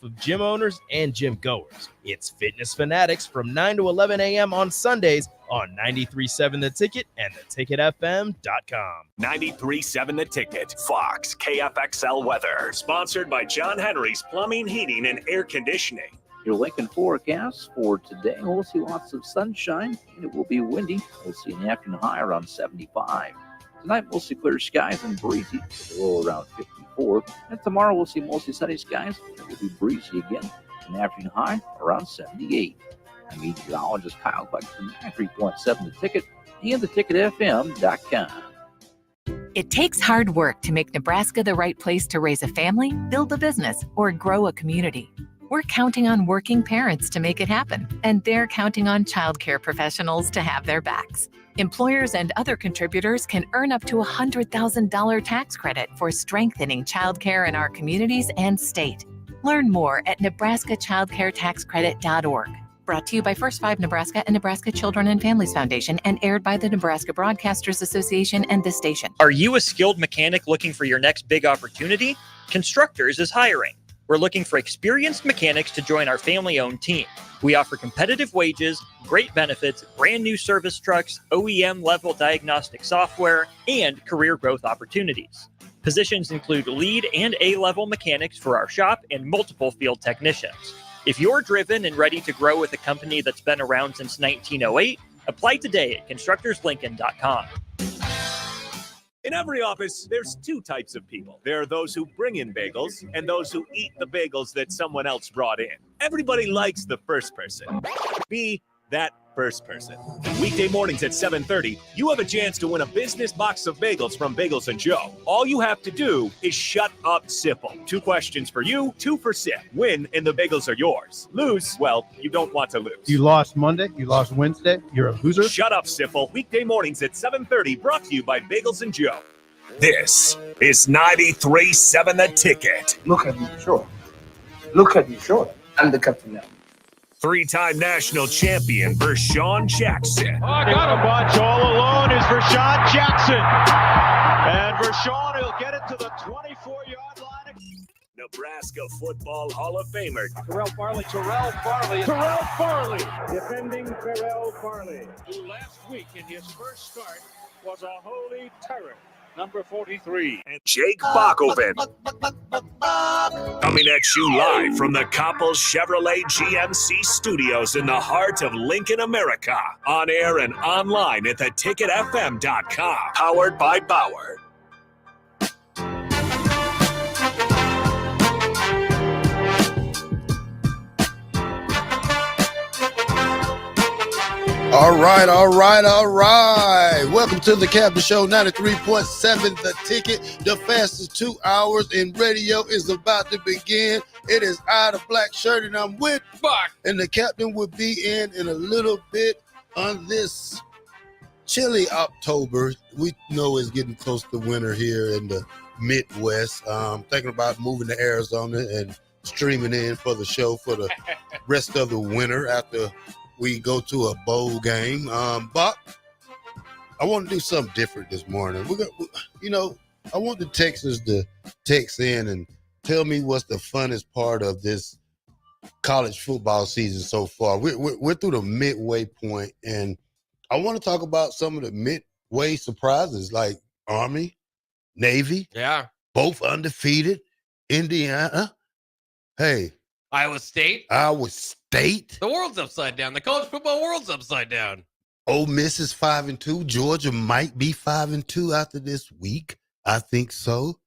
of gym owners and gym goers. It's Fitness Fanatics from 9 to 11 a.m. on Sundays on 93.7 The Ticket and theticketfm.com. 93.7 The Ticket, Fox, KFXL weather. Sponsored by John Henry's Plumbing, Heating, and Air Conditioning. Your Lincoln forecast for today, we'll see lots of sunshine, and it will be windy. We'll see an afternoon high around 75. Tonight, we'll see clear skies and breezy, with a low around 54. And tomorrow, we'll see mostly sunny skies, and it will be breezy again. An afternoon high around 78. I'm meteorologist Kyle Buck from 93.7 The Ticket and theticketfm.com. It takes hard work to make Nebraska the right place to raise a family, build a business, or grow a community. We're counting on working parents to make it happen, and they're counting on childcare professionals to have their backs. Employers and other contributors can earn up to a $100,000 tax credit for strengthening childcare in our communities and state. Learn more at nebraskachildcaretaxcredit.org. Brought to you by First 5 Nebraska and Nebraska Children and Families Foundation and aired by the Nebraska Broadcasters Association and this station. Are you a skilled mechanic looking for your next big opportunity? Constructors is hiring. We're looking for experienced mechanics to join our family-owned team. We offer competitive wages, great benefits, brand new service trucks, OEM-level diagnostic software, and career growth opportunities. Positions include lead and A-level mechanics for our shop and multiple field technicians. If you're driven and ready to grow with a company that's been around since 1908, apply today at constructorslincoln.com. In every office, there's two types of people. There are those who bring in bagels and those who eat the bagels that someone else brought in. Everybody likes the first person. Be that first person. Weekday mornings at 7:30, you have a chance to win a business box of bagels from Bagels & Joe. All you have to do is shut up, Sipple. 2 questions for you, 2 for Sip. Win, and the bagels are yours. Lose, well, you don't want to lose. You lost Monday, you lost Wednesday, you're a loser. Shut up, Sipple. Weekday mornings at 7:30, brought to you by Bagels & Joe. This is 93.7 The Ticket. Look at me short. Look at me short. I'm the captain now. 3-time national champion Vershawn Jackson. Oh, I got a bunch. All alone is Vershawn Jackson. And Vershawn will get it to the 24-yard line. Nebraska Football Hall of Famer Terrell Farley. Defending Terrell Farley, who last week in his first start was a holy terror. Number 43. And Jake Bakoven. Coming at you live from the Coppels Chevrolet GMC studios in the heart of Lincoln, America. On air and online at theticketfm.com. Powered by Bauer. All right. Welcome to the Captain Show, 93.7 The Ticket. The fastest 2 hours in radio is about to begin. It is I, the black shirt, and I'm with Buck. And the captain will be in a little bit on this chilly October. We know it's getting close to winter here in the Midwest. Thinking about moving to Arizona and streaming in for the show for the rest of the winter after we go to a bowl game. Buck, I want to do something different this morning. I want the Texans to text in and tell me what's the funnest part of this college football season so far. We're through the midway point, and I want to talk about some of the midway surprises like Army, Navy, both undefeated, Indiana. Hey, Iowa State. The world's upside down. The college football world's upside down. Ole Miss is 5-2. Georgia might be 5-2 after this week. I think so.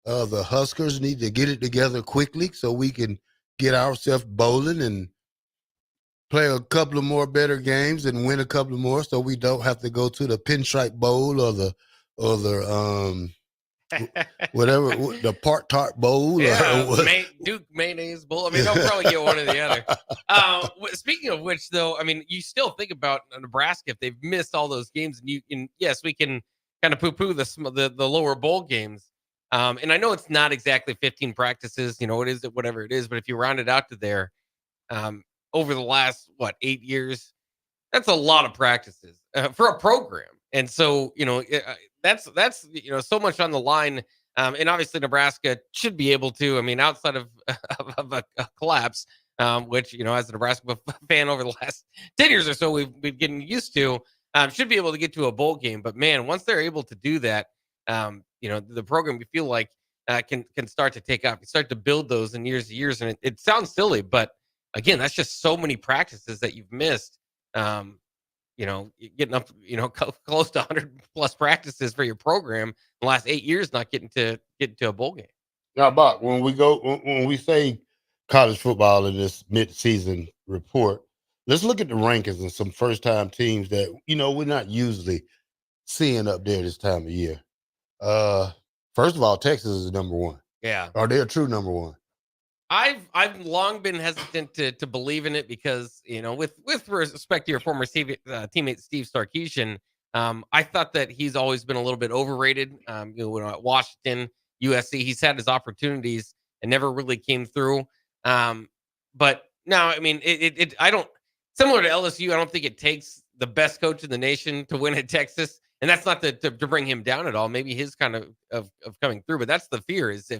The Huskers need to get it together quickly so we can get ourselves bowling and play a couple of more better games and win a couple of more so we don't have to go to the Pinstripe Bowl or the whatever, the Part Tart Bowl. Duke Mayonnaise Bowl. I mean, they'll probably get one or the other. Speaking of which, though, I mean, you still think about Nebraska if they've missed all those games, and yes, we can kind of poo-poo the lower bowl games. And I know it's not exactly 15 practices, it is whatever it is, but if you round it out to there, over the last 8 years, that's a lot of practices for a program. And so, that's so much on the line And obviously Nebraska should be able to, I mean, outside of a collapse, which, as a Nebraska fan over the last 10 years or so, we've been getting used to, should be able to get to a bowl game. But man, once they're able to do that, the program, we feel like can start to take off. You start to build those in years and years. And it sounds silly, but again, that's just so many practices that you've missed. Getting up, close to 100 plus practices for your program in the last 8 years, not getting to a bowl game. Now, Bob, when we say college football in this mid-season report, let's look at the rankings and some first-time teams that we're not usually seeing up there this time of year. First of all, Texas is number one. Yeah, are they a true number one? I've long been hesitant to believe in it because with respect to your former teammate Steve Sarkisian, I thought that he's always been a little bit overrated. When at Washington, USC, he's had his opportunities and never really came through. But now, I mean, I don't, similar to LSU, I don't think it takes the best coach in the nation to win at Texas, and that's not to bring him down at all. Maybe his kind of coming through, but that's the fear is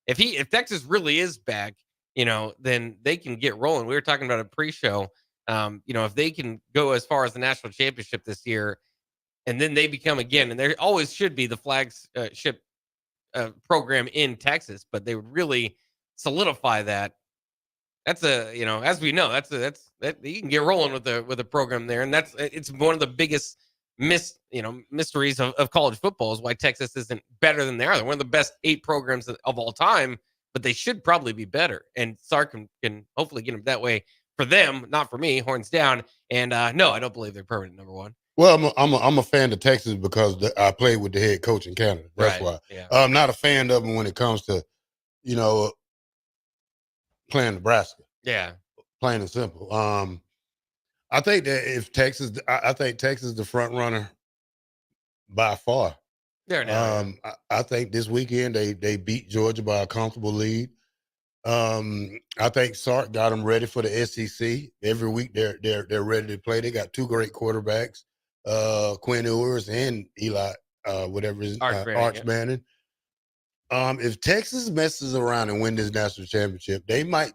if Texas really is back, then they can get rolling. We were talking about a pre-show. If they can go as far as the national championship this year, and then they become again, and there always should be the flagship program in Texas, but they would really solidify that. That's as we know, that's you can get rolling with a program there, and it's one of the biggest mysteries of college football is why Texas isn't better than they are. They're one of the best 8 programs of all time, but they should probably be better. And Sark can hopefully get them that way for them, not for me. Horns down. And no, I don't believe they're permanent number one. Well, I'm a fan of Texas because I played with the head coach in Canada. That's why. Yeah. I'm not a fan of them when it comes to, playing Nebraska. Yeah. Plain and simple. I think that I think Texas is the front runner by far. There now. I think this weekend they beat Georgia by a comfortable lead. I think Sark got them ready for the SEC. Every week they're ready to play. They got 2 great quarterbacks, Quinn Ewers and Eli, Arch Manning. If Texas messes around and win this national championship, they might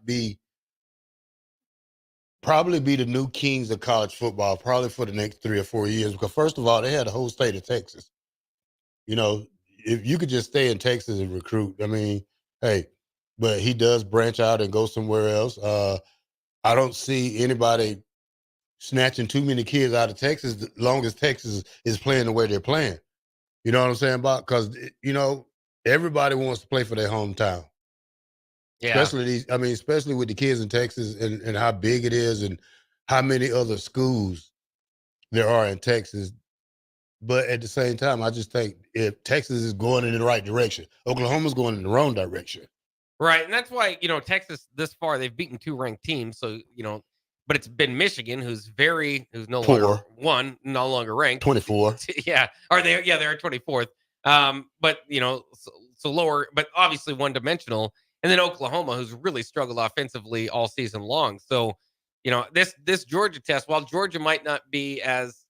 probably be the new kings of college football, probably for the next 3 or 4 years. Because first of all, they had the whole state of Texas. If you could just stay in Texas and recruit, I mean, hey, but he does branch out and go somewhere else. I don't see anybody snatching too many kids out of Texas as long as Texas is playing the way they're playing. You know what I'm saying, Bob? Because, everybody wants to play for their hometown. Yeah. Especially with the kids in Texas and how big it is and how many other schools there are in Texas. But at the same time, I just think if Texas is going in the right direction, Oklahoma's going in the wrong direction. Right. And that's why, Texas this far, they've beaten 2 ranked teams. So, but it's been Michigan, who's no longer ranked. 24. Yeah. They're 24th. But, so lower, but obviously one-dimensional. And then Oklahoma, who's really struggled offensively all season long. So, this Georgia test, while Georgia might not be as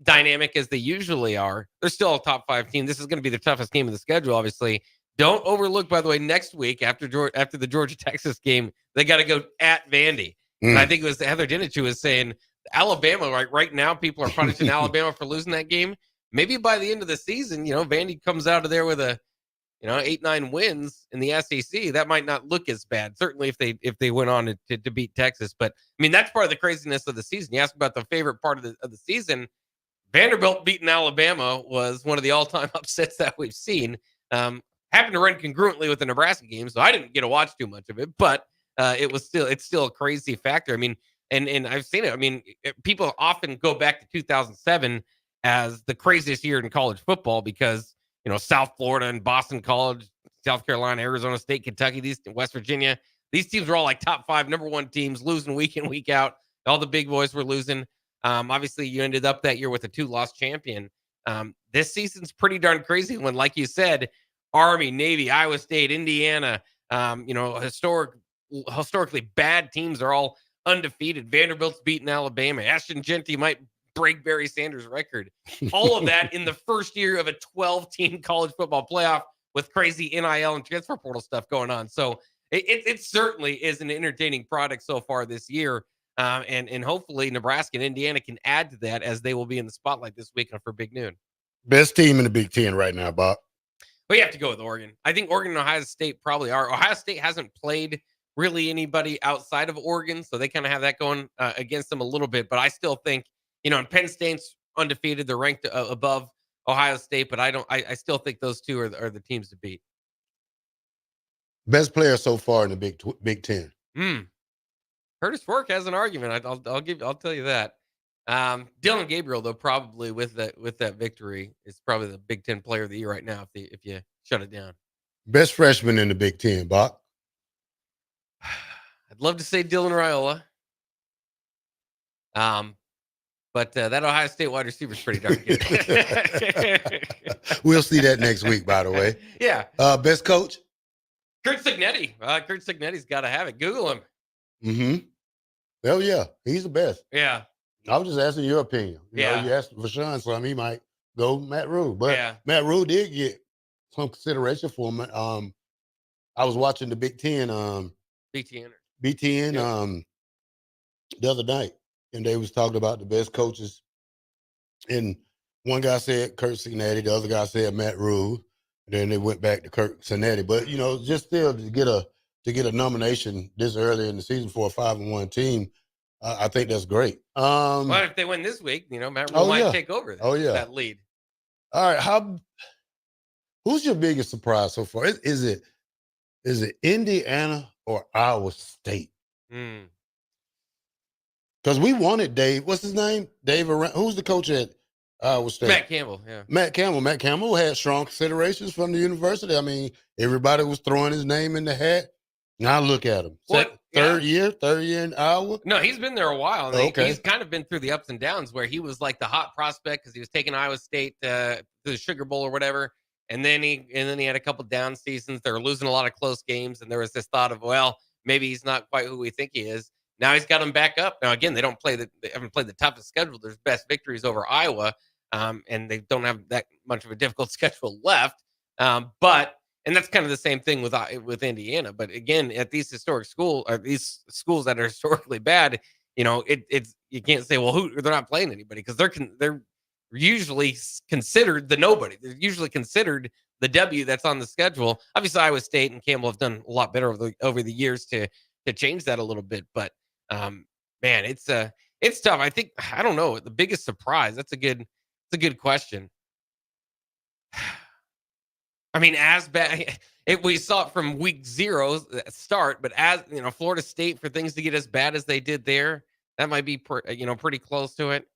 dynamic as they usually are, they're still a top 5 team. This is going to be the toughest game of the schedule, obviously. Don't overlook, by the way, next week after the Georgia-Texas game, they got to go at Vandy. And I think it was Heather Dinich was saying Alabama, right now, people are punishing Alabama for losing that game. Maybe by the end of the season, Vandy comes out of there with a 8-9 wins in the SEC. That might not look as bad. Certainly if they went on to beat Texas. But I mean, that's part of the craziness of the season. You asked about the favorite part of the season. Vanderbilt beating Alabama was one of the all-time upsets that we've seen. Happened to run congruently with the Nebraska game, so I didn't get to watch too much of it, but it's still a crazy factor. I mean, and I've seen it. I mean, people often go back to 2007 as the craziest year in college football because, South Florida and Boston College, South Carolina, Arizona State, Kentucky, West Virginia, these teams were all like top 5, number 1 teams, losing week in, week out. All the big boys were losing. Obviously, you ended up that year with a 2-loss champion. This season's pretty darn crazy when, like you said, Army, Navy, Iowa State, Indiana, historically bad teams are all undefeated. Vanderbilt's beating Alabama. Ashton Genty might break Barry Sanders' record. All of that in the first year of a 12-team college football playoff with crazy NIL and transfer portal stuff going on. So it certainly is an entertaining product so far this year. And hopefully Nebraska and Indiana can add to that as they will be in the spotlight this weekend for Big Noon. Best team in the Big Ten right now, Bob. We have to go with Oregon. I think Oregon and Ohio State probably are. Ohio State hasn't played really anybody outside of Oregon, so they kind of have that going against them a little bit. But I still think, and Penn State's undefeated. They're ranked above Ohio State, but I still think those two are the teams to beat. Best player so far in the Big Ten. Curtis Work has an argument. I'll tell you that. Dylan Gabriel, though, probably with that victory, is probably the Big Ten Player of the Year right now. If you shut it down. Best freshman in the Big Ten, Bob. I'd love to say Dylan Raiola. But that Ohio State wide receiver is pretty darn good. We'll see that next week, by the way. Yeah. Best coach? Kurt Cignetti. Kurt Cignetti's got to have it. Google him. Mm-hmm. Hell yeah. He's the best. Yeah. I was just asking your opinion. You asked Rashawn something, he might go Matt Rule. But Matt Rule did get some consideration for him. I was watching the Big Ten. BTN the other night, and they was talking about the best coaches. And one guy said Kurt Cignetti, the other guy said Matt Rule. Then they went back to Kurt Cignetti. But just still to get a nomination this early in the season for a 5-1 team, I think that's great. Well, if they win this week, Matt Rule might take over that lead. All right, who's your biggest surprise so far? Is it Indiana or Iowa State? Because we wanted Dave. What's his name? Dave. Who's the coach at Iowa State? Matt Campbell. Yeah. Matt Campbell had strong considerations from the university. I mean, everybody was throwing his name in the hat. Now look at him. Third year in Iowa. No, he's been there a while. Okay. He's kind of been through the ups and downs where he was like the hot prospect because he was taking Iowa State to the Sugar Bowl or whatever. And then he had a couple down seasons. They were losing a lot of close games, and there was this thought of, well, maybe he's not quite who we think he is. Now he's got them back up. Now again, they haven't played the toughest schedule. There's best victories over Iowa, and they don't have that much of a difficult schedule left. And that's kind of the same thing with Indiana. But again, at these historic schools that are historically bad, it's you can't say, well, they're not playing anybody because they're usually considered the nobody. They're usually considered the W that's on the schedule. Obviously, Iowa State and Campbell have done a lot better over the years to change that a little bit. But man, it's tough. I don't know. The biggest surprise. That's a good question. I mean, as bad we saw it from week 0 start, but as Florida State, for things to get as bad as they did there, that might be pretty close to it.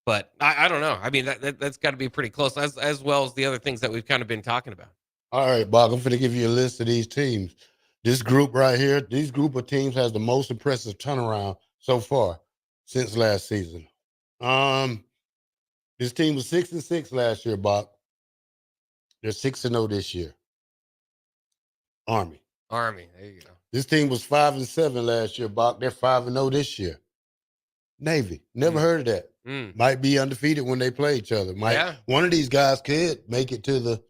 But I don't know. I mean, that's got to be pretty close, as well as the other things that we've kind of been talking about. All right, Bob, I'm going to give you a list of these teams. This group right here, these group of teams has the most impressive turnaround so far since last season. This team was 6-6 last year, Bob. They're 6-0 this year. Army, there you go. This team was 5-7 last year, Bob. They're 5-0 this year. Navy, never heard of that. Might be undefeated when they play each other. One of these guys could make it to the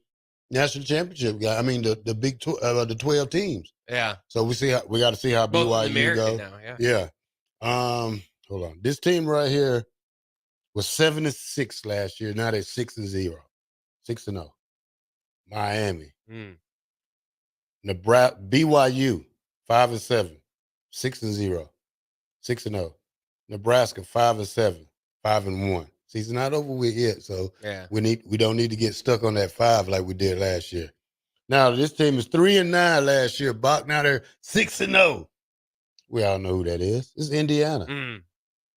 national championship. I mean, the Big 12 teams. Yeah. So we got to see how BYU go. Now, yeah. Hold on. This team right here was 7-6 last year. Now they're 6-0, 6-0. Miami, Nebraska, BYU 5-7, 6-0, 6-0. Nebraska 5-7, 5-1. Season's not over with yet, so we don't need to get stuck on that 5 like we did last year. Now this team is 3-9 last year. Bach, now they're 6-0. We all know who that is. It's Indiana.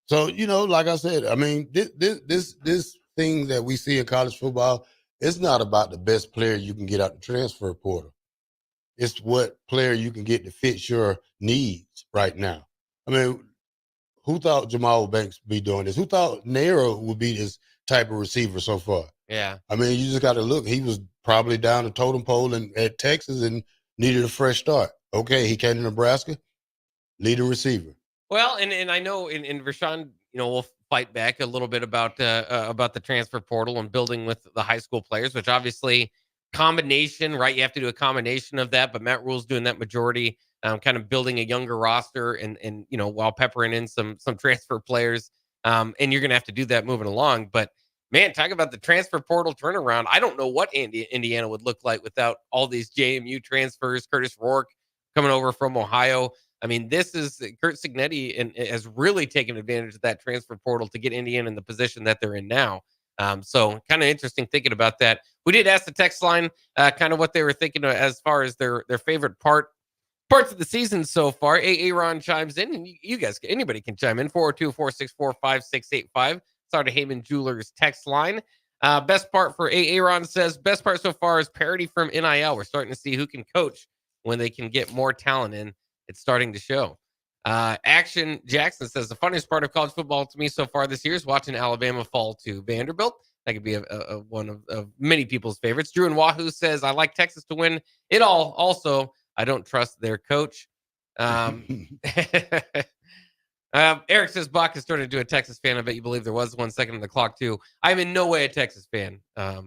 So like I said, I mean this thing that we see in college football. It's not about the best player you can get out the transfer portal. It's what player you can get to fit your needs right now. I mean, who thought Jamal Banks would be doing this? Who thought Nero would be this type of receiver so far? Yeah. I mean, you just got to look. He was probably down the totem pole at Texas and needed a fresh start. Okay, he came to Nebraska, lead a receiver. Well, and I know in Rashawn, we'll fight back a little bit about the transfer portal and building with the high school players, which obviously combination, right? You have to do a combination of that, but Matt Rule's doing that majority, kind of building a younger roster and while peppering in some transfer players. And you're going to have to do that moving along. But man, talk about the transfer portal turnaround. I don't know what Indiana would look like without all these JMU transfers. Curtis Rourke coming over from Ohio. I mean, this is Kurt Signetti and has really taken advantage of that transfer portal to get Indiana in the position that they're in now. So kind of interesting thinking about that. We did ask the text line kind of what they were thinking as far as their favorite parts of the season so far. Aaron chimes in, and you guys, anybody can chime in. 402-464-5685. Sorry to Heyman Jewelers text line. Best part for Aaron says, best part so far is parity from NIL. We're starting to see who can coach when they can get more talent in. It's starting to show. Action Jackson says, the funniest part of college football to me so far this year is watching Alabama fall to Vanderbilt. That could be one of many people's favorites. Drew and Wahoo says, I like Texas to win it all. Also, I don't trust their coach. Eric says, Bach is turning into a Texas fan. I bet you believe there was 1 second on the clock, too. I'm in no way a Texas fan, but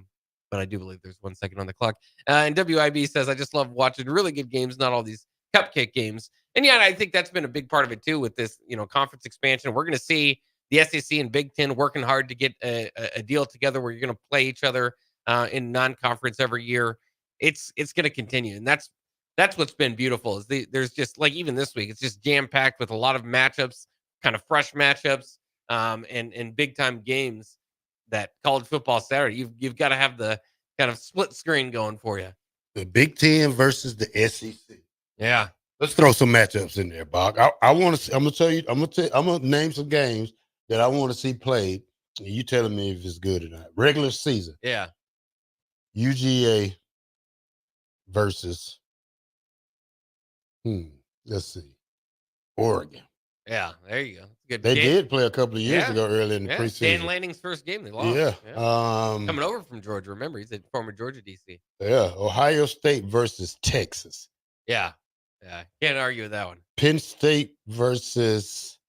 I do believe there's 1 second on the clock. And WIB says, I just love watching really good games, not all these cupcake games. And yeah, I think that's been a big part of it, too, with this conference expansion. We're going to see the SEC and Big Ten working hard to get a deal together where you're going to play each other in non-conference every year. It's going to continue. And that's what's been beautiful is there's just like even this week, it's just jam-packed with a lot of matchups, kind of fresh matchups and big-time games that college football Saturday. You've got to have the kind of split screen going for you. The Big Ten versus the SEC. Yeah. Let's throw some matchups in there, Bach. I want to. I'm gonna name some games that I want to see played. And you telling me if it's good or not. Regular season. Yeah. UGA versus. Let's see. Oregon. Yeah, there you go. Good. They did play a couple of years ago early in the preseason. Dan Lanning's first game, they lost. Yeah. Coming over from Georgia. Remember, he's a former Georgia DC. Yeah. Ohio State versus Texas. Yeah. Yeah. Can't argue with that one. Penn State versus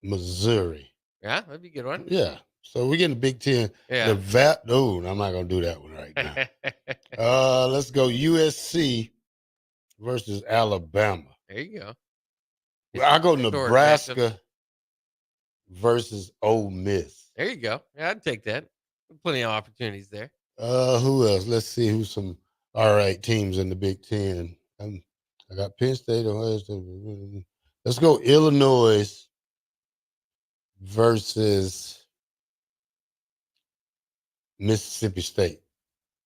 Missouri. Yeah, that'd be a good one. Yeah. So we're getting the Big Ten. Yeah. I'm not gonna do that one right now. Let's go USC versus Alabama. There you go. I go Nebraska versus Ole Miss. There you go. Yeah, I'd take that. Plenty of opportunities there. Who else? Let's see who's some all right teams in the Big Ten. I got Penn State. Ohio State. Let's go Illinois versus Mississippi State.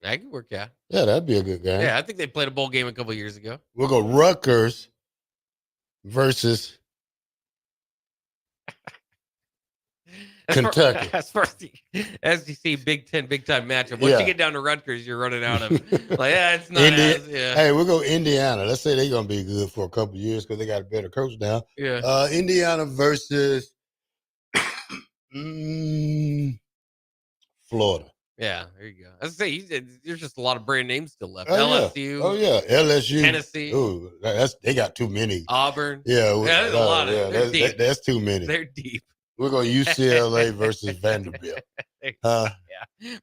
That could work out. Yeah, that'd be a good game. Yeah, I think they played a bowl game a couple of years ago. We'll go Rutgers versus Kentucky. As far as the SEC Big Ten big time matchup, once you get down to Rutgers, you're running out of it's not Hey, we'll go Indiana. Let's say they're gonna be good for a couple of years because they got a better coach now. Yeah. Indiana versus Florida. Yeah, there you go. As I say, there's just a lot of brand names still left. LSU. LSU. Tennessee. Ooh, they got too many. Auburn. Yeah, there's a lot of they're deep. That's too many. They're deep. We're going UCLA versus Vanderbilt. Yeah.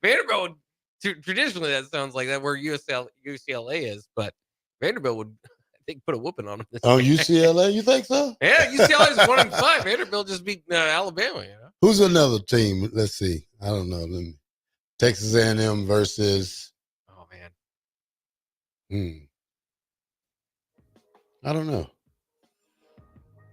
Vanderbilt would, traditionally that sounds like that where UCLA is, but Vanderbilt would, I think, put a whooping on them. UCLA, you think so? Yeah, UCLA is 1-5. Vanderbilt just beat Alabama. Who's another team? Let's see. I don't know. Texas A&M versus. Oh man. I don't know.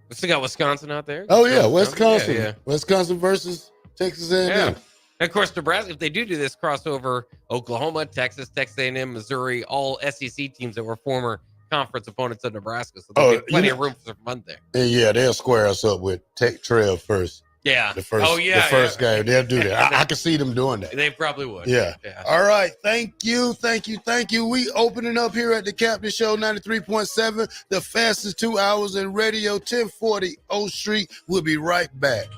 We still got Wisconsin out there. Oh yeah, Wisconsin. Yeah. Wisconsin versus Texas A&M. Yeah. And of course, Nebraska. If they do this crossover, Oklahoma, Texas, Texas A&M, Missouri, all SEC teams that were former conference opponents of Nebraska. So there'll be plenty of room for fun there. And yeah, they'll square us up with Tech Trail first. Yeah. The first game. They'll do that. I can see them doing that. They probably would. Yeah. All right. Thank you. We opening up here at the Captain Show 93.7, the fastest 2 hours in radio, 1040 O Street. We'll be right back.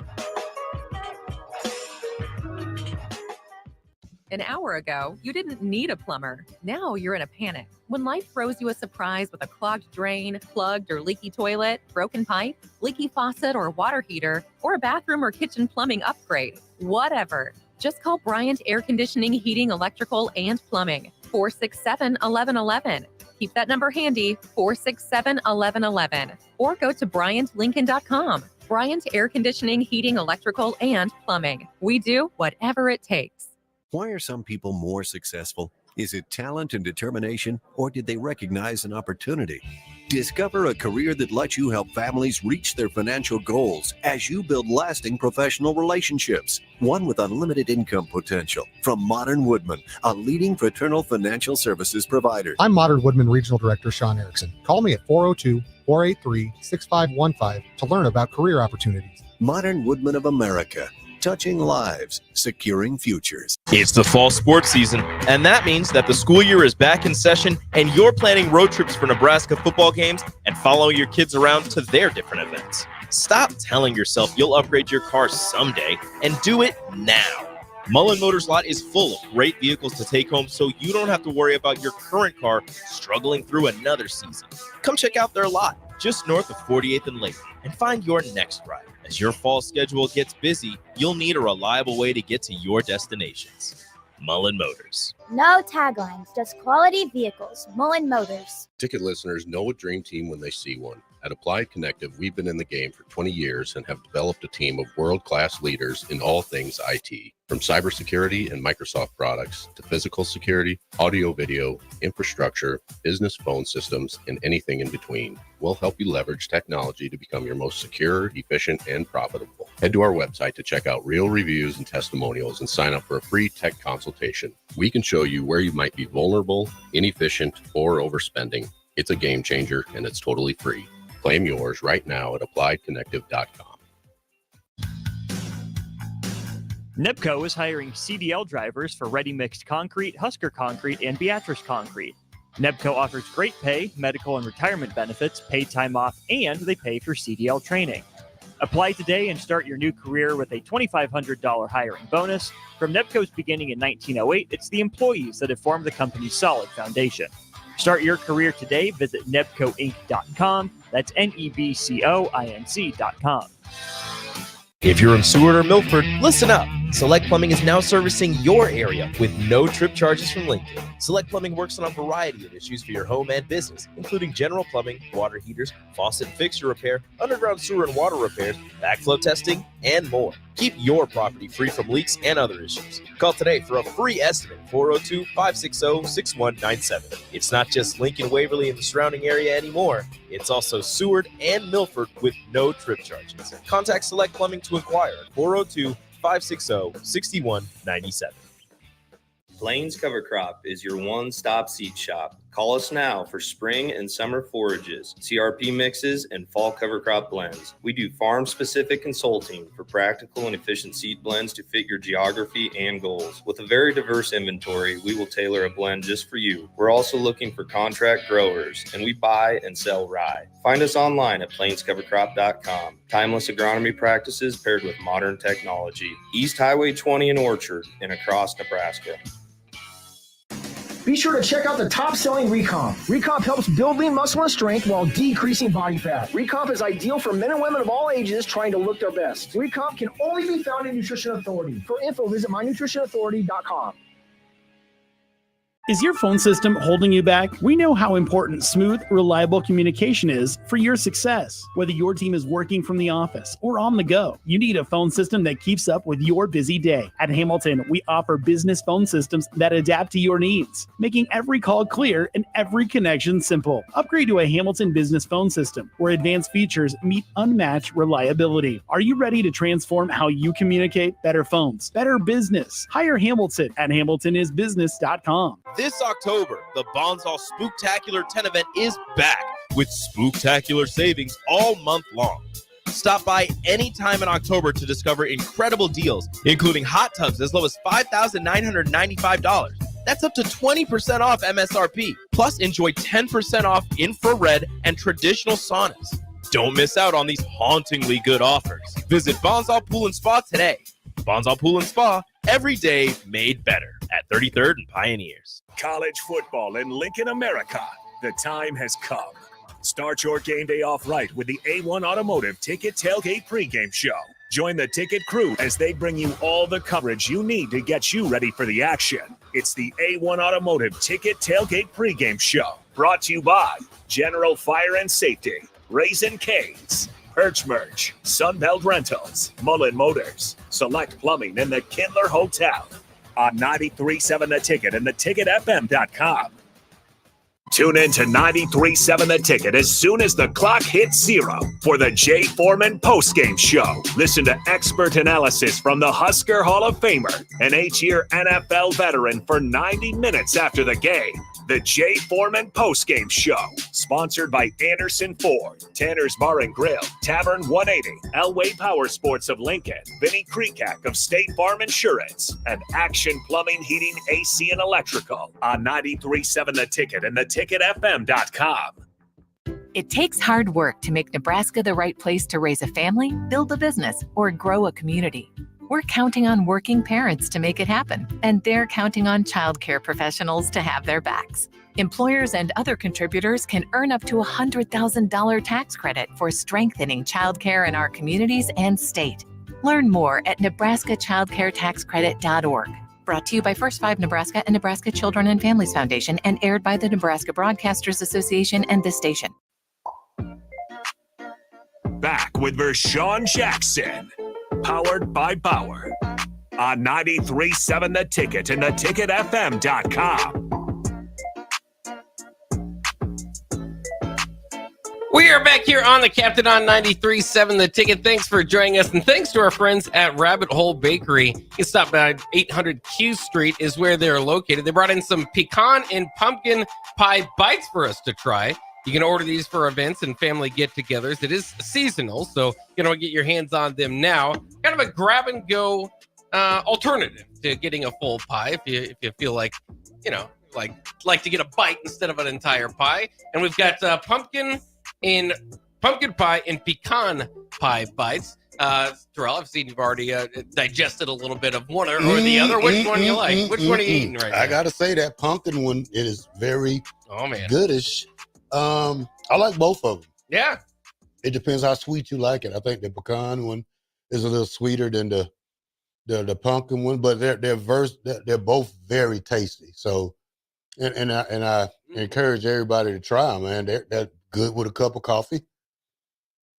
An hour ago, you didn't need a plumber. Now you're in a panic. When life throws you a surprise with a clogged drain, plugged or leaky toilet, broken pipe, leaky faucet or water heater, or a bathroom or kitchen plumbing upgrade, whatever, just call Bryant Air Conditioning, Heating, Electrical, and Plumbing, 467-1111. Keep that number handy, 467-1111. Or go to BryantLincoln.com. Bryant Air Conditioning, Heating, Electrical, and Plumbing. We do whatever it takes. Why are some people more successful? Is it talent and determination, or did they recognize an opportunity? Discover a career that lets you help families reach their financial goals as you build lasting professional relationships, one with unlimited income potential. From Modern Woodman, a leading fraternal financial services provider. I'm Modern Woodman Regional Director Sean Erickson. Call me at 402-483-6515 to learn about career opportunities. Modern Woodman of America. Touching lives, securing futures. It's the fall sports season, and that means that the school year is back in session and you're planning road trips for Nebraska football games and following your kids around to their different events. Stop telling yourself you'll upgrade your car someday and do it now. Mullen Motors Lot is full of great vehicles to take home so you don't have to worry about your current car struggling through another season. Come check out their lot just north of 48th and Lake and find your next ride. As your fall schedule gets busy, you'll need a reliable way to get to your destinations. Mullen Motors. No taglines, just quality vehicles. Mullen Motors. Ticket listeners know a dream team when they see one. At Applied Connective, we've been in the game for 20 years and have developed a team of world-class leaders in all things IT. From cybersecurity and Microsoft products to physical security, audio-video, infrastructure, business phone systems, and anything in between. We'll help you leverage technology to become your most secure, efficient, and profitable. Head to our website to check out real reviews and testimonials and sign up for a free tech consultation. We can show you where you might be vulnerable, inefficient, or overspending. It's a game changer, and it's totally free. Claim yours right now at appliedconnective.com. NEBCO is hiring CDL drivers for ready mixed concrete, Husker Concrete, and Beatrice Concrete. NEBCO offers great pay, medical and retirement benefits, paid time off, and they pay for CDL training. Apply today and start your new career with a $2,500 hiring bonus. From NEBCO's beginning in 1908, it's the employees that have formed the company's solid foundation. Start your career today. Visit nebcoinc.com. That's NEBCOINC.com. If you're in Seward or Milford, listen up. Select Plumbing is now servicing your area with no trip charges from Lincoln. Select Plumbing works on a variety of issues for your home and business, including general plumbing, water heaters, faucet and fixture repair, underground sewer and water repairs, backflow testing, and more. Keep your property free from leaks and other issues. Call today for a free estimate, 402-560-6197. It's not just Lincoln, Waverly, and the surrounding area anymore. It's also Seward and Milford with no trip charges. Contact Select Plumbing to inquire at 402-560-6197. Plains Cover Crop is your one-stop seed shop. Call us now for spring and summer forages, CRP mixes, and fall cover crop blends. We do farm-specific consulting for practical and efficient seed blends to fit your geography and goals. With a very diverse inventory, we will tailor a blend just for you. We're also looking for contract growers, and we buy and sell rye. Find us online at plainscovercrop.com. Timeless agronomy practices paired with modern technology. East Highway 20 in Orchard and across Nebraska. Be sure to check out the top-selling Recomp. Recomp helps build lean muscle and strength while decreasing body fat. Recomp is ideal for men and women of all ages trying to look their best. Recomp can only be found in Nutrition Authority. For info, visit mynutritionauthority.com. Is your phone system holding you back? We know how important smooth, reliable communication is for your success. Whether your team is working from the office or on the go, you need a phone system that keeps up with your busy day. At Hamilton, we offer business phone systems that adapt to your needs, making every call clear and every connection simple. Upgrade to a Hamilton business phone system where advanced features meet unmatched reliability. Are you ready to transform how you communicate? Better phones, better business. Hire Hamilton at hamiltonisbusiness.com. This October, the Bonsall Spooktacular 10 event is back with spooktacular savings all month long. Stop by anytime in October to discover incredible deals, including hot tubs as low as $5,995. That's up to 20% off MSRP. Plus, enjoy 10% off infrared and traditional saunas. Don't miss out on these hauntingly good offers. Visit Bonsall Pool and Spa today. Bonsall Pool and Spa, every day made better. at 33rd and Pioneers. College football in Lincoln, America. The time has come. Start your game day off right with the A1 Automotive Ticket Tailgate pregame show. Join the ticket crew as they bring you all the coverage you need to get you ready for the action. It's the A1 Automotive Ticket Tailgate pregame show. Brought to you by General Fire and Safety, Raisin Canes, Perch Merch, Sunbelt Rentals, Mullen Motors, Select Plumbing, and the Kindler Hotel. On 93.7 The Ticket and theticketfm.com. Tune in to 93.7 The Ticket as soon as the clock hits 0 for the Jay Foreman postgame show. Listen to expert analysis from the Husker Hall of Famer, an 8-year NFL veteran, for 90 minutes after the game. The Jay Foreman postgame show, sponsored by Anderson Ford, Tanner's Bar and Grill, Tavern 180, Elway Power Sports of Lincoln, Vinnie Kreekak of State Farm Insurance, and Action Plumbing, Heating, AC, and Electrical on 93.7 The Ticket and theticketfm.com. It takes hard work to make Nebraska the right place to raise a family, build a business, or grow a community. We're counting on working parents to make it happen, and they're counting on childcare professionals to have their backs. Employers and other contributors can earn up to a $100,000 tax credit for strengthening childcare in our communities and state. Learn more at nebraskachildcaretaxcredit.org. Brought to you by First 5 Nebraska and Nebraska Children and Families Foundation, and aired by the Nebraska Broadcasters Association and this station. Back with Vershawn Jackson. Powered by Bauer on 93.7 The Ticket and theticketfm.com. We are back here on the Captain on 93.7 The Ticket. Thanks for joining us, and thanks to our friends at Rabbit Hole Bakery. You can stop by 800 Q Street is where they're located. They brought in some pecan and pumpkin pie bites for us to try. You can order these for events and family get-togethers. It is seasonal, so you know, get your hands on them now. Kind of a grab-and-go alternative to getting a full pie if you feel like, you know, like to get a bite instead of an entire pie. And we've got pumpkin pie and pecan pie bites. Terrell, I've seen you've already digested a little bit of one or the other. Which one do you like? Which one are you eating right now? I gotta say that pumpkin one, it is very goodish. I like both of them. Yeah. It depends how sweet you like it. I think the pecan one is a little sweeter than the pumpkin one, but they're both very tasty. So, and I encourage everybody to try them, man. They're good with a cup of coffee.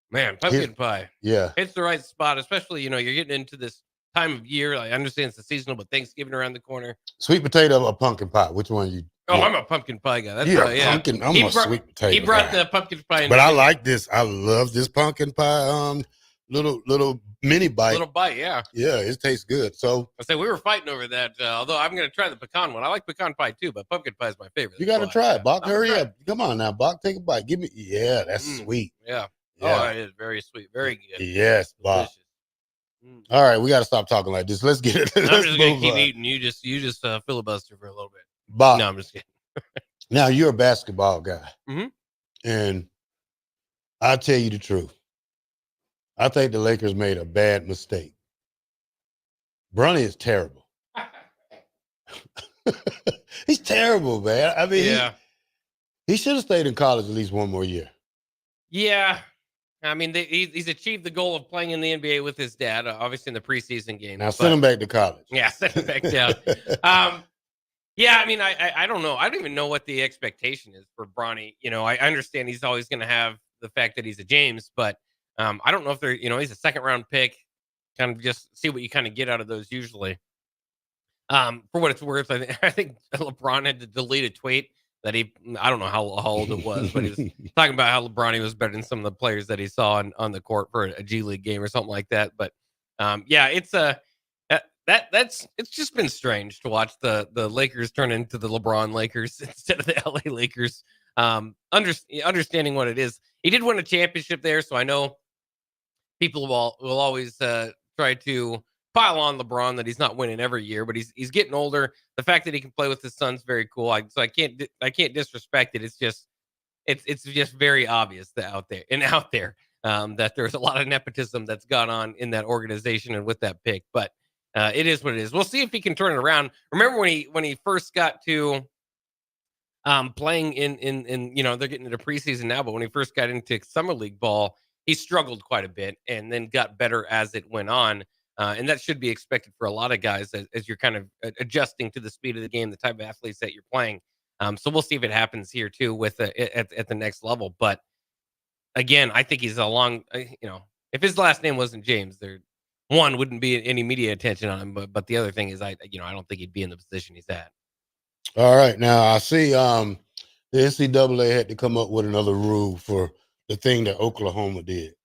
Man, pumpkin pie. Yeah. It's the right spot, especially, you know, you're getting into this time of year. I understand it's the seasonal, but Thanksgiving around the corner. Sweet potato or pumpkin pie? Which one you? Oh, I'm a pumpkin pie guy. That's pumpkin. I'm a sweet potato. He brought guy. the pumpkin pie. But I like this. I love this pumpkin pie. Little mini bite. Little bite, yeah. Yeah, it tastes good. So I say we were fighting over that. Although I'm going to try the pecan one. I like pecan pie too, but pumpkin pie is my favorite. You got to try it, Bach. Hurry up. Come on now, Bach. Take a bite. Give me. Yeah, that's sweet. Yeah. Yeah. Oh, it is very sweet. Very good. Yes, Bach. All right, we got to stop talking like this. Let's get it. I'm just going to keep eating. You just filibuster for a little bit. Bach. No, I'm just kidding. Now, you're a basketball guy. Mm-hmm. And I'll tell you the truth. I think the Lakers made a bad mistake. Bronny is terrible. He's terrible, man. I mean, he should have stayed in college at least one more year. Yeah. I mean, he's achieved the goal of playing in the NBA with his dad, obviously in the preseason game. Now, send him back to college. Yeah, send him back down. Yeah, I mean, I don't know. I don't even know what the expectation is for Bronny. You know, I understand he's always going to have the fact that he's a James, but I don't know if they're, you know, he's a second-round pick. Kind of just see what you kind of get out of those usually. For what it's worth, I think LeBron had to delete a tweet that I don't know how old it was, but he was talking about how Bronny was better than some of the players that he saw on the court for a G League game or something like that. But yeah, it's it's just been strange to watch the Lakers turn into the LeBron Lakers instead of the LA Lakers. Understanding what it is, he did win a championship there, so I know people will always try to pile on LeBron that he's not winning every year, but he's getting older. The fact that he can play with his son's very cool. So I can't disrespect it. It's just very obvious that out there that there's a lot of nepotism that's gone on in that organization and with that pick. But it is what it is. We'll see if he can turn it around. Remember when he first got to playing in they're getting into preseason now, but when he first got into summer league ball, he struggled quite a bit and then got better as it went on. And that should be expected for a lot of guys as you're kind of adjusting to the speed of the game, the type of athletes that you're playing. So we'll see if it happens here too with at the next level. But again, I think he's a long, if his last name wasn't James, there wouldn't be any media attention on him. But the other thing is, I don't think he'd be in the position he's at. All right, now I see the NCAA had to come up with another rule for the thing that Oklahoma did.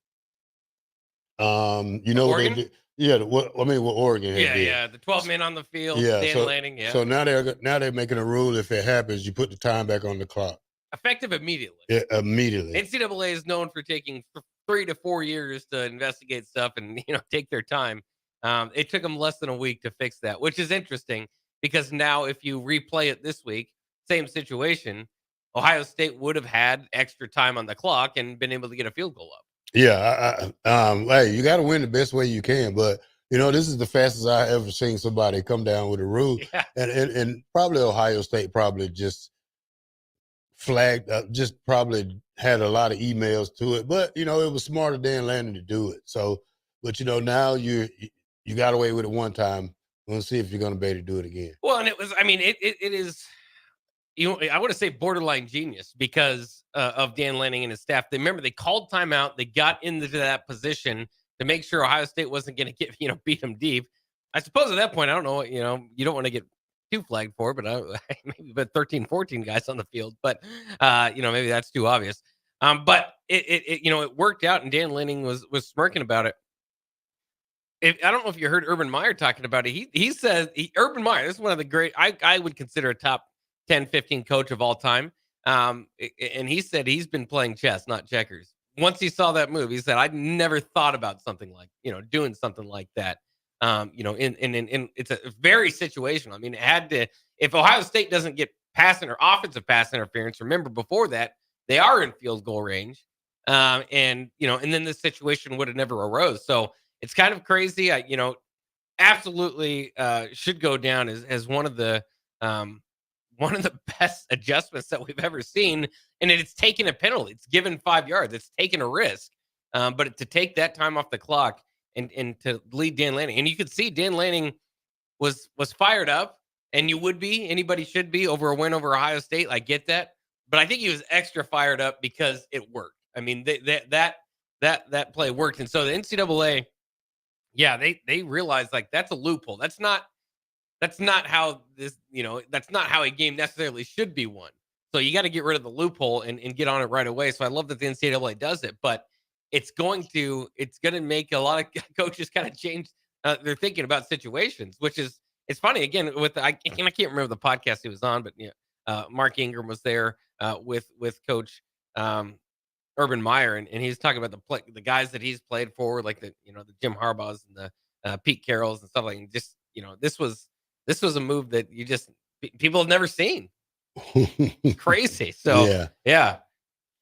What they did? Yeah, what Oregon had did. Yeah, the 12 men on the field, Yeah, Dan Lanning. Yeah, so now they're making a rule. If it happens, you put the time back on the clock. Effective immediately. Yeah, immediately. NCAA is known for taking 3 to 4 years to investigate stuff and take their time. It took them less than a week to fix that, which is interesting because now if you replay it this week, same situation, Ohio State would have had extra time on the clock and been able to get a field goal up. Yeah, hey, you got to win the best way you can, but this is the fastest I ever seen somebody come down with a rule, yeah. and probably Ohio State probably just flagged, just probably had a lot of emails to it, but it was smarter Dan Lanning to do it. So, but now you got away with it one time. We'll see if you're going to be able to do it again. Well, and it was, it is. I want to say borderline genius because of Dan Lanning and his staff. They called timeout. They got into that position to make sure Ohio State wasn't going to get, beat them deep. I suppose at that point, I don't know, you don't want to get too flagged for, but maybe but 13, 14 guys on the field, but maybe that's too obvious. But it worked out, and Dan Lanning was smirking about it. I don't know if you heard Urban Meyer talking about it. He says Urban Meyer, this is one of the great, I would consider a top 10, 15 coach of all time. And he said he's been playing chess, not checkers. Once he saw that move, he said, I'd never thought about something like, doing something like that. In it's a very situational. It had to, if Ohio State doesn't get passing or offensive pass interference, remember before that, they are in field goal range. And then this situation would have never arose. So it's kind of crazy. Absolutely should go down as one of the best adjustments that we've ever seen. And it's taken a penalty. It's given 5 yards. It's taken a risk. But to take that time off the clock and to lead Dan Lanning, and you could see Dan Lanning was fired up, and anybody should be over a win over Ohio State. I get that. But I think he was extra fired up because it worked. That play worked. And so the NCAA, yeah, they realized that's a loophole. That's not how this, that's not how a game necessarily should be won. So you got to get rid of the loophole and get on it right away. So I love that the NCAA does it, but it's going to make a lot of coaches kind of change their thinking about situations, which is, it's funny again I can't remember the podcast he was on, but Mark Ingram was there with Coach Urban Meyer, and he's talking about the guys that he's played for, like the Jim Harbaughs and the Pete Carrolls and stuff like that. Just this was a move that people have never seen. Crazy. So yeah,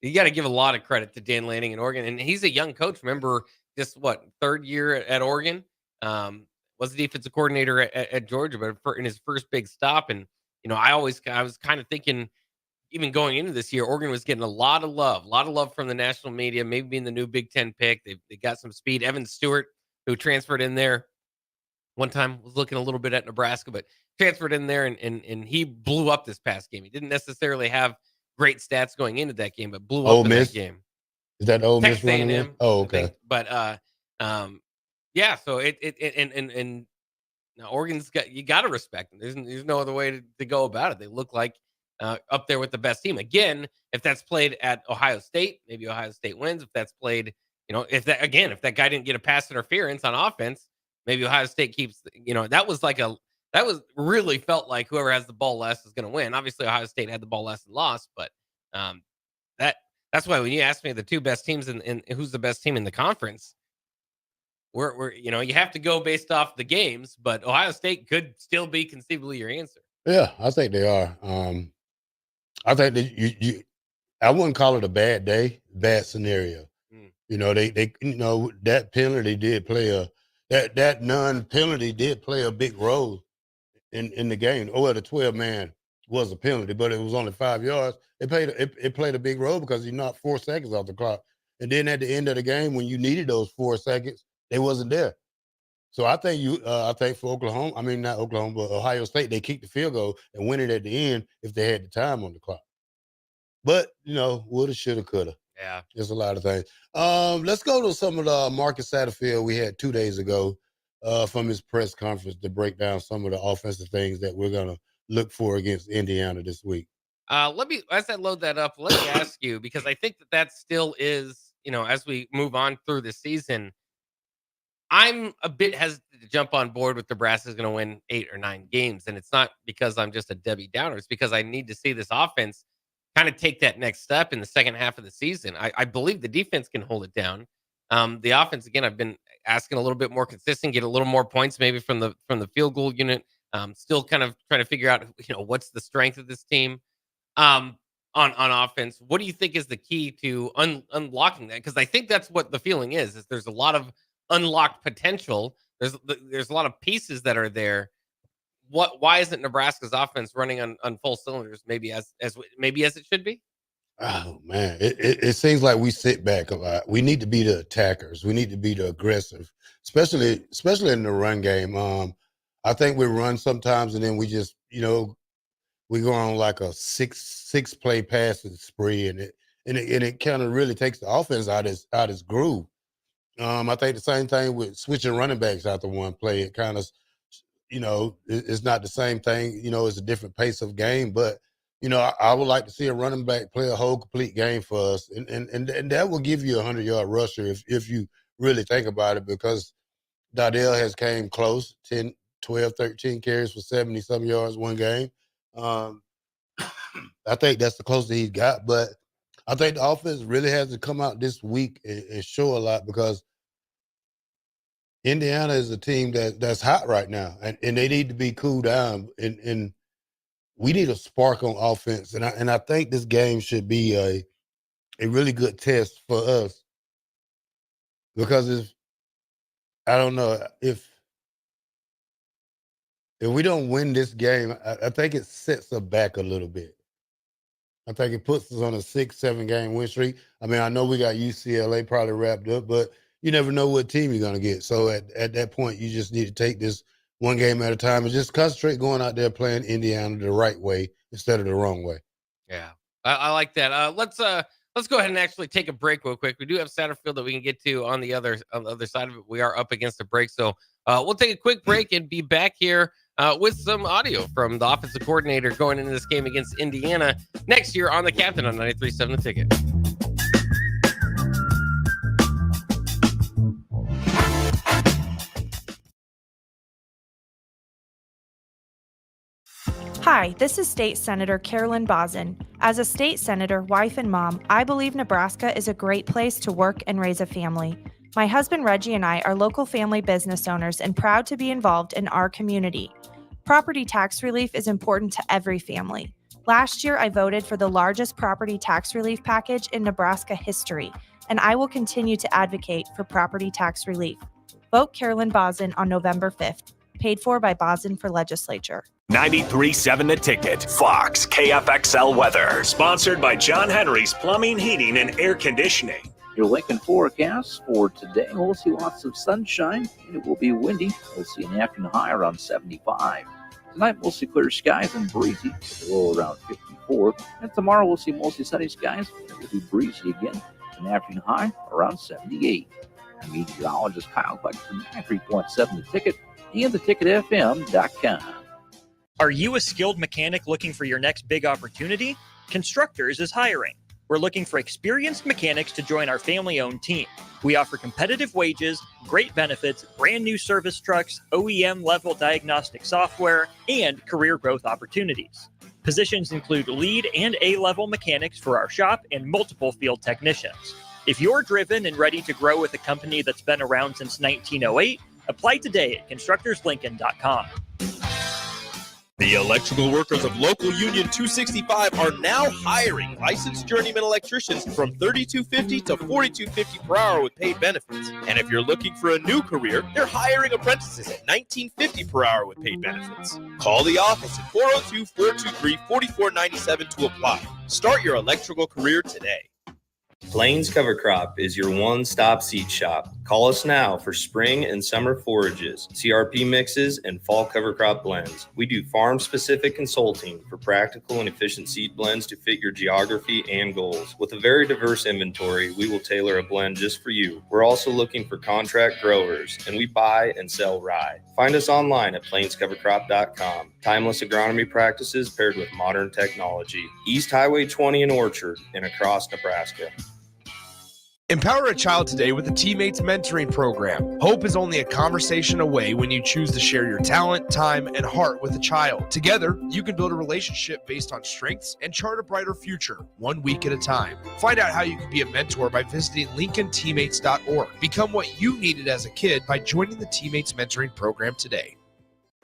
you got to give a lot of credit to Dan Lanning in Oregon, and he's a young coach. Remember, just third year at Oregon, was the defensive coordinator at Georgia, but in his first big stop. And I was kind of thinking, even going into this year, Oregon was getting a lot of love from the national media, maybe being the new Big Ten pick. They got some speed. Evan Stewart, who transferred in there one time, was looking a little bit at Nebraska, but transferred in there and he blew up this past game. He didn't necessarily have great stats going into that game, but blew up in that game. Is that Ole Miss running him? Oh, okay. But yeah. So and now Oregon's you got to respect them. There's no other way to go about it. They look like up there with the best team. Again, if that's played at Ohio State, maybe Ohio State wins. If that's played, if that guy didn't get a pass interference on offense, maybe Ohio State keeps, that was really felt like whoever has the ball less is going to win. Obviously, Ohio State had the ball less and lost, but that's why when you ask me the two best teams and who's the best team in the conference, we're you have to go based off the games, but Ohio State could still be conceivably your answer. Yeah, I think they are. I think that I wouldn't call it a bad day, bad scenario. They that penalty did play that non-penalty did play a big role in the game. Oh, well, the 12-man was a penalty, but it was only 5 yards. It played a big role because he knocked 4 seconds off the clock. And then at the end of the game, when you needed those 4 seconds, they wasn't there. So I think for Oklahoma, I mean, not Oklahoma, but Ohio State, they kicked the field goal and win it at the end if they had the time on the clock. But, woulda, shoulda, coulda. Yeah. There's a lot of things. Let's go to some of the Marcus Satterfield we had 2 days ago from his press conference to break down some of the offensive things that we're going to look for against Indiana this week. As I load that up, let me ask you, because I think that still is, as we move on through the season, I'm a bit hesitant to jump on board with Nebraska's going to win 8 or 9 games. And it's not because I'm just a Debbie Downer. It's because I need to see this offense kind of take that next step in the second half of the season. I believe the defense can hold it down. The offense, again, I've been asking a little bit more consistent, get a little more points maybe from the field goal unit. Still kind of trying to figure out, what's the strength of this team on offense. What do you think is the key to unlocking that? Because I think that's what the feeling is there's a lot of unlocked potential. There's a lot of pieces that are there. Why isn't Nebraska's offense running on full cylinders maybe as it should be? Oh man, it seems like we sit back a lot. We need to be the attackers. We need to be the aggressive, especially in the run game. I think we run sometimes and then we just, we go on like a six play passing spree and it kind of really takes the offense out its groove. I think the same thing with switching running backs after one play. It kind of, it's not the same thing. It's a different pace of game. But, I would like to see a running back play a whole complete game for us. And that will give you a 100-yard rusher if you really think about it, because Dardell has came close, 10, 12, 13 carries for 70-some yards one game. I think that's the closest he's got. But I think the offense really has to come out this week and show a lot, because Indiana is a team that's hot right now, and they need to be cooled down, and we need a spark on offense. And I think this game should be a really good test for us, because if we don't win this game, I think it sets us back a little bit. I think it puts us on a 6-7 game win streak. I mean, I know we got UCLA probably wrapped up, but you never know what team you're going to get. So at that point, you just need to take this one game at a time and just concentrate going out there playing Indiana the right way instead of the wrong way. Yeah, I like that. Let's go ahead and actually take a break real quick. We do have Satterfield that we can get to on the other side of it. We are up against a break, so we'll take a quick break and be back here with some audio from the offensive coordinator going into this game against Indiana next year on The Captain on 93.7 The Ticket. Hi, this is State Senator Carolyn Bosden. As a state senator, wife, and mom, I believe Nebraska is a great place to work and raise a family. My husband Reggie and I are local family business owners and proud to be involved in our community. Property tax relief is important to every family. Last year, I voted for the largest property tax relief package in Nebraska history, and I will continue to advocate for property tax relief. Vote Carolyn Bosden on November 5th. Paid for by Bosden for Legislature. 93.7 The Ticket, Fox, KFXL weather. Sponsored by John Henry's Plumbing, Heating, and Air Conditioning. Your Lincoln forecast for today, we'll see lots of sunshine, and it will be windy. We'll see an afternoon high around 75. Tonight, we'll see clear skies and breezy, with a low around 54. And tomorrow, we'll see mostly sunny skies, and it will be breezy again. An afternoon high around 78. I'm meteorologist Kyle Clark from 93.7 The Ticket and theticketfm.com. Are you a skilled mechanic looking for your next big opportunity? Constructors is hiring. We're looking for experienced mechanics to join our family-owned team. We offer competitive wages, great benefits, brand new service trucks, OEM-level diagnostic software, and career growth opportunities. Positions include lead and A-level mechanics for our shop and multiple field technicians. If you're driven and ready to grow with a company that's been around since 1908, apply today at constructorslincoln.com. The electrical workers of local Union 265 are now hiring licensed journeyman electricians from $32.50 to $42.50 per hour with paid benefits. And if you're looking for a new career, they're hiring apprentices at $19.50 per hour with paid benefits. Call the office at 402-423-4497 to apply. Start your electrical career today. Plains Cover Crop is your one-stop seed shop. Call us now for spring and summer forages, CRP mixes, and fall cover crop blends. We do farm-specific consulting for practical and efficient seed blends to fit your geography and goals. With a very diverse inventory, we will tailor a blend just for you. We're also looking for contract growers, and we buy and sell rye. Find us online at plainscovercrop.com. Timeless agronomy practices paired with modern technology. East Highway 20 in Orchard and across Nebraska. Empower a child today with the Teammates Mentoring Program. Hope is only a conversation away when you choose to share your talent, time, and heart with a child. Together, you can build a relationship based on strengths and chart a brighter future, 1 week at a time. Find out how you can be a mentor by visiting LincolnTeammates.org. Become what you needed as a kid by joining the Teammates Mentoring Program today.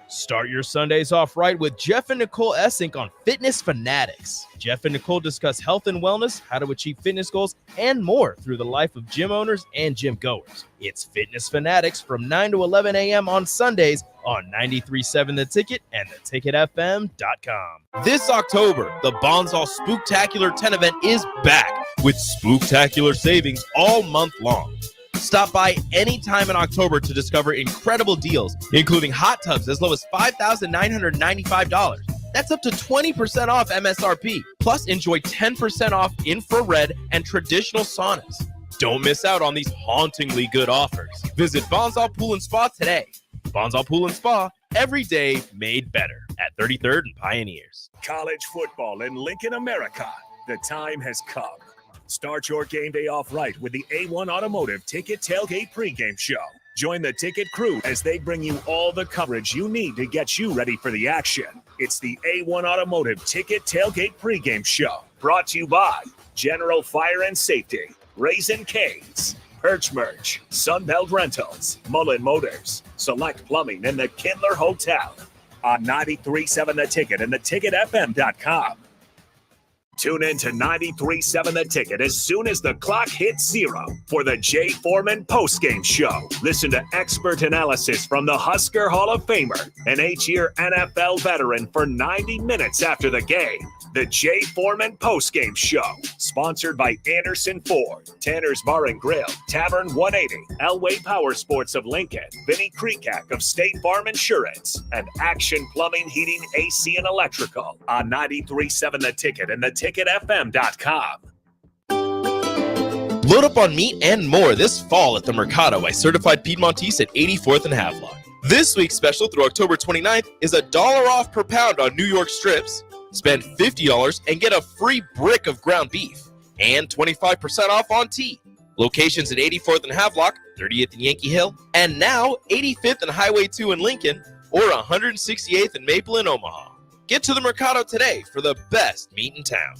Start your Sundays off right with Jeff and Nicole Essink on Fitness Fanatics. Jeff and Nicole discuss health and wellness, how to achieve fitness goals, and more through the life of gym owners and gym goers. It's Fitness Fanatics from 9 to 11 a.m. on Sundays on 93.7 The Ticket and theticketfm.com. This October, the Bonsall Spooktacular 10 event is back with spooktacular savings all month long. Stop by anytime in October to discover incredible deals, including hot tubs as low as $5,995. That's up to 20% off MSRP. Plus, enjoy 10% off infrared and traditional saunas. Don't miss out on these hauntingly good offers. Visit Bonsall Pool and Spa today. Bonsall Pool and Spa, every day made better at 33rd and Pioneers. College football in Lincoln, America. The time has come. Start your game day off right with the A1 Automotive Ticket Tailgate pregame show. Join the ticket crew as they bring you all the coverage you need to get you ready for the action. It's the A1 Automotive Ticket Tailgate pregame show. Brought to you by General Fire and Safety, Raisin Canes, Perch Merch, Sunbelt Rentals, Mullen Motors, Select Plumbing, and the Kindler Hotel. On 93.7 The Ticket and theticketfm.com. Tune in to 93.7 The Ticket as soon as the clock hits 0 for the Jay Foreman postgame show. Listen to expert analysis from the Husker Hall of Famer, an 8-year NFL veteran for 90 minutes after the game. The Jay Foreman postgame show, sponsored by Anderson Ford, Tanner's Bar and Grill, Tavern 180, Elway Power Sports of Lincoln, Vinnie Kreekak of State Farm Insurance, and Action Plumbing, Heating, AC, and Electrical on 93.7 The Ticket and theticketfm.com. Load up on meat and more this fall at the Mercado by Certified Piedmontese at 84th and Havelock. This week's special through October 29th is $1 off per pound on New York strips. Spend $50 and get a free brick of ground beef and 25% off on tea. Locations at 84th and Havelock, 30th and Yankee Hill, and now 85th and Highway 2 in Lincoln, or 168th and Maple in Omaha. Get to the Mercado today for the best meat in town.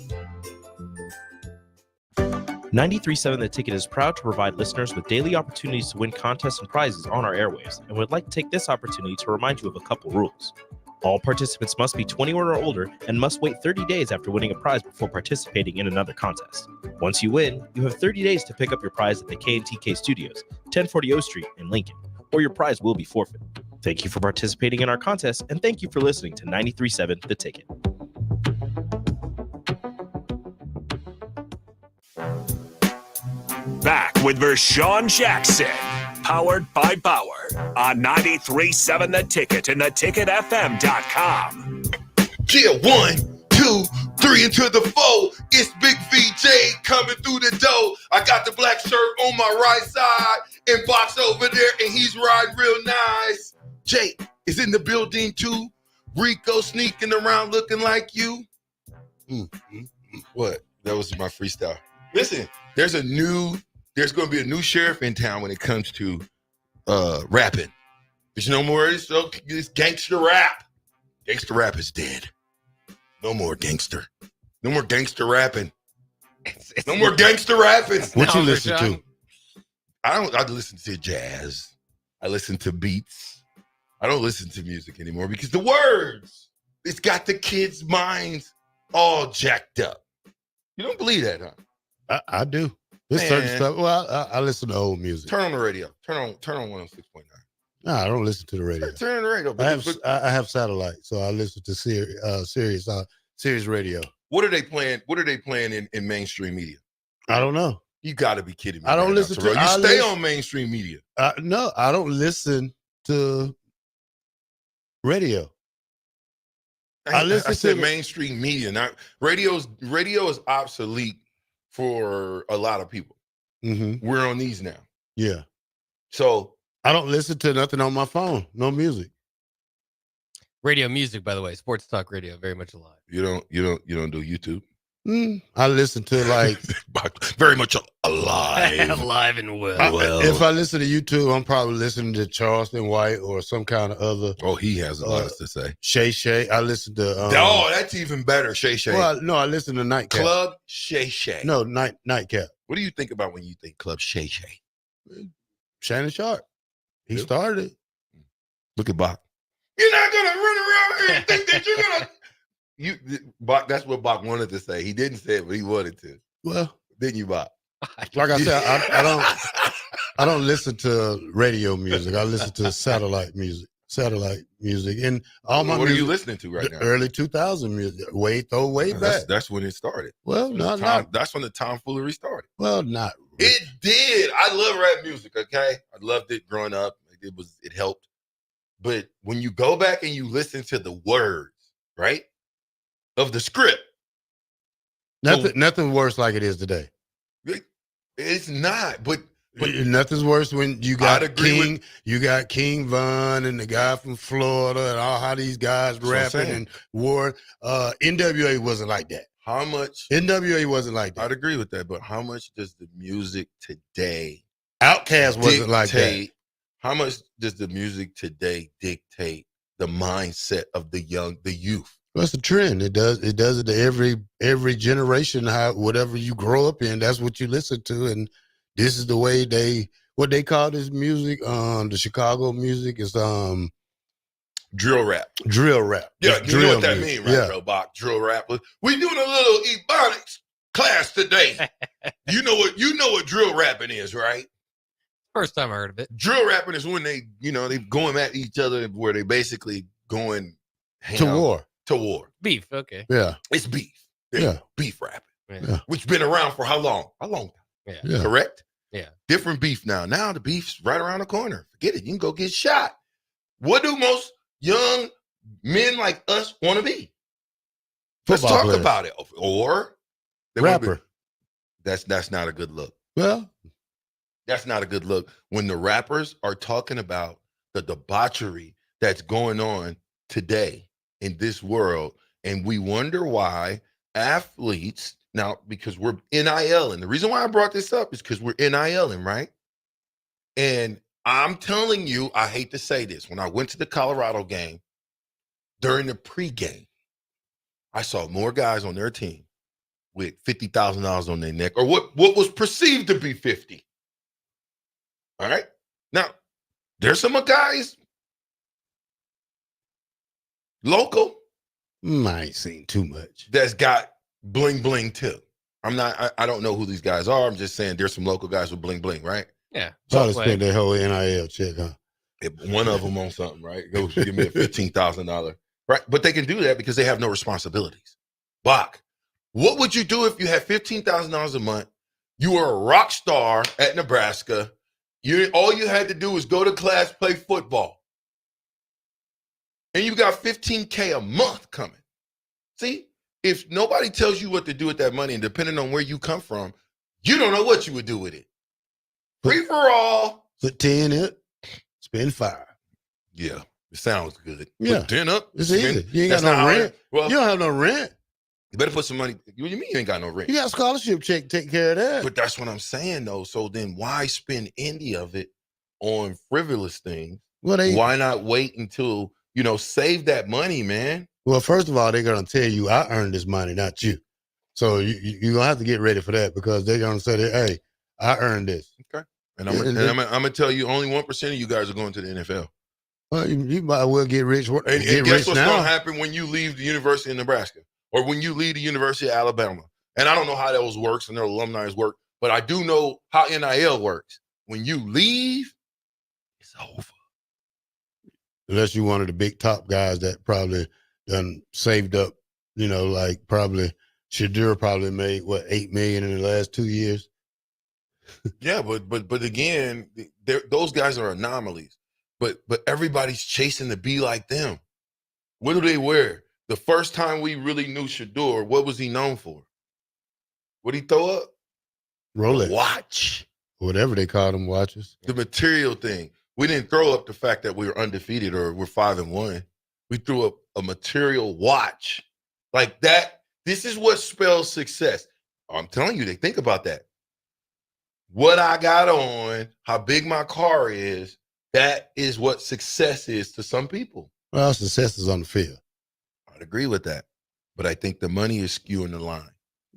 93.7 The Ticket is proud to provide listeners with daily opportunities to win contests and prizes on our airwaves, and would like to take this opportunity to remind you of a couple rules. All participants must be 21 or older and must wait 30 days after winning a prize before participating in another contest. Once you win, you have 30 days to pick up your prize at the K&TK Studios, 1040 O Street in Lincoln, or your prize will be forfeited. Thank you for participating in our contest, and thank you for listening to 93.7 The Ticket. Back with Vershawn Jackson, powered by Bauer, on 93.7 The Ticket and theticketfm.com. Yeah, 1, 2, 3 into the 4. It's Big VJ coming through the door. I got the black shirt on my right side and Box over there, and he's riding real nice. Jake is in the building too. Rico sneaking around looking like you. What? That was my freestyle. Listen, there's going to be a new sheriff in town when it comes to rapping. There's no more this gangster rap. Gangster rap is dead. No more gangster. No more gangster rapping. No more gangster rapping. What you listen to? I listen to jazz. I listen to beats. I don't listen to music anymore because the words It's got the kids' minds all jacked up. You don't believe that, huh? I do. There's certain stuff. Well, I listen to old music. Turn on the radio. Turn on 106.9. No, I don't listen to the radio. Turn on the radio. I have satellite, so I listen to Sirius radio. What are they playing? What are they playing in mainstream media? I don't know. You got to be kidding me. I don't right listen now, to. Terrell. You stay on mainstream media. No, I don't listen to radio. I said mainstream media. Not radio is obsolete for a lot of people. Mm-hmm. We're on these now. Yeah. So I don't listen to nothing on my phone. No music. Radio music, by the way, sports talk radio, very much alive. You don't do YouTube. I listen to like very much alive, alive and well. If I listen to YouTube, I'm probably listening to Charleston White or some kind of other. Oh, he has a lot to say. Shay. I listen to. That's even better. Shay. Well, no, I listen to Nightcap. Club Shay. No, Nightcap. What do you think about when you think Club Shay? Shannon Sharp. He started it. Look at Bach. You're not gonna run around here and think that you're gonna. Bach, that's what Bach wanted to say. He didn't say it, but he wanted to. Well, didn't you, Bach? Like I said, I don't listen to radio music. I listen to satellite music, and all my. What are you listening to right now? Early 2000 music, way back. That's when it started. Well, that's when the tomfoolery started. Well, not. It did. I love rap music. Okay, I loved it growing up. It helped. But when you go back and you listen to the words, right, of the script, nothing worse like it is today. It's not, but nothing's worse when you got King Von and the guy from Florida and all how these guys rapping and war. NWA wasn't like that. How much NWA wasn't like that? I'd agree with that, but how much does the music today? Outkast wasn't like that. How much does the music today dictate the mindset of the youth? Well, it's a trend. It does it to every generation. Whatever you grow up in, that's what you listen to, and this is the way what they call this music. The Chicago music is drill rap. Drill rap. Yeah, it's you know what that means, right, bro? Bach, drill rap. We doing a little ebonics class today. You know what drill rapping is, right? First time I heard of it. Drill rapping is when they going at each other, where they basically going to war. To war. Beef, okay. Yeah. It's beef. Yeah. Beef rapping. Yeah. Which been around for how long? A long time. Yeah. Correct? Yeah. Different beef now. Now the beef's right around the corner. Forget it. You can go get shot. What do most young men like us want to be? Let's talk about it. Or rapper. That's not a good look. Well, that's not a good look when the rappers are talking about the debauchery that's going on today in this world, and we wonder why athletes now, because we're NILing. The reason why I brought this up is because we're NILing, right? And I'm telling you, I hate to say this, when I went to the Colorado game during the pregame, I saw more guys on their team with $50,000 on their neck, or what was perceived to be 50. All right. Now, there's some guys local. I ain't seen too much. That's got bling bling too. I don't know who these guys are. I'm just saying there's some local guys with bling bling, right? Yeah. Probably spent their whole NIL check, huh? One of them on something, right? Go give me a $15,000. Right. But they can do that because they have no responsibilities. Bach, what would you do if you had $15,000 a month? You were a rock star at Nebraska. All you had to do was go to class, play football. And you got $15K a month coming. See, if nobody tells you what to do with that money, and depending on where you come from, you don't know what you would do with it. Free for all. Put 10 up, spend 5. Yeah, it sounds good. Yeah. Put 10 up. It's easy. You ain't got no rent. Well, you don't have no rent. You better put some money. What do you mean you ain't got no rent? You got a scholarship check, take care of that. But that's what I'm saying, though. So then why spend any of it on frivolous things? Why not wait until, save that money, man? Well, first of all, they're going to tell you, I earned this money, not you. So you're going to have to get ready for that, because they're going to say, hey, I earned this. Okay. And I'm going to tell you, only 1% of you guys are going to the NFL. Well, you might well get rich. And Get guess rich what's now. going to happen when you leave the University of Nebraska or when you leave the University of Alabama? And I don't know how those works and their alumni work, but I do know how NIL works. When you leave, it's over. Unless you're one of the big top guys that probably done saved up, like probably Shadur probably made $8 million in the last 2 years. Yeah, but again, those guys are anomalies. But everybody's chasing to be like them. What do they wear? The first time we really knew Shadur, what was he known for? What'd he throw up? Rolex. Watch. Whatever they call them watches. The material thing. We didn't throw up the fact that we were undefeated or we're 5-1. We threw up a material watch. Like that. This is what spells success. I'm telling you, they think about that. What I got on, how big my car is, that is what success is to some people. Well, success is on the field. I'd agree with that. But I think the money is skewing the line.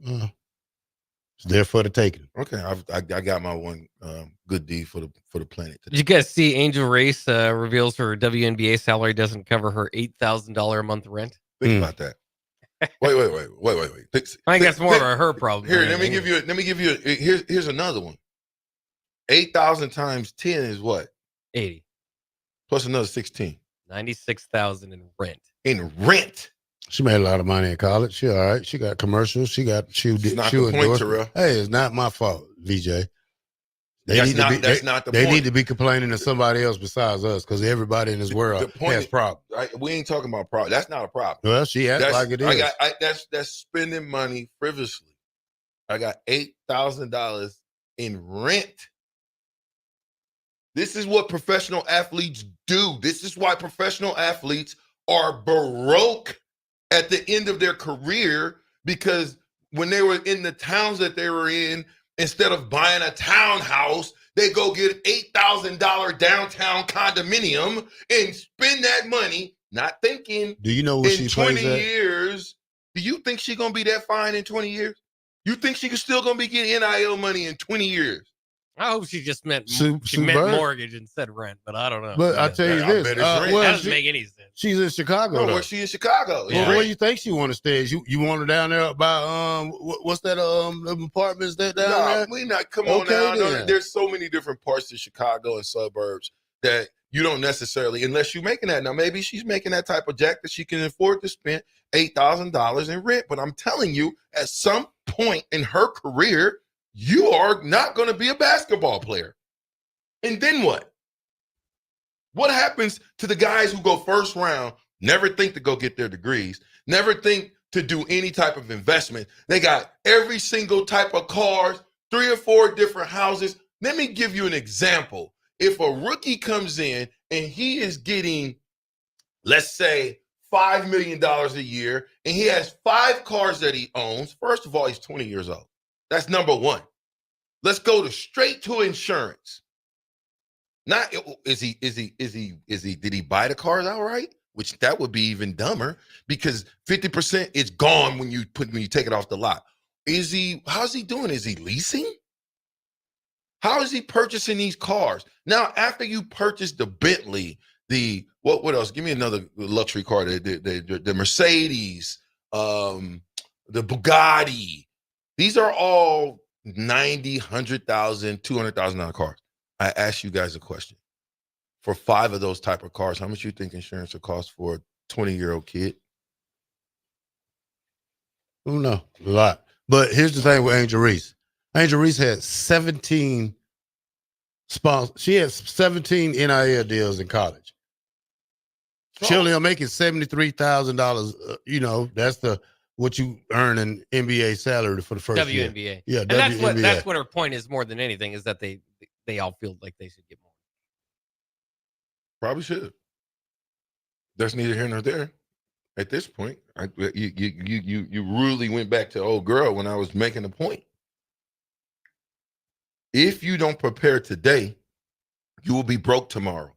It's there for the taking. Okay, I got my one good deed for the planet today. Did you guys see Angel Race reveals her WNBA salary doesn't cover her $8,000 a month rent? Think about that. Wait. I think that's more of a her problem. Here, let me give you. Here's another one. 8,000 times 10 is what? 80. Plus another 16. 96,000 in rent. In rent. She made a lot of money in college. She all right. She got commercials. She got shoe. It's not shoe the point, endorsement. Terrell. Hey, it's not my fault, VJ. That's not the They point. need to be complaining to somebody else besides us because everybody in this world has problems. We ain't talking about problem. That's not a problem. Well, she acts like it is. That's spending money frivolously. I got $8,000 in rent. This is what professional athletes do. This is why professional athletes are broke at the end of their career, because when they were in the towns that they were in, instead of buying a townhouse, they go get $8,000 downtown condominium and spend that money, not thinking. Do you know what in she 20 plays at? years? Do you think she's gonna be that fine in 20 years? You think she's still gonna be getting NIL money in 20 years? I hope she just meant Sue meant Bird? mortgage instead rent, but I don't know. But I tell you I this, bet it's rent. That doesn't make any sense. She's in Chicago. No, though. where she in Chicago? Well, where you think she want to stay? You want her down there by what's that them apartments that down there? We not. Come on Okay, now. No, then. there's so many different parts of Chicago and suburbs that you don't necessarily, unless you're making that. Now, maybe she's making that type of jack that she can afford to spend $8,000 in rent. But I'm telling you, at some point in her career, you are not going to be a basketball player. And then what? What happens to the guys who go first round, never think to go get their degrees, never think to do any type of investment? They got every single type of cars, 3 or 4 different houses. Let me give you an example. If a rookie comes in and he is getting, let's say, $5 million a year, and he has 5 cars that he owns, first of all, he's 20 years old. That's number one. Let's go straight to insurance. Not did he buy the cars outright? Which that would be even dumber, because 50% is gone when you take it off the lot. How's he doing? Is he leasing? How is he purchasing these cars? Now, after you purchase the Bentley, what else? Give me another luxury car. The Mercedes, the Bugatti. These are all $90,000, $100,000, $200,000 cars. I ask you guys a question. For 5 of those type of cars, how much you think insurance will cost for a 20-year-old kid? I don't know. A lot. But here's the thing with Angel Reese. Angel Reese had 17 sponsors. She had 17 NIL deals in college. She only making $73,000. That's what you earn in NBA salary for the first year. WNBA. Yeah, and WNBA. that's what her point is more than anything, is that they all feel like they should get more. Probably should. That's neither here nor there. At this point, you really went back to old girl when I was making a point. If you don't prepare today, you will be broke tomorrow.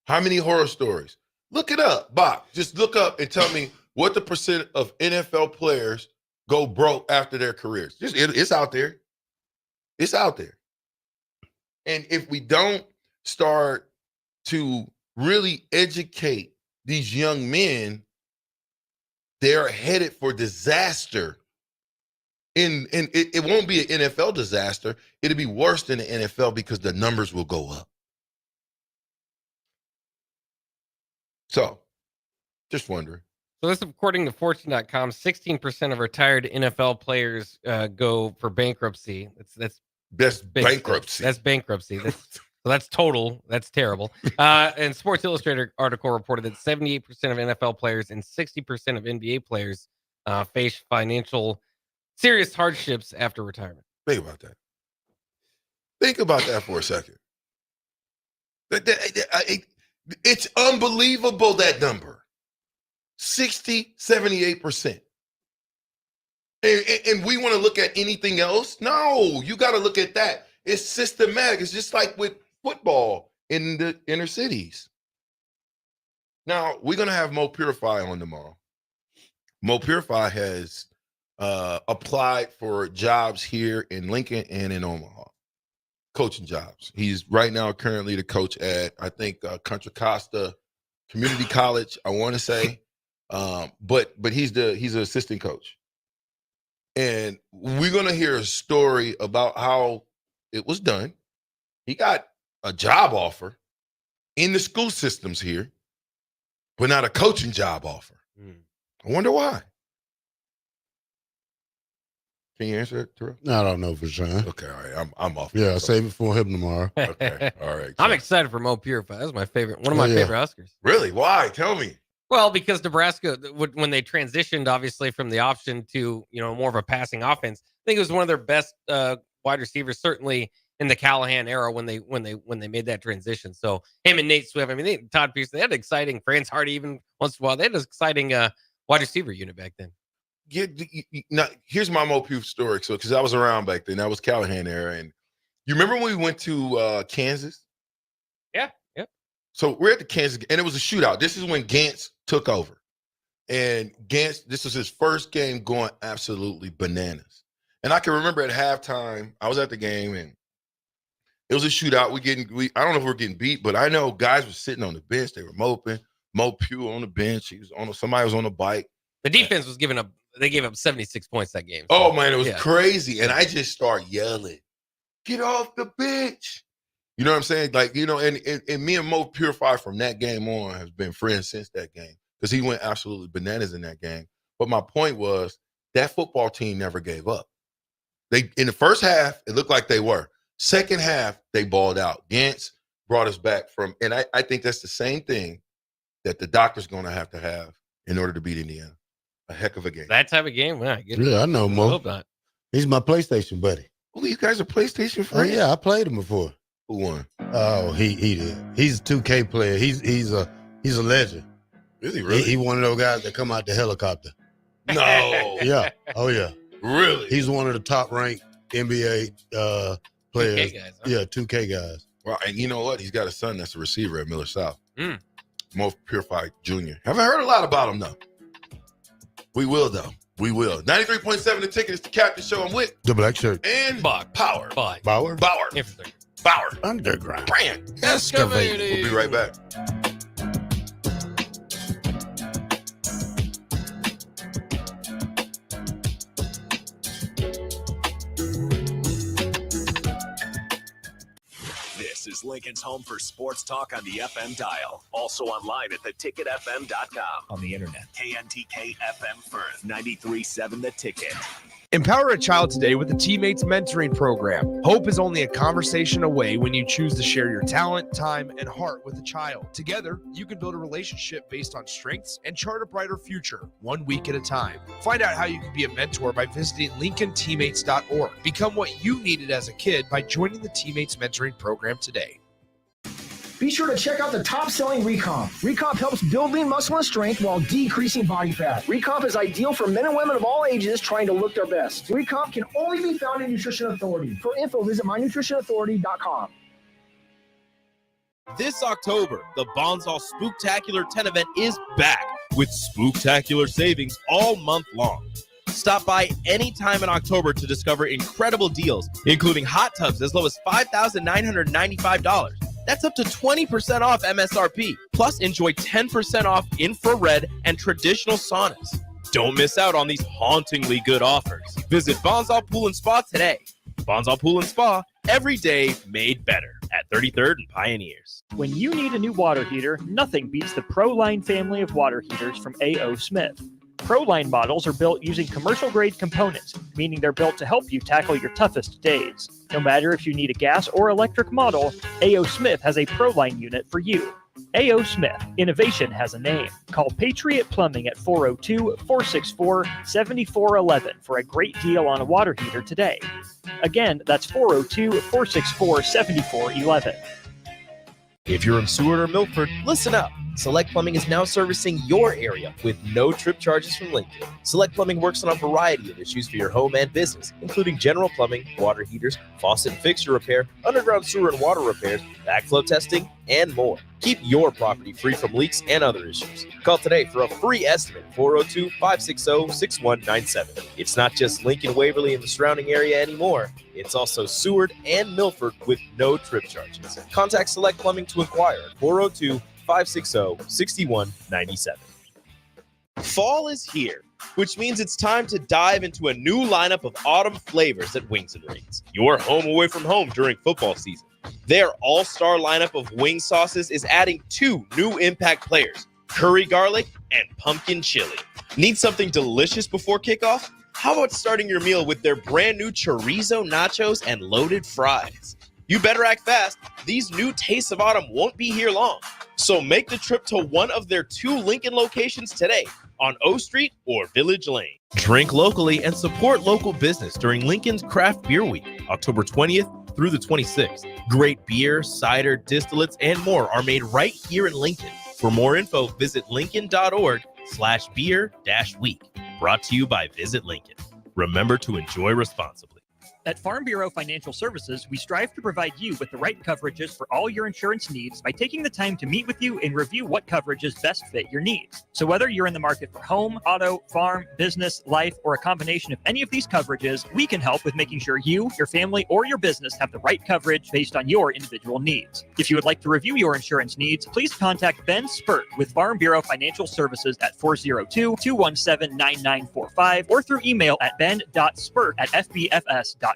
How many horror stories? Look it up, Bob. Just look up and tell me what the percent of NFL players go broke after their careers. It's out there. It's out there. And if we don't start to really educate these young men, they're headed for disaster. And it won't be an NFL disaster. It'll be worse than the NFL because the numbers will go up. So, just wondering. So this, according to Fortune.com, 16% of retired NFL players go for bankruptcy. That's bankruptcy. That's bankruptcy. That's total. That's terrible. And Sports Illustrated article reported that 78% of NFL players and 60% of NBA players face financial serious hardships after retirement. Think about that. Think about that for a second. It's unbelievable, that number. 60, 78%. And we want to look at anything else? No, you got to look at that. It's systematic. It's just like with football in the inner cities. Now, we're going to have Mo Purify on tomorrow. Mo Purify has applied for jobs here in Lincoln and in Omaha, coaching jobs. He's right now currently the coach at, I think, Contra Costa Community College, I want to say. But he's an assistant coach. And we're going to hear a story about how it was done. He got a job offer in the school systems here, but not a coaching job offer. I wonder why. Can you answer that, Terrell? I don't know for sure. Okay, all right. I'm off. Yeah, save it for him tomorrow. Okay, all right. I'm excited for Mo Purify. That's my favorite. One of my favorite Huskers. Really? Why? Tell me. Well, because Nebraska, when they transitioned, obviously from the option to more of a passing offense, I think it was one of their best wide receivers, certainly in the Callahan era when they made that transition. So him and Nate Swift, I mean, Todd Pierce, they had an exciting. France Hardy, even once in a while, they had an exciting wide receiver unit back then. Now, here's my Mo Pugh story. So, because I was around back then, that was Callahan era, and you remember when we went to Kansas? Yeah. So we're at the Kansas, and it was a shootout. This is when Gantz took over, and Gantz, this was his first game going absolutely bananas. And I can remember at halftime, I was at the game, and it was a shootout. I don't know if we're getting beat, but I know guys were sitting on the bench. They were moping. Mo Pugh on the bench. Somebody was on the bike. The defense was giving up. They gave up 76 points that game. Oh, man, it was crazy. And I just start yelling, get off the bench. You know what I'm saying? Like, and me and Mo Purify from that game on has been friends since that game because he went absolutely bananas in that game. But my point was that football team never gave up. In the first half, it looked like they were. Second half, they balled out. Gantz brought us back from, and I think that's the same thing that the doctor's going to have in order to beat Indiana. A heck of a game. That type of game? I know Mo. I hope not. He's my PlayStation buddy. Oh, you guys are PlayStation friends? Oh, yeah, I played him before. Who won? Oh, he did. He's a 2K player. He's a legend. Is he really? He one of those guys that come out the helicopter. No. Yeah. Oh, yeah. Really? He's one of the top ranked NBA players. 2K guys, huh? Yeah, 2K guys. Well, and you know what? He's got a son that's a receiver at Miller South. Mo Purify Jr. Haven't heard a lot about him, though. We will, though. We will. 93.7 The Ticket is the Captain Show. I'm with The Black Shirt. And Power. Bauer. Infrastructure. Bauer. Underground. Brand. Excavated. We'll be right back. This is Lincoln's home for sports talk on the FM dial. Also online at theticketfm.com. On the internet, KNTK FM Firth, 93.7 The Ticket. Empower a child today with the Teammates Mentoring Program. Hope is only a conversation away when you choose to share your talent, time, and heart with a child. Together, you can build a relationship based on strengths and chart a brighter future, 1 week at a time. Find out how you can be a mentor by visiting LincolnTeammates.org. Become what you needed as a kid by joining the Teammates Mentoring Program today. Be sure to check out the top-selling Recomp. Recomp helps build lean muscle and strength while decreasing body fat. Recomp is ideal for men and women of all ages trying to look their best. Recomp can only be found in Nutrition Authority. For info, visit mynutritionauthority.com. This October, the Bonsall Spooktacular 10 event is back with spooktacular savings all month long. Stop by any time in October to discover incredible deals, including hot tubs as low as $5,995. That's up to 20% off MSRP. Plus, enjoy 10% off infrared and traditional saunas. Don't miss out on these hauntingly good offers. Visit Bonsall Pool and Spa today. Bonsall Pool and Spa, every day made better at 33rd and Pioneers. When you need a new water heater, nothing beats the ProLine family of water heaters from A.O. Smith. ProLine models are built using commercial-grade components, meaning they're built to help you tackle your toughest days. No matter if you need a gas or electric model, A.O. Smith has a ProLine unit for you. A.O. Smith, innovation has a name. Call Patriot Plumbing at 402-464-7411 for a great deal on a water heater today. Again, that's 402-464-7411. If you're in Seward or Milford, listen up. Select Plumbing is now servicing your area with no trip charges from Lincoln. Select Plumbing works on a variety of issues for your home and business, including general plumbing, water heaters, faucet and fixture repair, underground sewer and water repairs, backflow testing, and more. Keep your property free from leaks and other issues. Call today for a free estimate, 402-560-6197. It's not just Lincoln, Waverly, and the surrounding area anymore. It's also Seward and Milford with no trip charges. Contact Select Plumbing to inquire at 402-560-6197. Fall is here, which means it's time to dive into a new lineup of autumn flavors at Wings and Rings. Your home away from home during football season. Their all-star lineup of wing sauces is adding 2 new impact players, curry garlic and pumpkin chili. Need something delicious before kickoff? How about starting your meal with their brand new chorizo nachos and loaded fries? You better act fast. These new tastes of autumn won't be here long. So make the trip to one of their 2 Lincoln locations today on O Street or Village Lane. Drink locally and support local business during Lincoln's Craft Beer Week, October 20th through the 26th. Great beer, cider, distillates, and more are made right here in Lincoln. For more info, visit lincoln.org/beer-week. Brought to you by Visit Lincoln. Remember to enjoy responsibly. At Farm Bureau Financial Services, we strive to provide you with the right coverages for all your insurance needs by taking the time to meet with you and review what coverages best fit your needs. So whether you're in the market for home, auto, farm, business, life, or a combination of any of these coverages, we can help with making sure you, your family, or your business have the right coverage based on your individual needs. If you would like to review your insurance needs, please contact Ben Spurt with Farm Bureau Financial Services at 402-217-9945 or through email at ben.spurt@fbfs.com.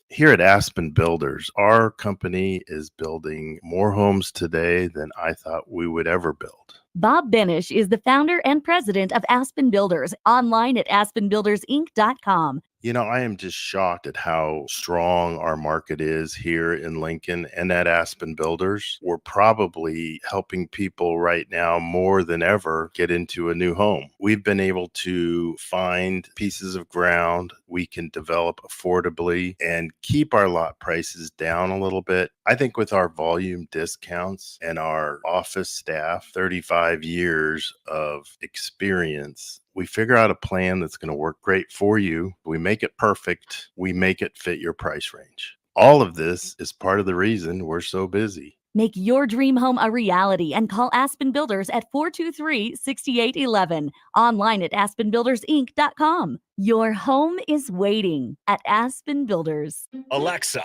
Here at Aspen Builders, our company is building more homes today than I thought we would ever build. Bob Benish is the founder and president of Aspen Builders, online at aspenbuildersinc.com. You know, I am just shocked at how strong our market is here in Lincoln and at Aspen Builders. We're probably helping people right now more than ever get into a new home. We've been able to find pieces of ground we can develop affordably and keep our lot prices down a little bit. I think with our volume discounts and our office staff, 35 years of experience, we figure out a plan that's going to work great for you. We make it perfect. We make it fit your price range. All of this is part of the reason we're so busy. Make your dream home a reality and call Aspen Builders at 423-6811. Online at aspenbuildersinc.com. Your home is waiting at Aspen Builders. Alexa,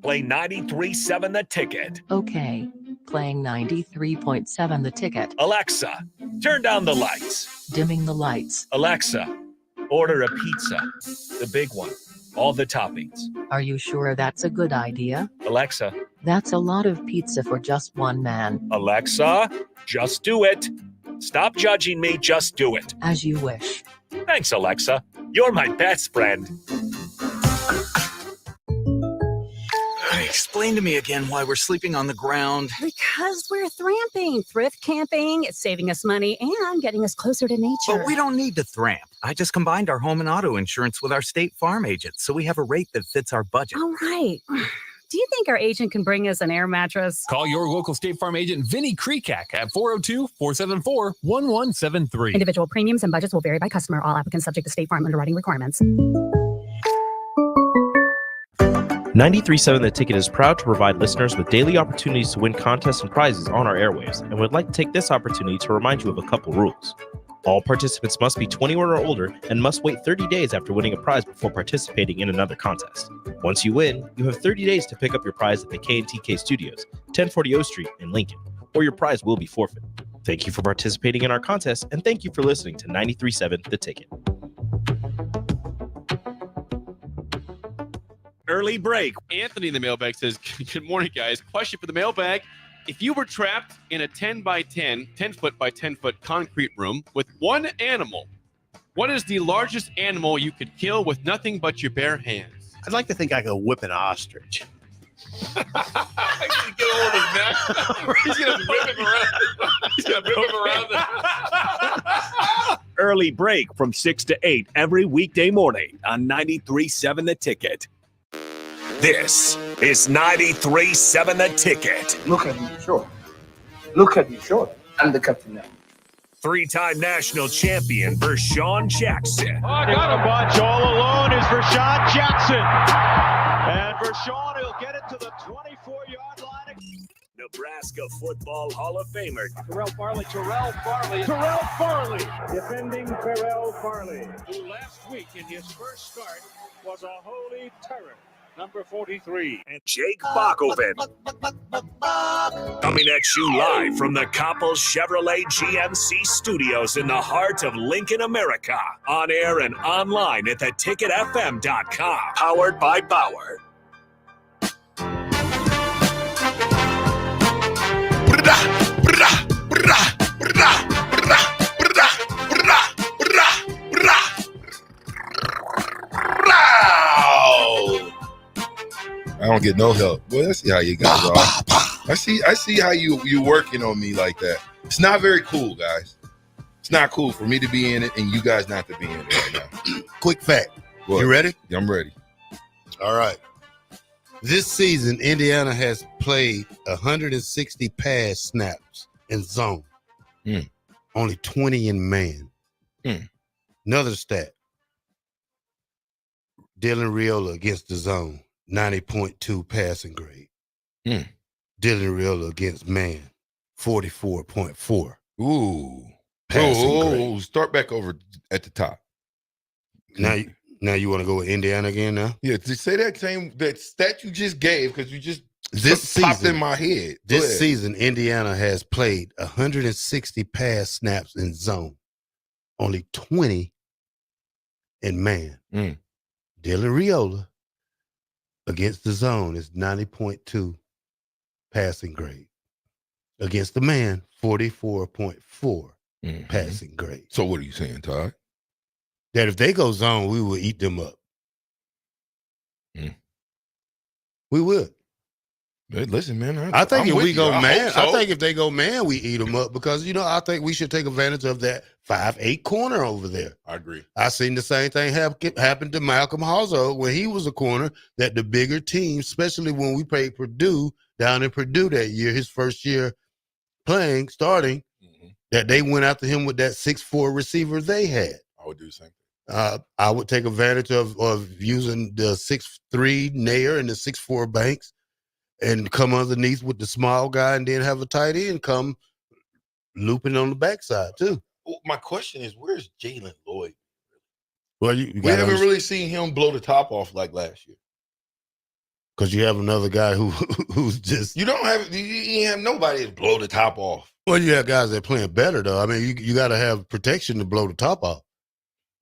play 93.7 The Ticket. Okay, playing 93.7 The Ticket. Alexa, turn down the lights. Dimming the lights. Alexa, order a pizza. The big one. All the toppings. Are you sure that's a good idea? Alexa. That's a lot of pizza for just one man. Alexa, just do it. Stop judging me, just do it. As you wish. Thanks, Alexa. You're my best friend. Explain to me again why we're sleeping on the ground. Because we're thramping, thrift camping. It's saving us money and getting us closer to nature. But we don't need to thramp. I just combined our home and auto insurance with our State Farm agent, so we have a rate that fits our budget. All right. Do you think our agent can bring us an air mattress? Call your local State Farm agent, Vinny Krekak, at 402-474-1173. Individual premiums and budgets will vary by customer. All applicants subject to State Farm underwriting requirements. 93.7 The Ticket is proud to provide listeners with daily opportunities to win contests and prizes on our airwaves, and would like to take this opportunity to remind you of a couple rules. All participants must be 21 or older and must wait 30 days after winning a prize before participating in another contest. Once you win, you have 30 days to pick up your prize at the K&TK Studios, 1040 O Street in Lincoln, or your prize will be forfeited. Thank you for participating in our contest, and thank you for listening to 93.7 The Ticket. Early break. Anthony in the mailbag says, good morning, guys. Question for the mailbag. If you were trapped in a 10 foot by 10 foot concrete room with one animal, what is the largest animal you could kill with nothing but your bare hands? I'd like to think I could whip an ostrich. Get a hold of his neck. He's gonna whip him around. He's gonna whip him around. Early break from 6 to 8 every weekday morning on 93.7 The Ticket. This is 93.7 The Ticket. Look at me short. Look at me short. I'm the captain now. Three-time national champion Vershawn Jackson. Oh, I got a bunch. All alone is Vershawn Jackson. And Vershawn will get it to the 24-yard line. Nebraska Football Hall of Famer Terrell Farley, defending Terrell Farley, who last week in his first start was a holy terror. Number 43. and Jake Bakoven. Coming at you live from the Coppels Chevrolet GMC studios in the heart of Lincoln, America. On air and online at theticketfm.com. Powered by Bauer. I don't get no help. Boy, I see how you guys are. I see how you working on me like that. It's not very cool, guys. It's not cool for me to be in it and you guys not to be in it right now. Quick fact. What? You ready? Yeah, I'm ready. All right. This season, Indiana has played 160 pass snaps in zone. Only 20 in man. Another stat. Dylan Riola against the zone, 90.2 passing grade. Dylan Riola against man, 44.4. Ooh. Passing grade. Start back over at the top. Now you want to go with Indiana again now? Yeah, to say that stat you just gave, because you just This popped season, in my head. Go This ahead. season, Indiana has played 160 pass snaps in zone, only 20 in man. Dylan Riola against the zone is 90.2 passing grade. Against the man, 44.4 passing grade. So what are you saying, Todd? That if they go zone, we will eat them up. We would. Hey, listen, man. I think I'm if with we you. go I man, hope so. I think if they go man, we eat them up because, I think we should take advantage of that 5'8" corner over there. I agree. I seen the same thing happen to Malcolm Hazo when he was a corner, that the bigger teams, especially when we played Purdue down in Purdue that year, his first year starting, that they went after him with that 6'4" receiver they had. I would do the same. I would take advantage of using the 6'3" Nair and the 6'4" Banks and come underneath with the small guy and then have a tight end come looping on the backside too. Well, my question is, where's Jalen Lloyd? Well, We haven't really seen him blow the top off like last year. Because you have another guy who's just... You have nobody to blow the top off. Well, you have guys that are playing better, though. I mean, you got to have protection to blow the top off.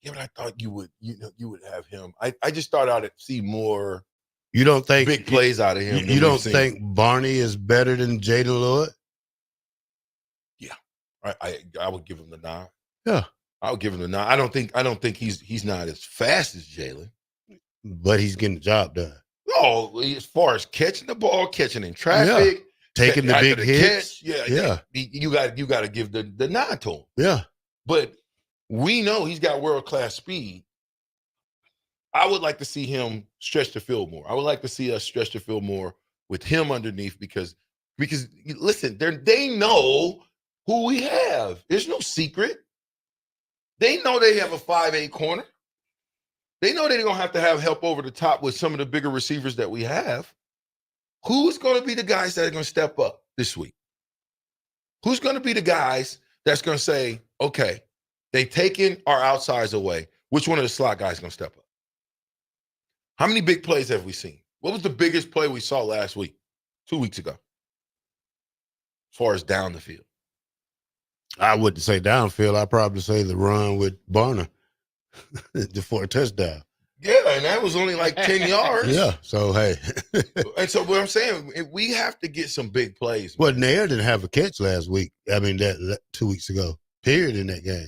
Yeah, but I thought you would have him. I just thought I'd see more... You don't think big plays out of him? You don't think Barney is better than Jalen Lloyd? Yeah, I would give him the nod. Yeah, I would give him the nod. I don't think he's not as fast as Jalen, but he's getting the job done. No, as far as catching the ball, catching in traffic, taking the big hits. Yeah. You got to give the nod to him. Yeah, but we know he's got world-class speed. I would like to see him stretch the field more. I would like to see us stretch the field more with him underneath because listen, they know who we have. There's no secret. They know they have a 5'8" corner. They know they're going to have help over the top with some of the bigger receivers that we have. Who's going to be the guys that are going to step up this week? Who's going to be the guys that's going to say, okay, they taken our outsides away. Which one of the slot guys going to step up? How many big plays have we seen? What was the biggest play we saw last week, 2 weeks ago? as far as down the field? I wouldn't say downfield. I'd probably say the run with Barner for a touchdown. Yeah, and that was only like 10 yards. Yeah, so hey. And so what I'm saying, we have to get some big plays. Well, Nair didn't have a catch last week. I mean, that 2 weeks ago, period, in that game.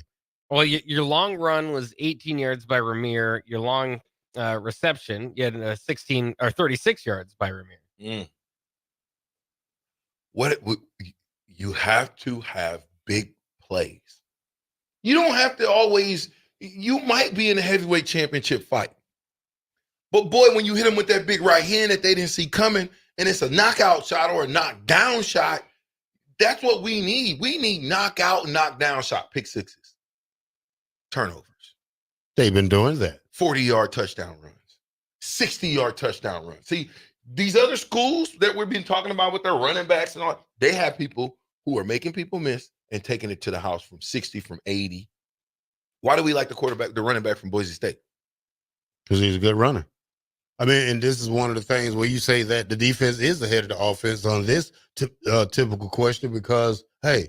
Well, your long run was 18 yards by Ramir. Your long reception, you had 16 or 36 yards by Ramir. You have to have big plays. You don't have to always. You might be in a heavyweight championship fight, but boy, when you hit them with that big right hand that they didn't see coming, and it's a knockout shot or a knockdown shot, that's what we need. We need knockout and knockdown shot, pick sixes, turnovers. They've been doing that. 40-yard touchdown runs, 60-yard touchdown runs. See, these other schools that we've been talking about with their running backs and all, they have people who are making people miss and taking it to the house from 60, from 80. Why do we like the running back from Boise State? Because he's a good runner. I mean, and this is one of the things where you say that the defense is ahead of the offense on this typical question because, hey,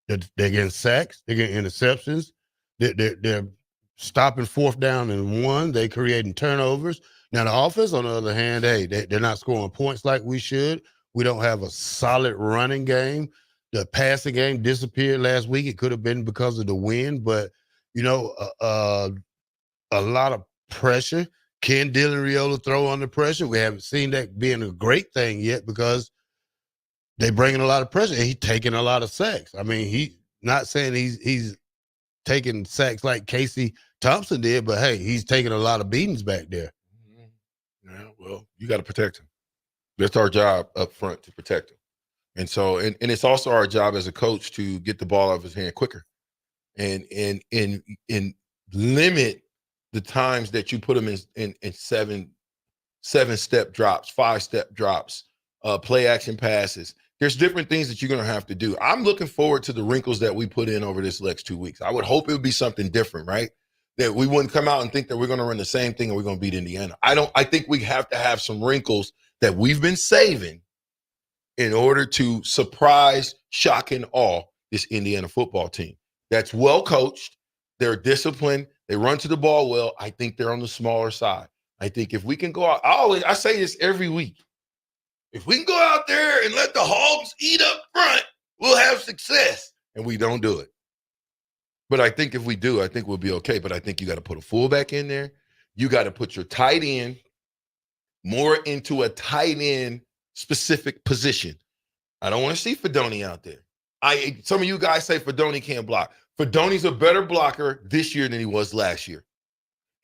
they're getting sacks, they're getting interceptions, they're stopping fourth down and 1, they're creating turnovers. Now, the offense, on the other hand, hey, they're not scoring points like we should. We don't have a solid running game. The passing game disappeared last week. It could have been because of the wind, but, you know, a lot of pressure. Can Dylan Raiola throw under pressure? We haven't seen that being a great thing yet because they're bringing a lot of pressure. And he's taking a lot of sacks. I mean, he's not saying he's taking sacks like Casey Thompson did, but, hey, he's taking a lot of beatings back there. Yeah, well, you got to protect him. That's our job up front, to protect him. And so, and it's also our job as a coach to get the ball out of his hand quicker and limit the times that you put him in 7-step drops, 5-step drops, play action passes. There's different things that you're going to have to do. I'm looking forward to the wrinkles that we put in over this next 2 weeks. I would hope it would be something different, right? That we wouldn't come out and think that we're going to run the same thing and we're going to beat Indiana. I think we have to have some wrinkles that we've been saving in order to surprise, shock, and awe this Indiana football team. That's well coached. They're disciplined. They run to the ball well. I think they're on the smaller side. I think if we can go out, I say this every week. If we can go out there and let the Hogs eat up front, we'll have success. And we don't do it. But I think if we do, I think we'll be okay. But I think you got to put a fullback in there. You got to put your tight end more into a tight end specific position. I don't want to see Fedoni out there. Some of you guys say Fedoni can't block. Fedoni's a better blocker this year than he was last year.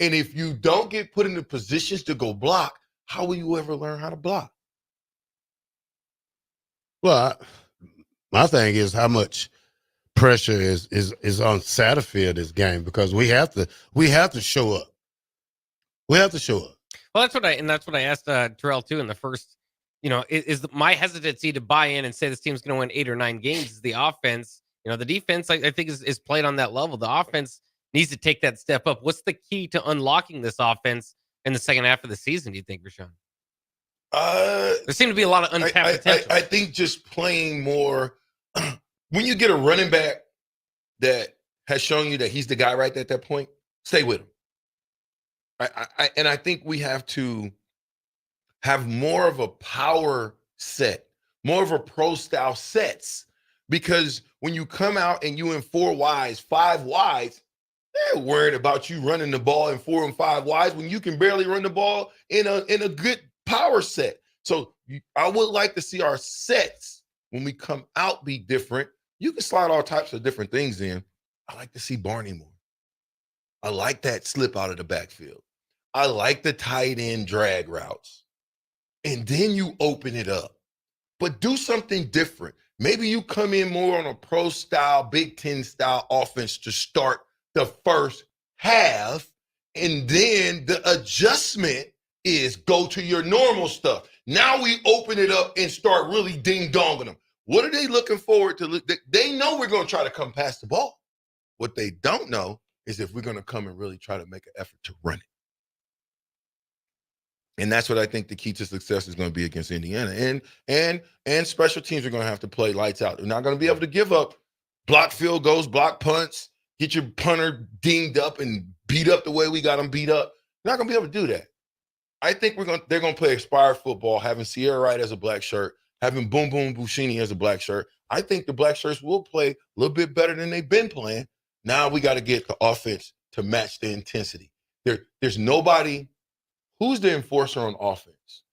And if you don't get put into positions to go block, how will you ever learn how to block? Well, my thing is how much pressure is on Satterfield this game because we have to show up. We have to show up. Well, that's what I asked Terrell too in the first. You know, is my hesitancy to buy in and say this team's going to win 8 or 9 games is the offense. You know, the defense I think is played on that level. The offense needs to take that step up. What's the key to unlocking this offense in the second half of the season? Do you think, Rashawn? There seemed to be a lot of untapped potential. I think just playing more. When you get a running back that has shown you that he's the guy right at that point, stay with him. And I think we have to have more of a power set, more of a pro style sets, because when you come out and you in 4 wides, 5 wides, they're worried about you running the ball in 4 and 5 wides when you can barely run the ball in a good power set. So I would like to see our sets when we come out be different. You can slide all types of different things in. I like to see Barney more. I like that slip out of the backfield. I like the tight end drag routes. And then you open it up. But do something different. Maybe you come in more on a pro style, Big Ten style offense to start the first half. And then the adjustment is go to your normal stuff. Now we open it up and start really ding-donging them. What are they looking forward to? They know we're going to try to come past the ball. What they don't know is if we're going to come and really try to make an effort to run it. And that's what I think the key to success is going to be against Indiana. And special teams are going to have to play lights out. They're not going to be able to give up block field goals, block punts, get your punter dinged up and beat up the way we got them beat up. They're not going to be able to do that. I think they're going to play expired football, having Sierra Wright as a black shirt, having Boom Boom Bushini as a black shirt. I think the black shirts will play a little bit better than they've been playing. Now we got to get the offense to match the intensity. There's nobody. Who's the enforcer on offense?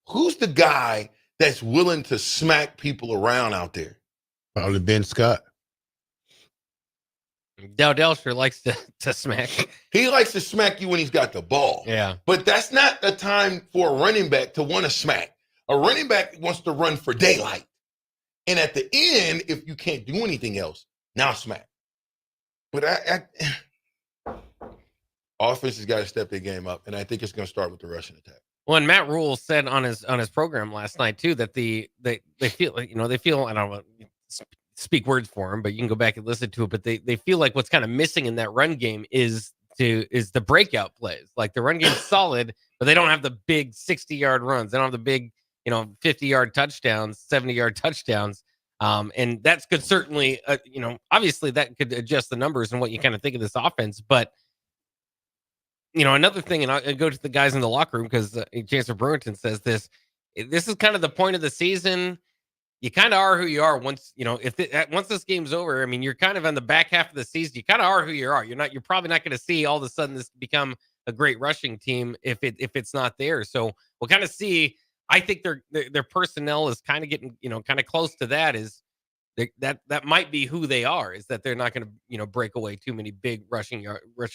Who's the guy that's willing to smack people around out there? Probably Ben Scott. Dowdell sure likes to smack. He likes to smack you when he's got the ball. Yeah. But that's not the time for a running back to want to smack. A running back wants to run for daylight. And at the end, if you can't do anything else, now smack. But offense has got to step their game up, and I think it's going to start with the rushing attack. Well, and Matt Rule said on his program last night too that they feel, I don't know, speak words for him, but you can go back and listen to it. But they feel like what's kind of missing in that run game is the breakout plays. Like the run game's solid, but they don't have the big 60-yard runs. They don't have the big 50-yard touchdowns, 70-yard touchdowns. And that could certainly obviously that could adjust the numbers and what you kind of think of this offense, but. Another thing, and I go to the guys in the locker room because Chancellor Brewington says this is kind of the point of the season. You kind of are who you are once this game's over. I mean, you're kind of on the back half of the season. You kind of are who you are. You're probably not going to see all of a sudden this become a great rushing team if it's not there. So we'll kind of see. I think their personnel is kind of getting kind of close to that. Is that might be who they are, is that they're not going to, break away too many big rushing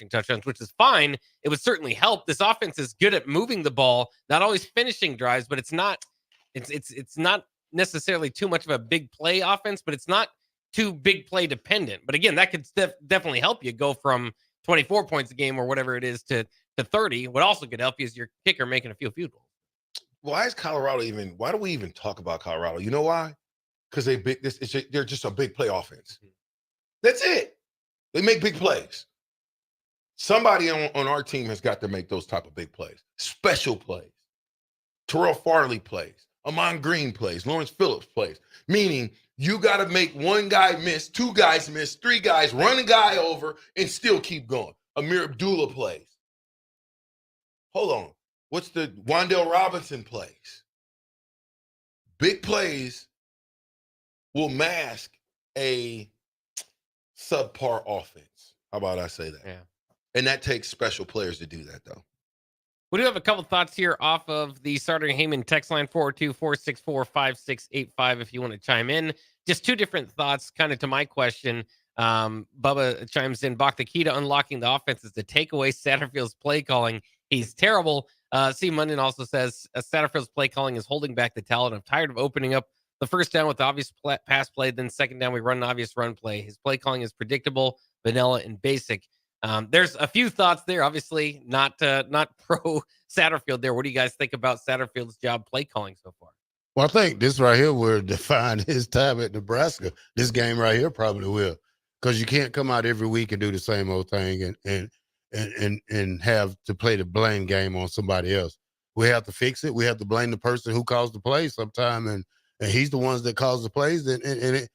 touchdowns, which is fine. It would certainly help. This offense is good at moving the ball, not always finishing drives, but it's not necessarily too much of a big play offense, but it's not too big play dependent. But again, that could definitely help you go from 24 points a game or whatever it is to 30. What also could help you is your kicker making a few field goals. Why do we even talk about Colorado? You know why? Because they're just a big play offense. That's it. They make big plays. Somebody on our team has got to make those type of big plays. Special plays. Terrell Farley plays. Amon Green plays. Lawrence Phillips plays. Meaning you got to make one guy miss, two guys miss, three guys run a guy over and still keep going. Amir Abdullah plays. Hold on. What's the Wan'Dale Robinson plays? Big plays will mask a subpar offense. How about I say that? Yeah. And that takes special players to do that, though. We do have a couple thoughts here off of the Starter Heyman text line, 402-464-5685, if you want to chime in. Just two different thoughts kind of to my question. Bubba chimes in, Bach, the key to unlocking the offense is to take away Satterfield's play calling. He's terrible. C. Munden also says, Satterfield's play calling is holding back the talent. I'm tired of opening up the first down with the obvious pass play, then second down we run an obvious run play. His play calling is predictable, vanilla, and basic. There's a few thoughts there. Obviously, not pro Satterfield there. What do you guys think about Satterfield's job play calling so far? Well, I think this right here will define his time at Nebraska. This game right here probably will, because you can't come out every week and do the same old thing and have to play the blame game on somebody else. We have to fix it. We have to blame the person who calls the play sometime, and he's the ones that calls the plays. And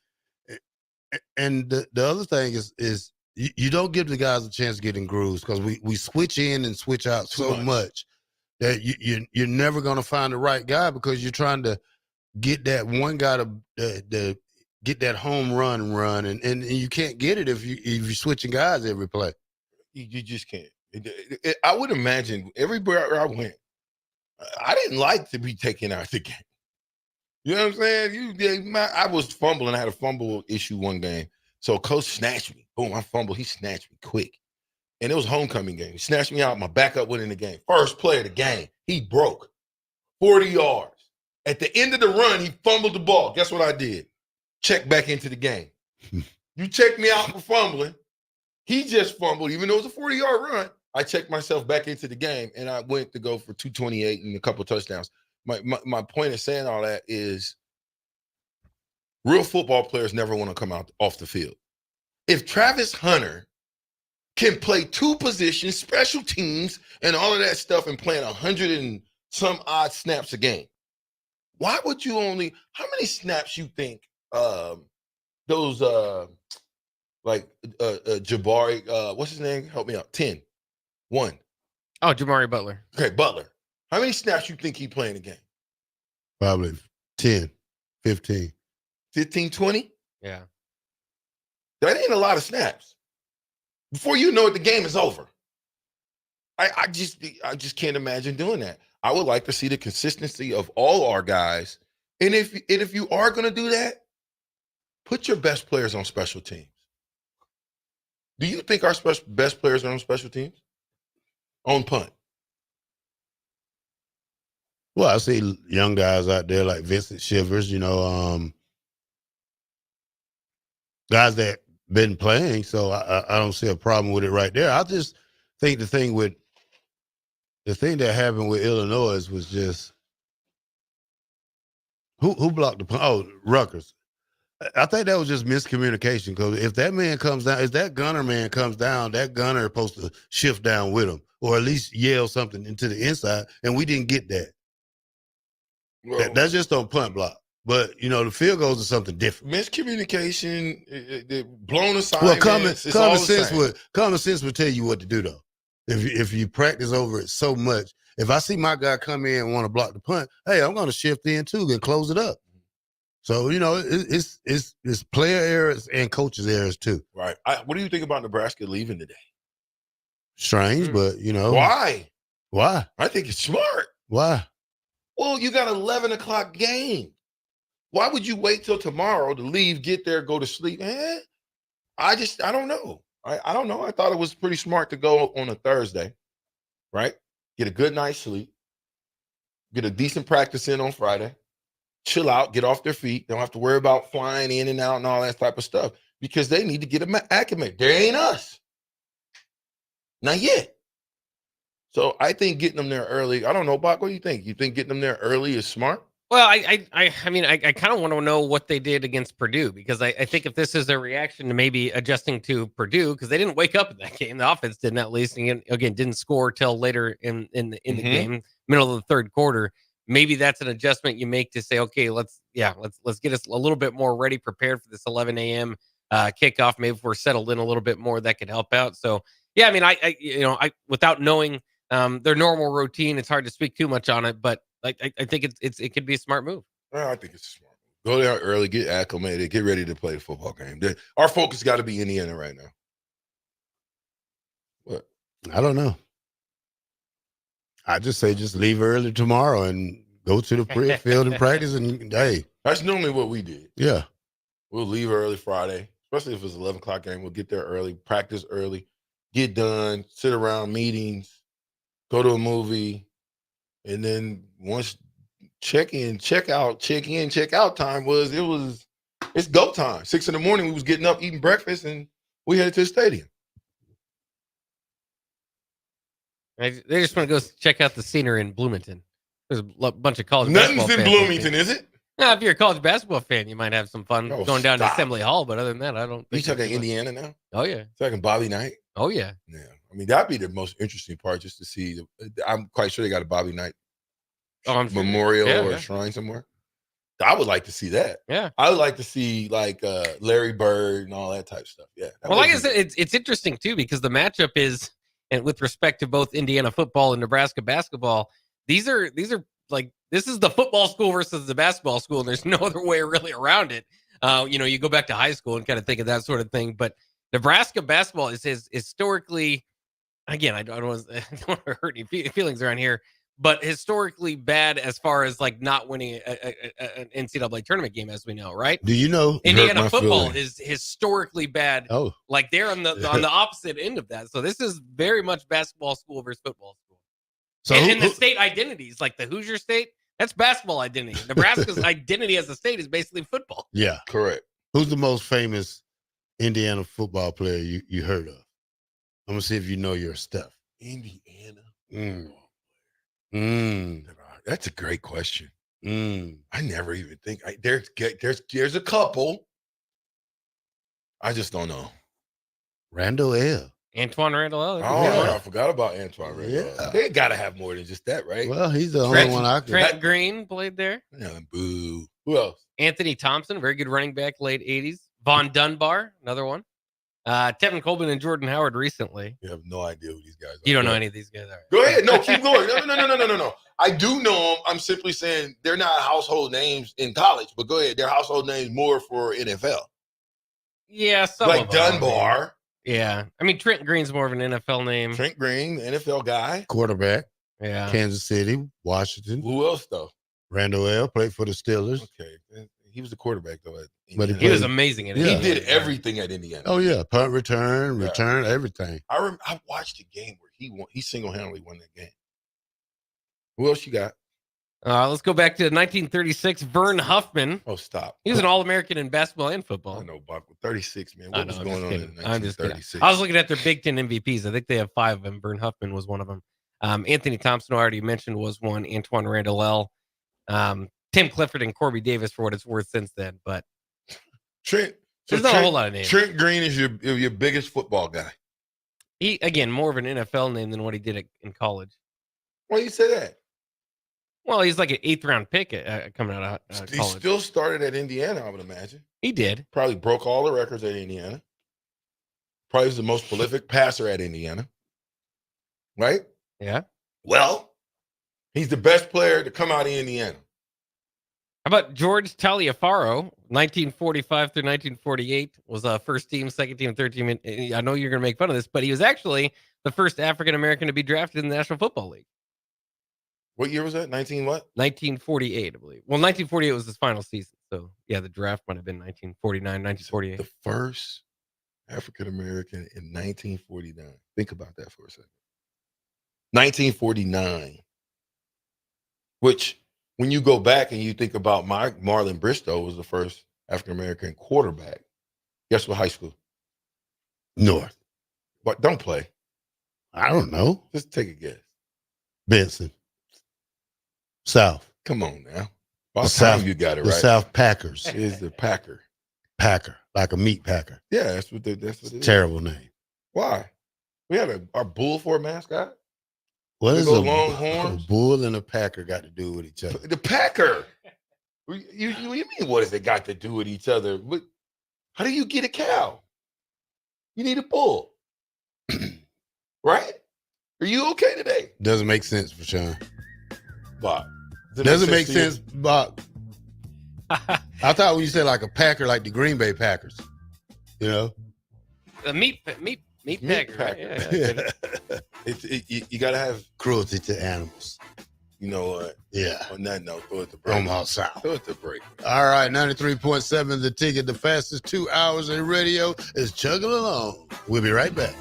the other thing is you don't give the guys a chance to get in grooves, because we switch in and switch out so much that you're never going to find the right guy, because you're trying to get that one guy to get that home run, and you can't get it if you're switching guys every play. You just can't. I would imagine everywhere I went, I didn't like to be taken out of the game. You know what I'm saying? I was fumbling. I had a fumble issue one game. So coach snatched me. Boom, I fumbled. He snatched me quick. And it was homecoming game. He snatched me out. My backup went in the game. First play of the game. He broke 40 yards. At the end of the run, he fumbled the ball. Guess what I did? Check back into the game. You checked me out for fumbling. He just fumbled. Even though it was a 40-yard run, I checked myself back into the game, and I went to go for 228 and a couple of touchdowns. My point of saying all that is real football players never want to come out off the field. If Travis Hunter can play two positions, special teams, and all of that stuff, and playing 100 and some odd snaps a game. Why would you only? How many snaps you think those Jabari? What's his name? Help me out. 10. 1. Oh, Jamari Butler. Okay, Butler. How many snaps you think he playing a game? Probably 10, 15. 15, 20? Yeah. That ain't a lot of snaps. Before you know it, the game is over. I just can't imagine doing that. I would like to see the consistency of all our guys. And if you are going to do that, put your best players on special teams. Do you think our best players are on special teams? On punt? Well, I see young guys out there like Vincent Shivers, guys that been playing, so I don't see a problem with it right there. I just think the thing that happened with Illinois was just who blocked the punt? Oh, Rutgers. I think that was just miscommunication, because if that man comes down, if that gunner man comes down, that gunner is supposed to shift down with him, or at least yell something into the inside, and we didn't get that. Well, that's just on punt block. But, the field goals are something different. Miscommunication, blown assignments. Well, common sense would tell you what to do, though. If you practice over it so much, if I see my guy come in and want to block the punt, hey, I'm going to shift in too and close it up. So, it's player errors and coaches errors too. Right. What do you think about Nebraska leaving today? Strange, but, Why? Why? I think it's smart. Why? Well, you got an 11 o'clock game. Why would you wait till tomorrow to leave, get there, go to sleep? I don't know. I don't know. I thought it was pretty smart to go on a Thursday, right? Get a good night's sleep, get a decent practice in on Friday, chill out, get off their feet. Don't have to worry about flying in and out and all that type of stuff, because they need to get them acclimated. They ain't us. Not yet. So I think getting them there early, I don't know, Bach, what do you think? You think getting them there early is smart? Well, I kind of want to know what they did against Purdue, because I think if this is their reaction to maybe adjusting to Purdue, because they didn't wake up in that game, the offense didn't, at least, and again didn't score till later in the game, middle of the third quarter. Maybe that's an adjustment you make to say, okay, let's get us a little bit more ready, prepared for this 11 a.m. Kickoff. Maybe if we're settled in a little bit more, that could help out. So yeah, I without knowing their normal routine, it's hard to speak too much on it, but I think it could be a smart move. Well, I think it's a smart move. Go there early, get acclimated, get ready to play the football game. Our focus got to be Indiana right now. What? I don't know. I just say just leave early tomorrow and go to the field and practice, and hey. That's normally what we did. Yeah. We'll leave early Friday, especially if it's an 11 o'clock game. We'll get there early, practice early, get done, sit around meetings, go to a movie, and then once check in, check out time it's go time. 6 a.m, we was getting up, eating breakfast, and we headed to the stadium. They just want to go check out the scenery in Bloomington. There's a bunch of college Nothing's basketball in fans. Bloomington, is it? Now, if you're a college basketball fan, you might have some fun going down to stop. Assembly Hall, but other than that, I don't You think talking Indiana now? Oh yeah. Talking Bobby Knight? Oh yeah. Yeah. I mean, that'd be the most interesting part, just to see. I'm quite sure they got a Bobby Knight memorial or shrine somewhere. I would like to see that. Yeah. I would like to see like Larry Bird and all that type of stuff. Yeah. Well, like I said, it's interesting too, because the matchup is, and with respect to both Indiana football and Nebraska basketball, these are like, this is the football school versus the basketball school, and there's no other way really around it. You go back to high school and kind of think of that sort of thing, but Nebraska basketball is historically, again, I don't want to hurt any feelings around here, but historically bad as far as like not winning an NCAA tournament game, as we know, right? Do you know Indiana football is historically bad? Oh, like they're on the opposite end of that. So this is very much basketball school versus football school. So and the state identities, like the Hoosier State, that's basketball identity. Nebraska's identity as a state is basically football. Yeah, correct. Who's the most famous Indiana football player you heard of? I'm gonna see if you know your stuff. Indiana. That's a great question. I never even think there's a couple. I just don't know. Randall L. Antoine Randall. Oh, I forgot about Antoine Randall. Yeah. They got to have more than just that, right? Well, he's the only one I can. Trent Green played there. Yeah, boo. Who else? Anthony Thompson, very good running back, late 80s. Von Dunbar, another one. Tevin Coleman and Jordan Howard recently. You have no idea who these guys are. You don't know any of these guys are. Go ahead. No, keep going. No. I do know them. I'm simply saying they're not household names in college, but go ahead. They're household names more for NFL. Yeah, some like of them. Dunbar. Yeah. I mean, Trent Green's more of an NFL name. Trent Green, NFL guy. Quarterback. Yeah. Kansas City, Washington. Who else, though? Randall L. played for the Steelers. Okay. He was the quarterback, though. But he was amazing at He did everything at Indiana. Oh, yeah. Punt return, everything. I watched a game where he single-handedly won that game. Who else you got? Let's go back to 1936. Vern Huffman. Oh, stop. He was an All-American in basketball and football. I know, Buck. 36, man. What was going on in 1936? I'm just kidding. I was looking at their Big Ten MVPs. I think they have 5 of them. Vern Huffman was one of them. Anthony Thompson, I already mentioned, was one. Antoine Randall L. Tim Clifford and Corby Davis, for what it's worth since then. But Trent. There's not a whole lot of names. Trent Green is your biggest football guy. He, again, more of an NFL name than what he did in college. Why do you say that? Well, he's like an 8th-round pick coming out of He college. still started at Indiana, I would imagine. He did. Probably broke all the records at Indiana. Probably was the most prolific passer at Indiana. Right? Yeah. Well, he's the best player to come out of Indiana. How about George Taliaferro, 1945 through 1948, was first team, second team, third team. I know you're going to make fun of this, but he was actually the first African-American to be drafted in the National Football League. What year was that? 1948, I believe. Well, 1948 was his final season. So, yeah, the draft might have been 1949, 1948. The first African-American in 1949. Think about that for a second. 1949. Which, when you go back and you think about Marlon Bristow was the first African-American quarterback. Guess what high school? North. But don't play. I don't know. Just take a guess. Benson. South. Come on now. About time you got it the right. South Packers. Is the Packer. Packer. Like a meat packer. Yeah, that's what it is. Terrible name. Why? We had our bull for a mascot. What is a bull and a packer got to do with each other? The Packer. You mean what has it got to do with each other? How do you get a cow? You need a bull. Right? Are you okay today? Doesn't make sense for Sean. Bob. Doesn't make sense, Bob. I thought when you said like a packer, like the Green Bay Packers, you know? The meat packer. Right? Yeah. You got to have cruelty to animals. You know what? Yeah. On that note, throw it to break. Omaha South. Throw it to break. All right, 93.7 The Ticket, the fastest 2 hours in radio is chugging along. We'll be right back.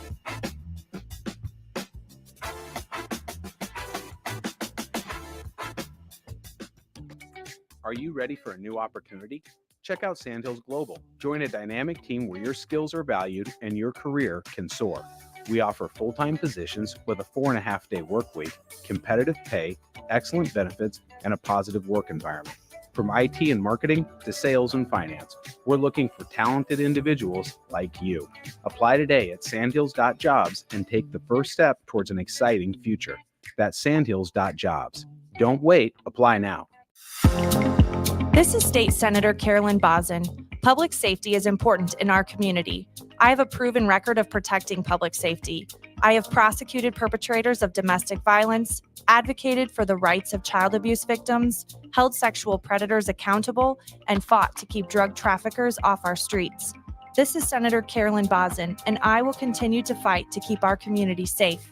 Are you ready for a new opportunity? Check out Sandhills Global. Join a dynamic team where your skills are valued and your career can soar. We offer full-time positions with a 4.5-day work week, competitive pay, excellent benefits, and a positive work environment. From IT and marketing to sales and finance, we're looking for talented individuals like you. Apply today at sandhills.jobs and take the first step towards an exciting future. That's sandhills.jobs. Don't wait. Apply now. This is State Senator Carolyn Bozin. Public safety is important in our community. I have a proven record of protecting public safety. I have prosecuted perpetrators of domestic violence, advocated for the rights of child abuse victims, held sexual predators accountable, and fought to keep drug traffickers off our streets. This is Senator Carolyn Bozin, and I will continue to fight to keep our community safe.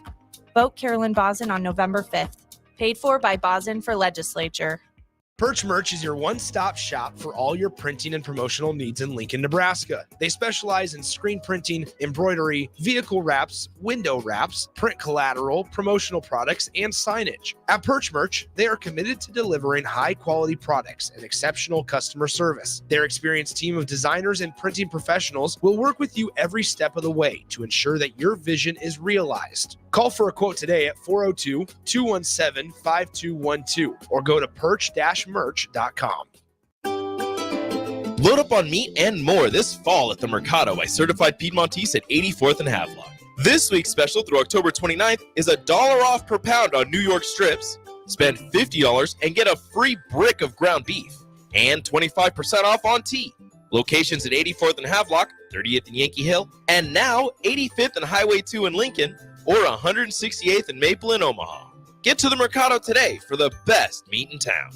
Vote Carolyn Bozin on November 5th. Paid for by Bozin for Legislature. Perch Merch is your one-stop shop for all your printing and promotional needs in Lincoln, Nebraska. They specialize in screen printing, embroidery, vehicle wraps, window wraps, print collateral, promotional products, and signage. At Perch Merch, they are committed to delivering high-quality products and exceptional customer service. Their experienced team of designers and printing professionals will work with you every step of the way to ensure that your vision is realized. Call for a quote today at 402-217-5212 or go to perch-merch.com. Load up on meat and more this fall at the Mercado by Certified Piedmontese at 84th and Havelock. This week's special through October 29th is $1 off per pound on New York strips. Spend $50 and get a free brick of ground beef and 25% off on tea. Locations at 84th and Havelock, 30th and Yankee Hill, and now 85th and Highway 2 in Lincoln, or 168th and Maple in Omaha. Get to the Mercado today for the best meat in town.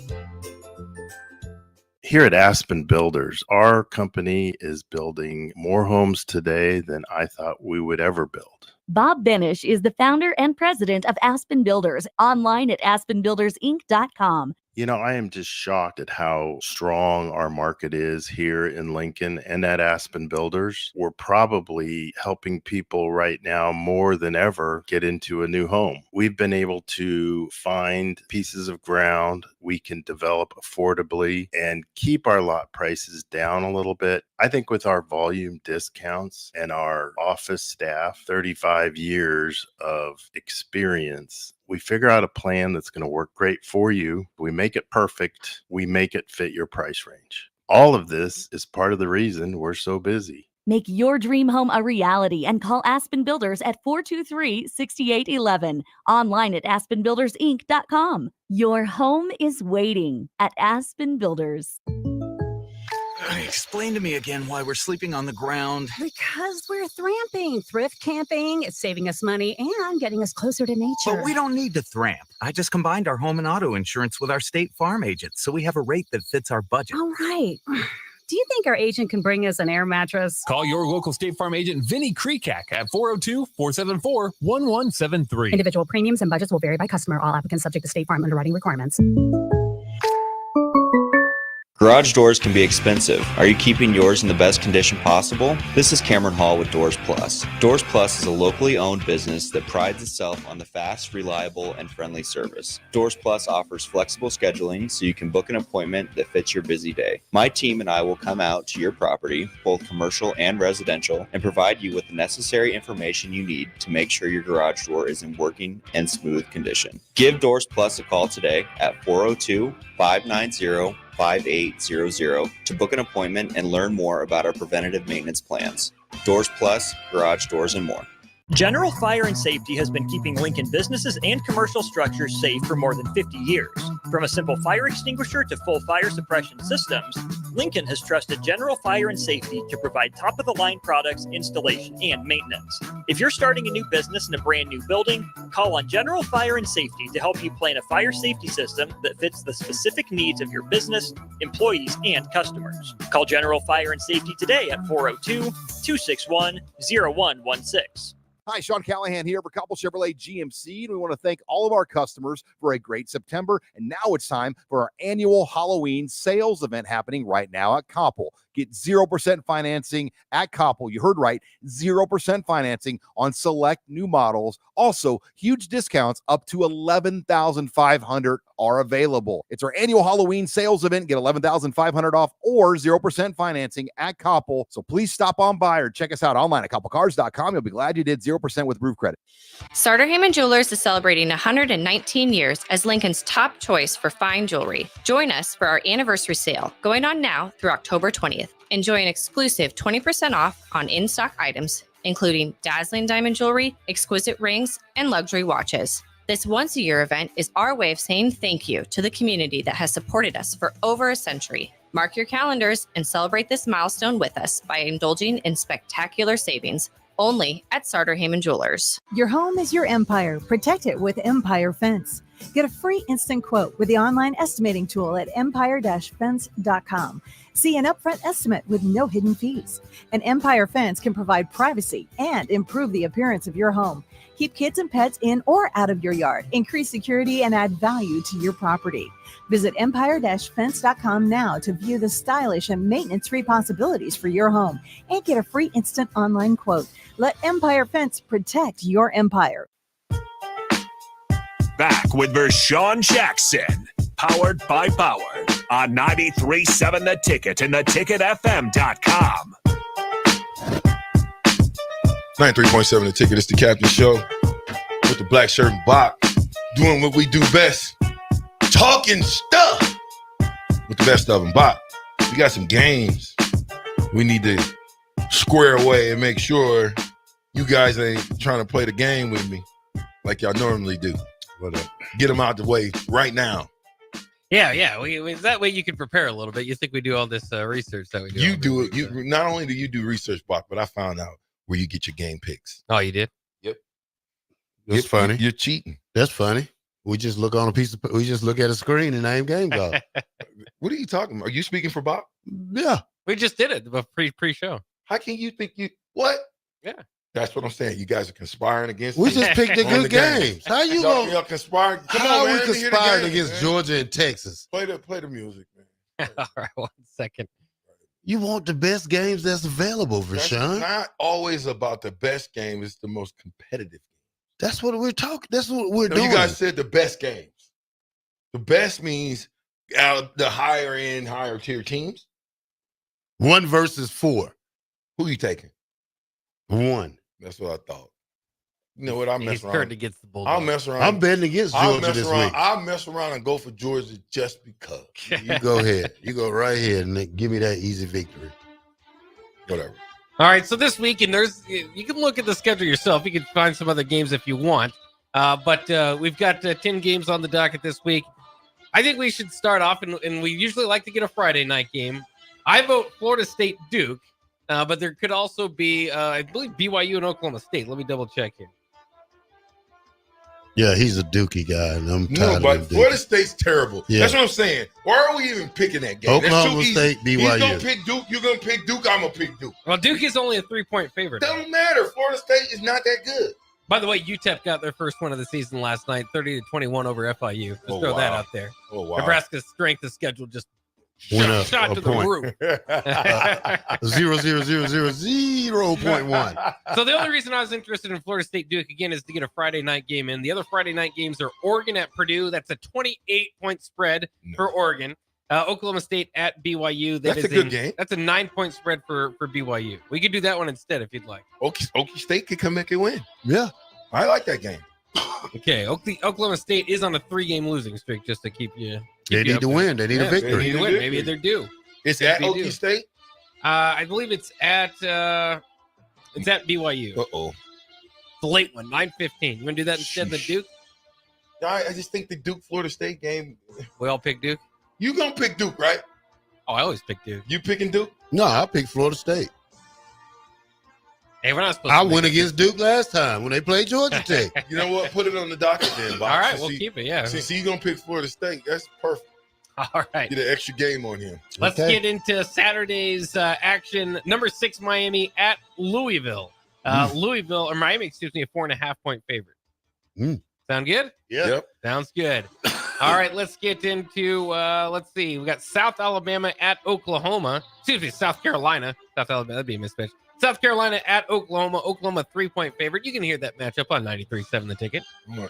Here at Aspen Builders, our company is building more homes today than I thought we would ever build. Bob Benish is the founder and president of Aspen Builders, online at aspenbuildersinc.com. You know, I am just shocked at how strong our market is here in Lincoln and at Aspen Builders. We're probably helping people right now more than ever get into a new home. We've been able to find pieces of ground we can develop affordably and keep our lot prices down a little bit. I think with our volume discounts and our office staff, 35 years of experience, we figure out a plan that's going to work great for you. We make it perfect. We make it fit your price range. All of this is part of the reason we're so busy. Make your dream home a reality and call Aspen Builders at 423-6811. Online at aspenbuildersinc.com. Your home is waiting at Aspen Builders. Explain to me again why we're sleeping on the ground. Because we're thramping, thrift camping. It's saving us money and getting us closer to nature. But we don't need to thramp. I just combined our home and auto insurance with our State Farm agent, so we have a rate that fits our budget. All right. Do you think our agent can bring us an air mattress? Call your local State Farm agent, Vinny Krekak, at 402-474-1173. Individual premiums and budgets will vary by customer. All applicants subject to State Farm underwriting requirements. Garage doors can be expensive. Are you keeping yours in the best condition possible? This is Cameron Hall with Doors Plus. Doors Plus is a locally owned business that prides itself on the fast, reliable, and friendly service. Doors Plus offers flexible scheduling so you can book an appointment that fits your busy day. My team and I will come out to your property, both commercial and residential, and provide you with the necessary information you need to make sure your garage door is in working and smooth condition. Give Doors Plus a call today at 402-590-5800 to book an appointment and learn more about our preventative maintenance plans. Doors Plus, garage doors, and more. General Fire and Safety has been keeping Lincoln businesses and commercial structures safe for more than 50 years. From a simple fire extinguisher to full fire suppression systems, Lincoln has trusted General Fire and Safety to provide top-of-the-line products, installation, and maintenance. If you're starting a new business in a brand new building, call on General Fire and Safety to help you plan a fire safety system that fits the specific needs of your business, employees, and customers. Call General Fire and Safety today at 402-261-0116. Hi, Sean Callahan here for Koppel Chevrolet GMC, and we want to thank all of our customers for a great September. And now it's time for our annual Halloween sales event happening right now at Koppel. Get 0% financing at Koppel. You heard right, 0% financing on select new models. Also, huge discounts up to $11,500 are available. It's our annual Halloween sales event. Get $11,500 off or 0% financing at Koppel. So please stop on by or check us out online at koppelcars.com. You'll be glad you did. 0% with roof credit. Sartor Hamann Jewelers is celebrating 119 years as Lincoln's top choice for fine jewelry. Join us for our anniversary sale going on now through October 20th. Enjoy an exclusive 20% off on in-stock items, including dazzling diamond jewelry, exquisite rings, and luxury watches. This once-a-year event is our way of saying thank you to the community that has supported us for over a century. Mark your calendars and celebrate this milestone with us by indulging in spectacular savings only at Sartor Hamann Jewelers. Your home is your empire. Protect it with Empire Fence. Get a free instant quote with the online estimating tool at empire-fence.com. See an upfront estimate with no hidden fees. An Empire Fence can provide privacy and improve the appearance of your home. Keep kids and pets in or out of your yard. Increase security and add value to your property. Visit empire-fence.com now to view the stylish and maintenance-free possibilities for your home and get a free instant online quote. Let Empire Fence protect your empire. Back with Vershawn Jackson, powered by Bauer on 93.7 The Ticket and theticketfm.com. 93.7 The Ticket. It's the Captain Show with the black shirt and Bach, doing what we do best, talking stuff with the best of them. Bach, we got some games we need to square away and make sure you guys ain't trying to play the game with me like y'all normally do. But get them out the way right now. Yeah. That way you can prepare a little bit. You think we do all this research that we do? You do it. You not only do you do research, Bach, but I found out where you get your game picks. Oh, you did? Yep. That's funny. You're cheating. That's funny. We just look on we just look at a screen and name game dog. What are you talking about? Are you speaking for Bach? Yeah. We just did it pre-show. How can you think you what? Yeah. That's what I'm saying. You guys are conspiring against We me just picked the on good games. How you y'all gonna conspiring? Come How on, man. we Let me hear the conspired game, against man. Georgia and Texas? Play the music, man. All right, 1 second. You want the best games that's available, That's Rashawn. not always about the best game. It's the most competitive. That's what we're talking. That's what we're No, doing. you guys said the best games. The best means out the higher end, higher tier teams. 1 versus 4. Who you taking? 1. That's what I thought. You know what? I'll mess He's around. turned against the Bulldogs. I'll mess around. I'm betting against I'll Georgia mess this around. week. I'll mess around and go for Georgia just because. You go ahead. You go right ahead and give me that easy victory. Whatever. All right, so this weekend, you can look at the schedule yourself. You can find some other games if you want. But we've got 10 games on the docket this week. I think we should start off, and we usually like to get a Friday night game. I vote Florida State Duke, but there could also be, I believe, BYU and Oklahoma State. Let me double check here. Yeah, he's a Dookie guy, and I'm tired No, of but him. Florida State's terrible. Yeah. That's what I'm saying. Why are we even picking that game? That's Oklahoma too easy. State, He's BYU. gonna pick Duke. You're gonna pick Duke. I'm gonna pick Duke. Well, Duke is only a 3-point favorite. Doesn't matter. Florida State is not that good. By the way, UTEP got their first win of the season last night, 30-21 over FIU. Just Oh, throw that wow. out there. Oh wow. Nebraska's strength of schedule just Went up shot a to the point. roof. 0.1. So the only reason I was interested in Florida State Duke again is to get a Friday night game in. The other Friday night games are Oregon at Purdue. That's a 28-point spread for Oregon. Oklahoma State at BYU. That's a good game. That's a 9-point spread for BYU. We could do that one instead if you'd like. Okie State could come back and win. Yeah. I like that game. Okay, Oklahoma State is on a 3-game losing streak just to keep you. They need to win. They need a victory. They need to win. Maybe they're due. It's at Maybe Okie due. State. I believe it's at BYU. Uh-oh. It's a late one, 9:15. You want to do that instead of the Duke? I just think the Duke Florida State game. We all pick Duke. You gonna pick Duke, right? Oh, I always pick Duke. You picking Duke? No, I picked Florida State. Hey, we're not supposed I to. went against Duke last time when they played Georgia Tech. You know what? Put it on the docket then, Bob. All right, Since we'll he- keep it. Yeah. Since he's gonna pick Florida State, that's perfect. All right. Get an extra game on him. Let's get into Saturday's action. Number 6, Miami at Louisville. Louisville, or Miami, excuse me, a 4.5-point favorite. Sound good? Yeah. Yep. Sounds good. All right, let's get into, let's see. We got South Alabama at Oklahoma. Excuse me, South Carolina. South Alabama, that'd be a mismatch. South Carolina at Oklahoma. Oklahoma 3-point favorite. You can hear that matchup on 93.7 The Ticket.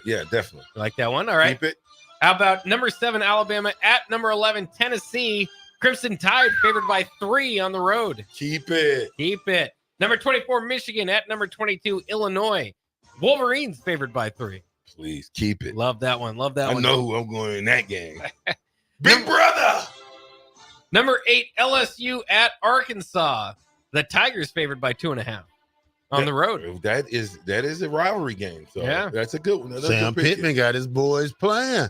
Yeah, definitely. You like that one? All right. Keep it. How about number 7, Alabama at number 11, Tennessee? Crimson Tide favored by 3 on the road. Keep it. Keep it. Number 24, Michigan at number 22, Illinois. Wolverines favored by 3. Please keep it. Love that one. Love that I one. know who I'm going in that game. Big brother. Number 8, LSU at Arkansas. The Tigers favored by 2.5 on the road. That is a rivalry game. So Yeah. that's a good one. That's a Sam good pick. Pittman got his boys playing.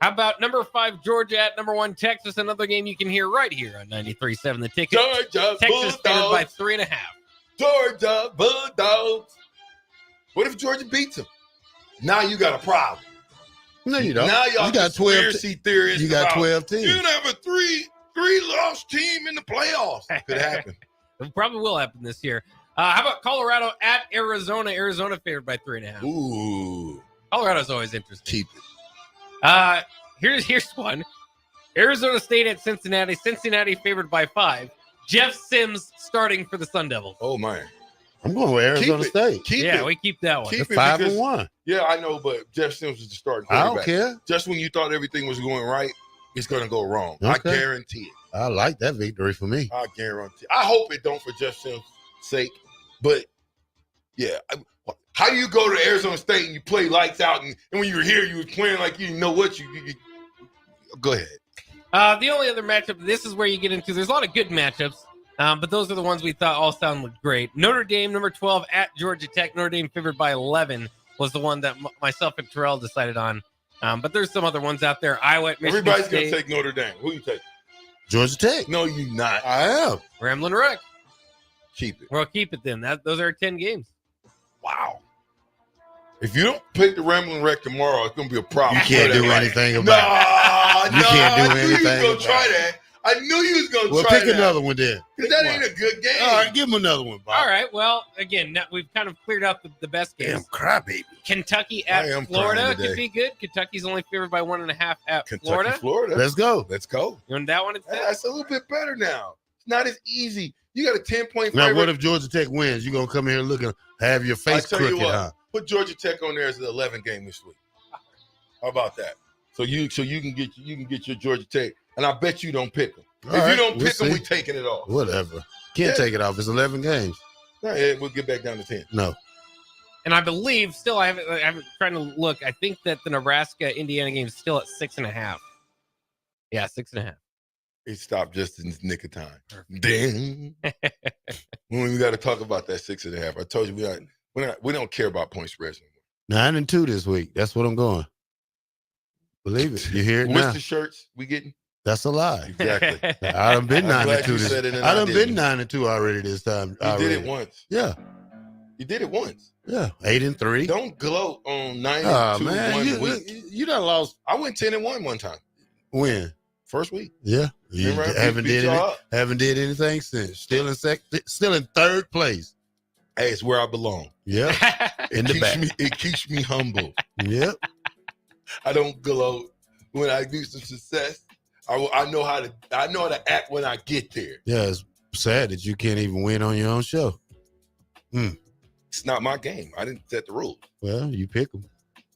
How about number 5, Georgia at number 1, Texas? Another game you can hear right here on 93.7 The Ticket. Georgia Texas favored by Bulldogs. 3.5. Georgia Bulldogs. What if Georgia beats them? Now you got a problem. No, you don't. Now y'all You got 12 conspiracy theorists. You got about, 12 teams. You have a three-loss team in the playoffs. Could happen. It probably will happen this year. How about Colorado at Arizona? Arizona favored by 3.5. Ooh. Colorado's always interesting. Keep it. Here's one. Arizona State at Cincinnati. Cincinnati favored by 5. Jeff Sims starting for the Sun Devils. Oh, man. I'm going with Arizona Keep it. State. Keep Yeah, it. we keep that one. Keep They're it 5-1. Yeah, I know, but Jeff Sims is the starting I quarterback. don't care. Just when you thought everything was going right, it's going to go wrong. I Okay. guarantee it. I like that victory for me. I guarantee. I hope it don't for Jeff Sims' sake, but yeah. How do you go to Arizona State and you play lights out, and when you were here, you was playing like you didn't know what you go ahead. The only other matchup, this is where you get into, there's a lot of good matchups. But those are the ones we thought all sounded great. Notre Dame, number 12 at Georgia Tech. Notre Dame favored by 11 was the one that myself and Terrell decided on. But there's some other ones out there. Iowa at Michigan Everybody's State. going to take Notre Dame. Who you take? Georgia Tech. No, you not. I am. Ramblin' Wreck. Keep it. Well, keep it then. Those are 10 games. Wow. If you don't pick the Ramblin' Wreck tomorrow, it's going to be a problem. You can't do anything about it. You can't do anything. I knew you was going to try that. I knew you was going to Well, try pick that. another one then. Because that ain't a good game. All right, give him another one, Bob. All right. Well, again, now we've kind of cleared out the best games. Damn crybaby. Kentucky I at am Florida crying could today. be good. Kentucky's only favored by 1.5 at Kentucky, Florida. Let's go. Let's go. You want that one? That's a little bit better now. It's not as easy. You got a 10-point Now, favorite. what if Georgia Tech wins? You gonna come here looking, have your I face tell crooked, you what, huh? put Georgia Tech on there as an 11 game this week. How about that? So you can get your Georgia Tech, and I bet you don't pick them. All If right, you don't we'll pick them, see. we taking it off. Whatever. Can't Yeah. take it off. It's 11 games. All right, we'll get back down to 10. No. And I believe still, I haven't trying to look. I think that the Nebraska Indiana game is still at 6.5. Yeah, 6.5. It stopped just in the nick of time. Ding. We got to talk about that 6.5. I told you we don't care about point spreads anymore. 9-2 this week. That's what I'm going. Believe it. You hear it What's now. the shirts we getting? That's a lie. Exactly. I done been I'm 9-2 glad you this. said it and I I done been didn't. 9-2 already this time. You did it once. Yeah. You did it once. Yeah. 8-3. Don't gloat on 9-2 Oh, man. 1 week. You done lost. I went 10-1 one time. When? First week. Yeah. You Remember, haven't we beat y'all up. anything since. Still in third place. Hey, it's where I belong. Yeah. In the back. It keeps me humble. Yep. I don't gloat when I do some success. I know how to act when I get there. Yeah, it's sad that you can't even win on your own show. It's not my game. I didn't set the rules. Well, you pick them.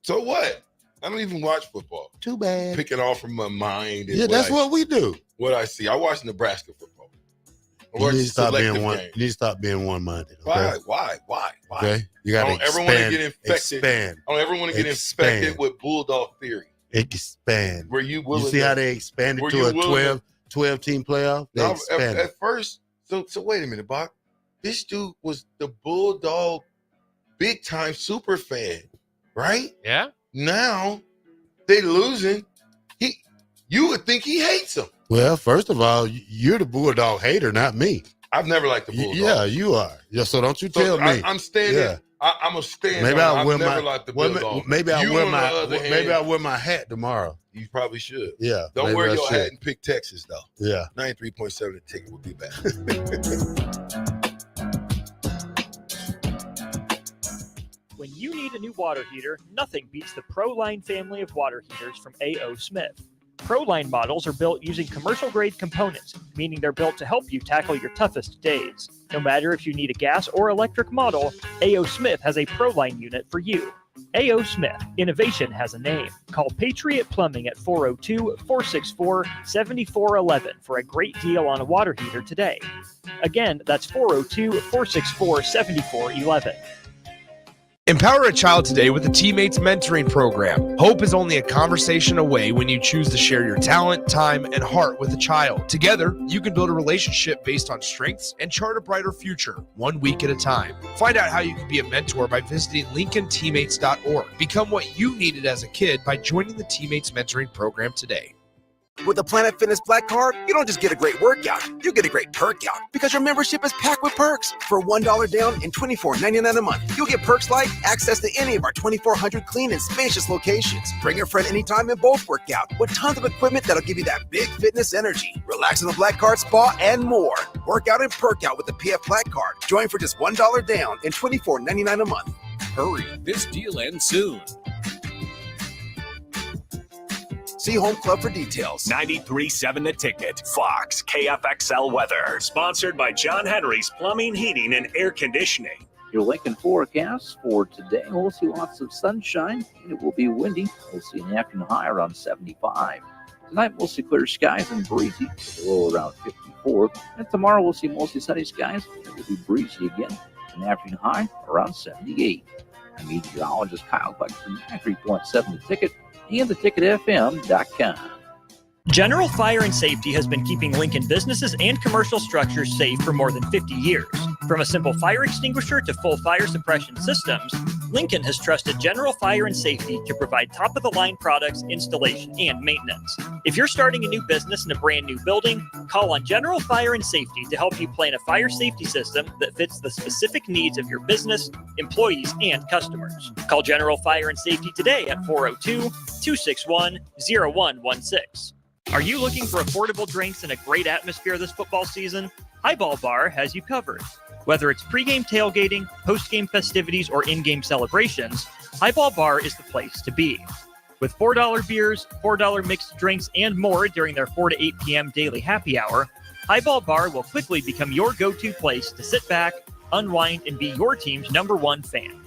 So what? I don't even watch football. Too bad. Picking off from my mind. And Yeah, that's what we do. What I see. I watch Nebraska football. I You watch need the to stop being selective one. game. You need to stop being one-minded. Okay? Why? Okay, you got to I don't ever want to expand. get infected. Expand. I don't ever want to get infected with bulldog theory. Expand. Where you You see how they expanded to a 12 team playoff? They No, expanded. at first, so wait a minute, Bach. This dude was the bulldog big time super fan, right? Yeah. Now they losing. You would think he hates them. Well, first of all, you're the bulldog hater, not me. I've never liked the bulldog. Yeah, you are. Yeah, so don't you So tell me. I'm standing. Yeah. I'm a stand. Maybe I've I'll wear never my liked the bulldog. maybe I'll You, wear on my the other hand, maybe I'll wear my hat tomorrow. You probably should. Yeah. Don't maybe wear I your should. hat and pick Texas though. Yeah. 93.7 the ticket will be back. When you need a new water heater, nothing beats the ProLine family of water heaters from A.O. Smith. ProLine models are built using commercial-grade components, meaning they're built to help you tackle your toughest days. No matter if you need a gas or electric model, A.O. Smith has a ProLine unit for you. A.O. Smith, innovation has a name. Call Patriot Plumbing at 402-464-7411 for a great deal on a water heater today. Again, that's 402-464-7411. Empower a child today with the Teammates Mentoring Program. Hope is only a conversation away when you choose to share your talent, time, and heart with a child. Together, you can build a relationship based on strengths and chart a brighter future, 1 week at a time. Find out how you can be a mentor by visiting LincolnTeammates.org. Become what you needed as a kid by joining the Teammates Mentoring Program today. With the Planet Fitness Black Card, you don't just get a great workout, you get a great perk out because your membership is packed with perks. For $1 down and $24.99 a month, you'll get perks like access to any of our 2,400 clean and spacious locations. Bring a friend anytime and both work out with tons of equipment that'll give you that big fitness energy. Relax in the Black Card spa and more. Work out and perk out with the PF Black Card. Join for just $1 down and $24.99 a month. Hurry. This deal ends soon. See Home Club for details. 93.7 The Ticket. Fox KFXL weather. Sponsored by John Henry's Plumbing, Heating, and Air Conditioning. Your Lincoln forecast for today, we'll see lots of sunshine, and it will be windy. We'll see an afternoon high around 75. Tonight, we'll see clear skies and breezy, with a low around 54. And tomorrow, we'll see mostly sunny skies, and it will be breezy again, an afternoon high around 78. I'm meteorologist Kyle Buck from 93.7 The Ticket and theticketfm.com. General Fire and Safety has been keeping Lincoln businesses and commercial structures safe for more than 50 years. From a simple fire extinguisher to full fire suppression systems, Lincoln has trusted General Fire and Safety to provide top-of-the-line products, installation, and maintenance. If you're starting a new business in a brand new building, call on General Fire and Safety to help you plan a fire safety system that fits the specific needs of your business, employees, and customers. Call General Fire and Safety today at 402-261-0116. Are you looking for affordable drinks and a great atmosphere this football season? Highball Bar has you covered. Whether it's pregame tailgating, postgame festivities, or in-game celebrations, Highball Bar is the place to be. With $4 beers, $4 mixed drinks, and more during their 4 to 8 p.m. daily happy hour, Highball Bar will quickly become your go-to place to sit back, unwind, and be your team's #1 fan.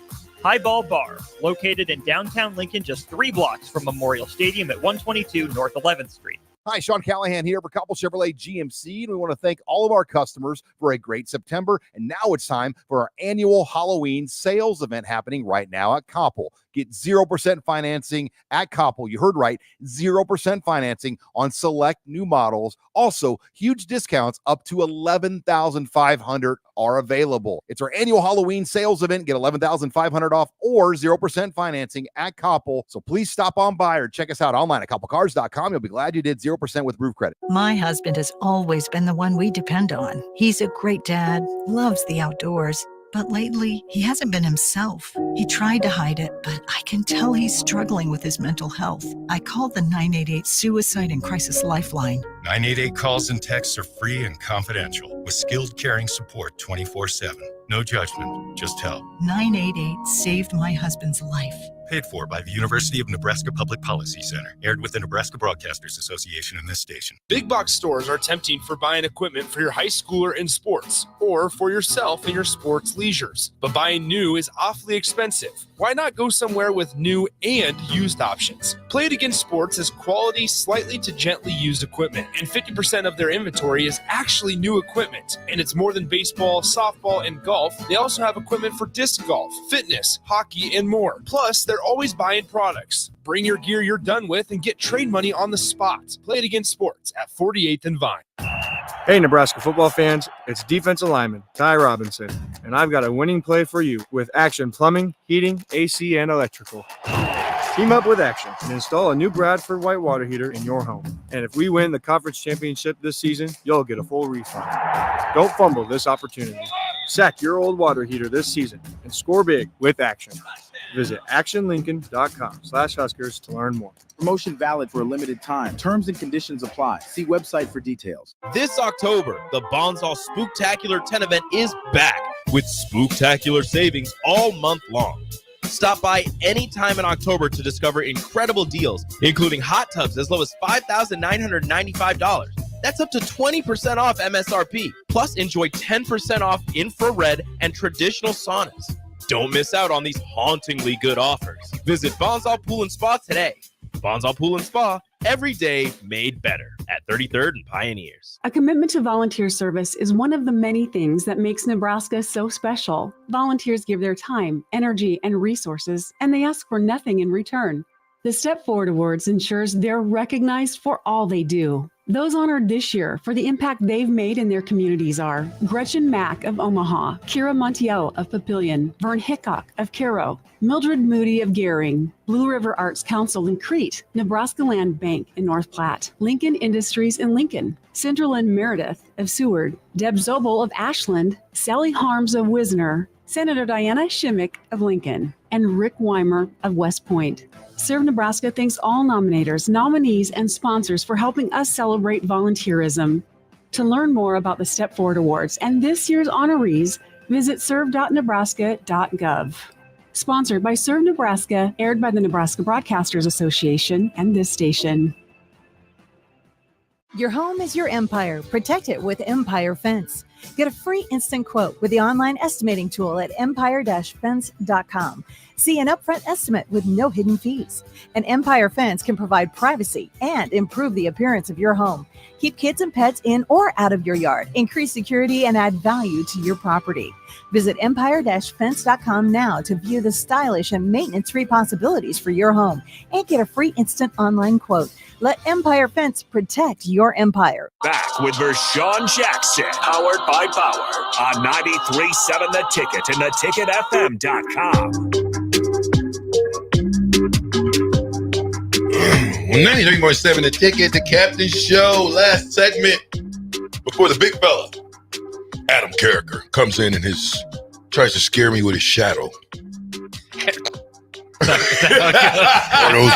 Highball Bar, located in downtown Lincoln, just 3 blocks from Memorial Stadium at 122 North 11th Street. Hi, Sean Callahan here for Couple Chevrolet GMC, and we want to thank all of our customers for a great September. And now it's time for our annual Halloween sales event happening right now at Koppel. Get 0% financing at Koppel. You heard right, 0% financing on select new models. Also, huge discounts up to $11,500 are available. It's our annual Halloween sales event. Get $11,500 off or 0% financing at Koppel. So please stop on by or check us out online at koppelcars.com. You'll be glad you did 0% with roof credit. My husband has always been the one we depend on. He's a great dad, loves the outdoors. But lately, he hasn't been himself. He tried to hide it, but I can tell he's struggling with his mental health. I called the 988 Suicide and Crisis Lifeline. 988 calls and texts are free and confidential with skilled caring support 24/7. No judgment, just help. 988 saved my husband's life. Paid for by the University of Nebraska Public Policy Center. Aired with the Nebraska Broadcasters Association and this station. Big box stores are tempting for buying equipment for your high schooler in sports or for yourself in your sports leisures. But buying new is awfully expensive. Why not go somewhere with new and used options? Play It Against Sports has quality, slightly to gently used equipment, and 50% of their inventory is actually new equipment. And it's more than baseball, softball, and golf. They also have equipment for disc golf, fitness, hockey, and more. Plus, they're always buying products. Bring your gear you're done with and get trade money on the spot. Play It Against Sports at 48th and Vine. Hey, Nebraska football fans, it's defensive lineman Ty Robinson, and I've got a winning play for you with Action Plumbing, Heating, AC, and Electrical. Team up with Action and install a new Bradford white water heater in your home. And if we win the conference championship this season, you'll get a full refund. Don't fumble this opportunity. Sack your old water heater this season and score big with Action. Visit actionlincoln.com/Huskers to learn more. Promotion valid for a limited time. Terms and conditions apply. See website for details. This October, the Bonsall Spooktacular 10 event is back with spooktacular savings all month long. Stop by any time in October to discover incredible deals, including hot tubs as low as $5,995. That's up to 20% off MSRP. Plus, enjoy 10% off infrared and traditional saunas. Don't miss out on these hauntingly good offers. Visit Bonsall Pool and Spa today. Bonsall Pool and Spa, every day made better at 33rd and Pioneers. A commitment to volunteer service is one of the many things that makes Nebraska so special. Volunteers give their time, energy, and resources, and they ask for nothing in return. The Step Forward Awards ensures they're recognized for all they do. Those honored this year for the impact they've made in their communities are Gretchen Mack of Omaha, Kira Montiel of Papillion, Vern Hickok of Cairo, Mildred Moody of Gehring, Blue River Arts Council in Crete, Nebraska Land Bank in North Platte, Lincoln Industries in Lincoln, Cinderlyn Meredith of Seward, Deb Zobel of Ashland, Sally Harms of Wisner, Senator Diana Shimmick of Lincoln, and Rick Weimer of West Point. Serve Nebraska thanks all nominators, nominees, and sponsors for helping us celebrate volunteerism. To learn more about the Step Forward Awards and this year's honorees, visit serve.nebraska.gov. Sponsored by Serve Nebraska, aired by the Nebraska Broadcasters Association and this station. Your home is your empire. Protect it with Empire Fence. Get a free instant quote with the online estimating tool at empire-fence.com. See an upfront estimate with no hidden fees. An Empire Fence can provide privacy and improve the appearance of your home. Keep kids and pets in or out of your yard. Increase security and add value to your property. Visit empire-fence.com now to view the stylish and maintenance-free possibilities for your home and get a free instant online quote. Let Empire Fence protect your empire. Back with Vershawn Jackson, powered by Bauer on 93.7 The Ticket and theticketfm.com. 93.7 The Ticket, the Captain Show. Last segment before the big fella, Adam Carricker, comes in and tries to scare me with his shadow. Or those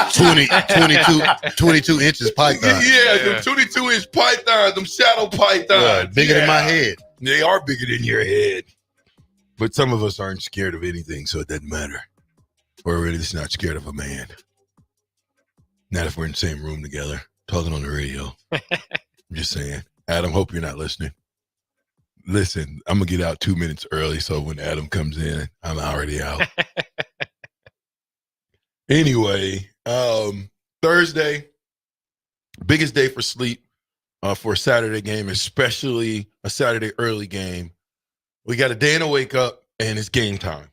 22 inches python. Yeah, them 22-inch pythons, them shadow pythons. Bigger than my head. They are bigger than your head. But some of us aren't scared of anything, so it doesn't matter. We're really just not scared of a man. Not if we're in the same room together, talking on the radio. I'm just saying. Adam, hope you're not listening. Listen, I'm going to get out 2 minutes early, so when Adam comes in, I'm already out. Anyway, Thursday, biggest day for sleep for a Saturday game, especially a Saturday early game. We got a day and a wake up, and it's game time.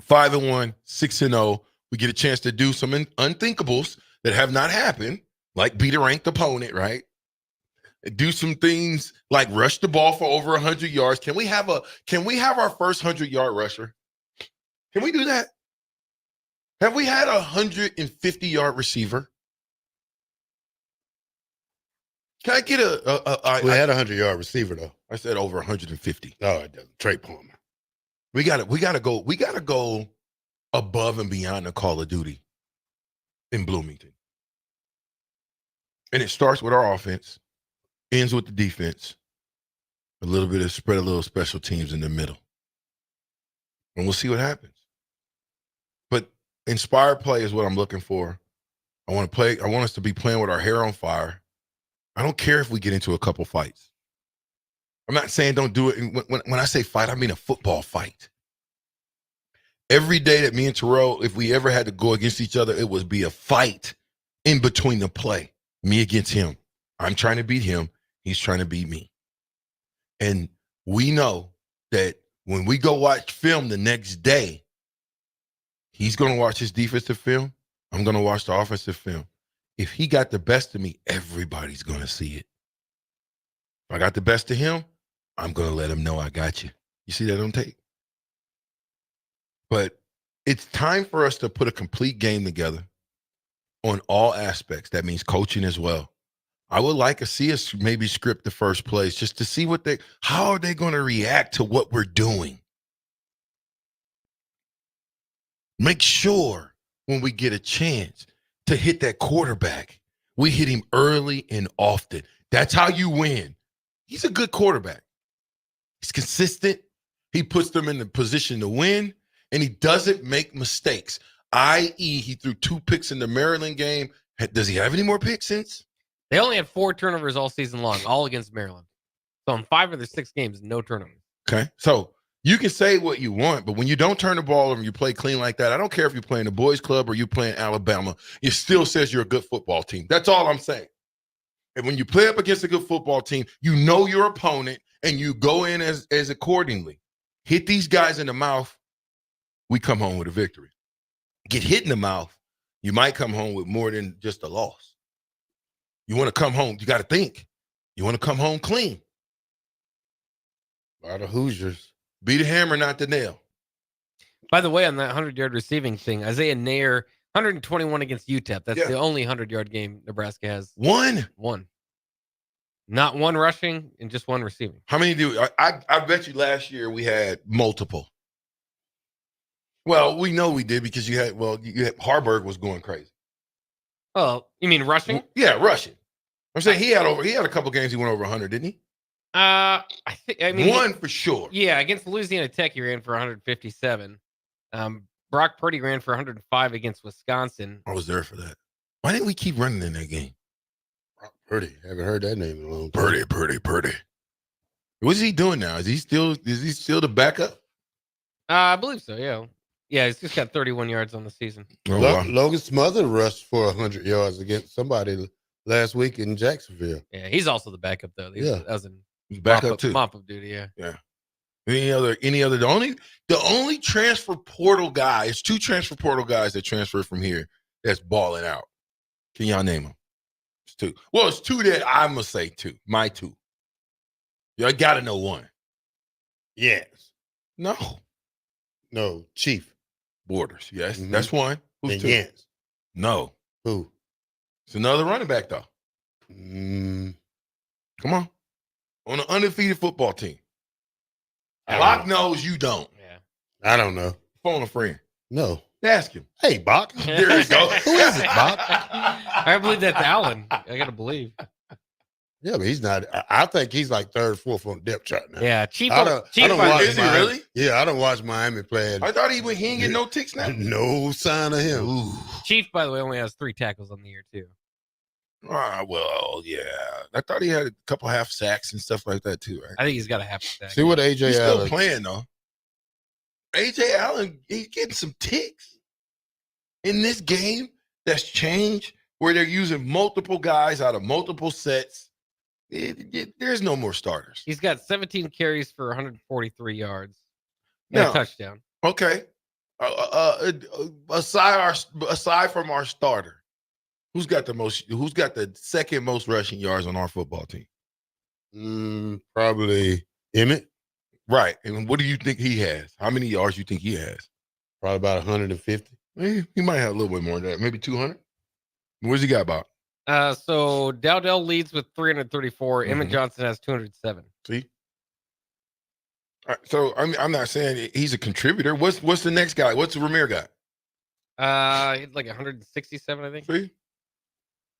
5-1, 6-0. We get a chance to do some unthinkables that have not happened, like beat a ranked opponent, right? Do some things like rush the ball for over 100 yards. Can we have our first 100-yard rusher? Can we do that? Have we had a 150-yard receiver? Can I get we had a 100-yard receiver though. I said over 150. No, it doesn't. Trey Palmer. We gotta go above and beyond the Call of Duty in Bloomington. And it starts with our offense, ends with the defense, a little bit of spread a little special teams in the middle. And we'll see what happens. But inspired play is what I'm looking for. I want us to be playing with our hair on fire. I don't care if we get into a couple fights. I'm not saying don't do it. When I say fight, I mean a football fight. Every day that me and Terrell, if we ever had to go against each other, it would be a fight in between the play. Me against him. I'm trying to beat him. He's trying to beat me. And we know that when we go watch film the next day, he's going to watch his defensive film. I'm going to watch the offensive film. If he got the best of me, everybody's going to see it. If I got the best of him, I'm going to let him know I got you. You see that on tape? But it's time for us to put a complete game together on all aspects. That means coaching as well. I would like to see us maybe script the first plays just to see how are they going to react to what we're doing. Make sure when we get a chance to hit that quarterback, we hit him early and often. That's how you win. He's a good quarterback. He's consistent. He puts them in the position to win, and he doesn't make mistakes, i.e. he threw 2 picks in the Maryland game. Does he have any more picks since? They only had 4 turnovers all season long, all against Maryland. So in 5 of their 6 games, no turnovers. Okay. So you can say what you want, but when you don't turn the ball over and you play clean like that, I don't care if you're playing the boys club or you're playing Alabama, it still says you're a good football team. That's all I'm saying. And when you play up against a good football team, you know your opponent and you go in as accordingly. Hit these guys in the mouth, we come home with a victory. Get hit in the mouth, you might come home with more than just a loss. You want to come home, you got to think. You want to come home clean. A lot of Hoosiers. Be the hammer, not the nail. By the way, on that 100-yard receiving thing, Isaiah Nair, 121 against UTEP. That's the only 100-yard game Nebraska has. One. Not one rushing and just one receiving. How many do I bet you last year we had multiple. Well, we know we did because you had Harburg was going crazy. Oh, you mean rushing? Yeah, rushing. I'm saying he had a couple games he went over 100, didn't he? I mean one for sure. Yeah, against Louisiana Tech he ran for 157. Brock Purdy ran for 105 against Wisconsin. I was there for that. Why didn't we keep running in that game? Brock Purdy. Haven't heard that name in a long time. Purdy. What's he doing now? Is he still the backup? I believe so. Yeah. Yeah. He's just got 31 yards on the season. Oh, wow. Logan Smothers rushed for 100 yards against somebody last week in Jacksonville. Yeah. He's also the backup though. That was in Backup too. mop up duty. Yeah. Yeah. Any other? The only transfer portal guy. It's 2 transfer portal guys that transfer from here that's balling out. Can y'all name them? It's 2. Well, it's 2 that I must say 2. My 2. Y'all got to know one. Yes. No. Chief. Borders. Yes. Mhm. That's one. Who's And 2? Yance. No. Who? It's another running back though. Come on. On an undefeated football team. Bach knows, you don't. Yeah. I don't know. Phone a friend. No. Ask him. Hey, Bach. There you go. Who is it, Bach? I believe that's Allen. I gotta believe. Yeah, but he's not. I think he's like 3rd, 4th on the depth chart now. Yeah, Chief. I don't watch is he Miami. really? Yeah, I don't watch Miami play. I thought he ain't get no ticks now. No sign of him. Ooh. Chief, by the way, only has 3 tackles on the year too. Well, yeah. I thought he had a couple half sacks and stuff like that too, right? I think he's got a half sack. See what AJ He's Allen still playing though. AJ Allen, he's getting some ticks in this game that's changed where they're using multiple guys out of multiple sets. There's no more starters. He's got 17 carries for 143 yards and Now, a touchdown. Okay. Aside from our starter, who's got the second most rushing yards on our football team? Probably Emmett. Right. And what do you think he has? How many yards do you think he has? Probably about 150. He might have a little bit more than that. Maybe 200. Where's he got about? So Dowdell leads with 334. Emmett Johnson has 207. See? All right, so I'm not saying he's a contributor. What's the next guy? What's the Ramir guy? He had like 167, I think. See?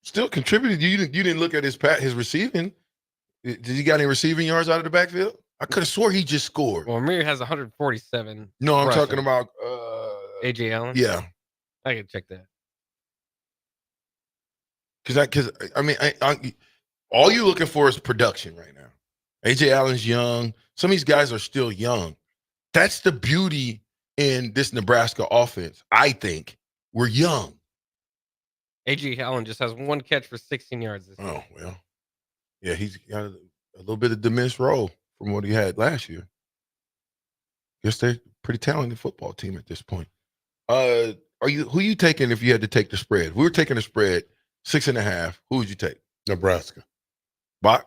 Still contributed. You didn't look at his receiving. Did he got any receiving yards out of the backfield? I could have swore he just scored. Well, Ramir has 147. No, I'm rushing. talking about AJ Allen. Yeah. I can check that. Because all you're looking for is production right now. AJ Allen's young. Some of these guys are still young. That's the beauty in this Nebraska offense. I think we're young. AJ Allen just has 1 catch for 16 yards this year. Oh, well. Yeah, he's got a little bit of diminished role from what he had last year. Guess they're a pretty talented football team at this point. Who you taking if you had to take the spread? We were taking the spread 6.5. Who would you take? Nebraska. Bach?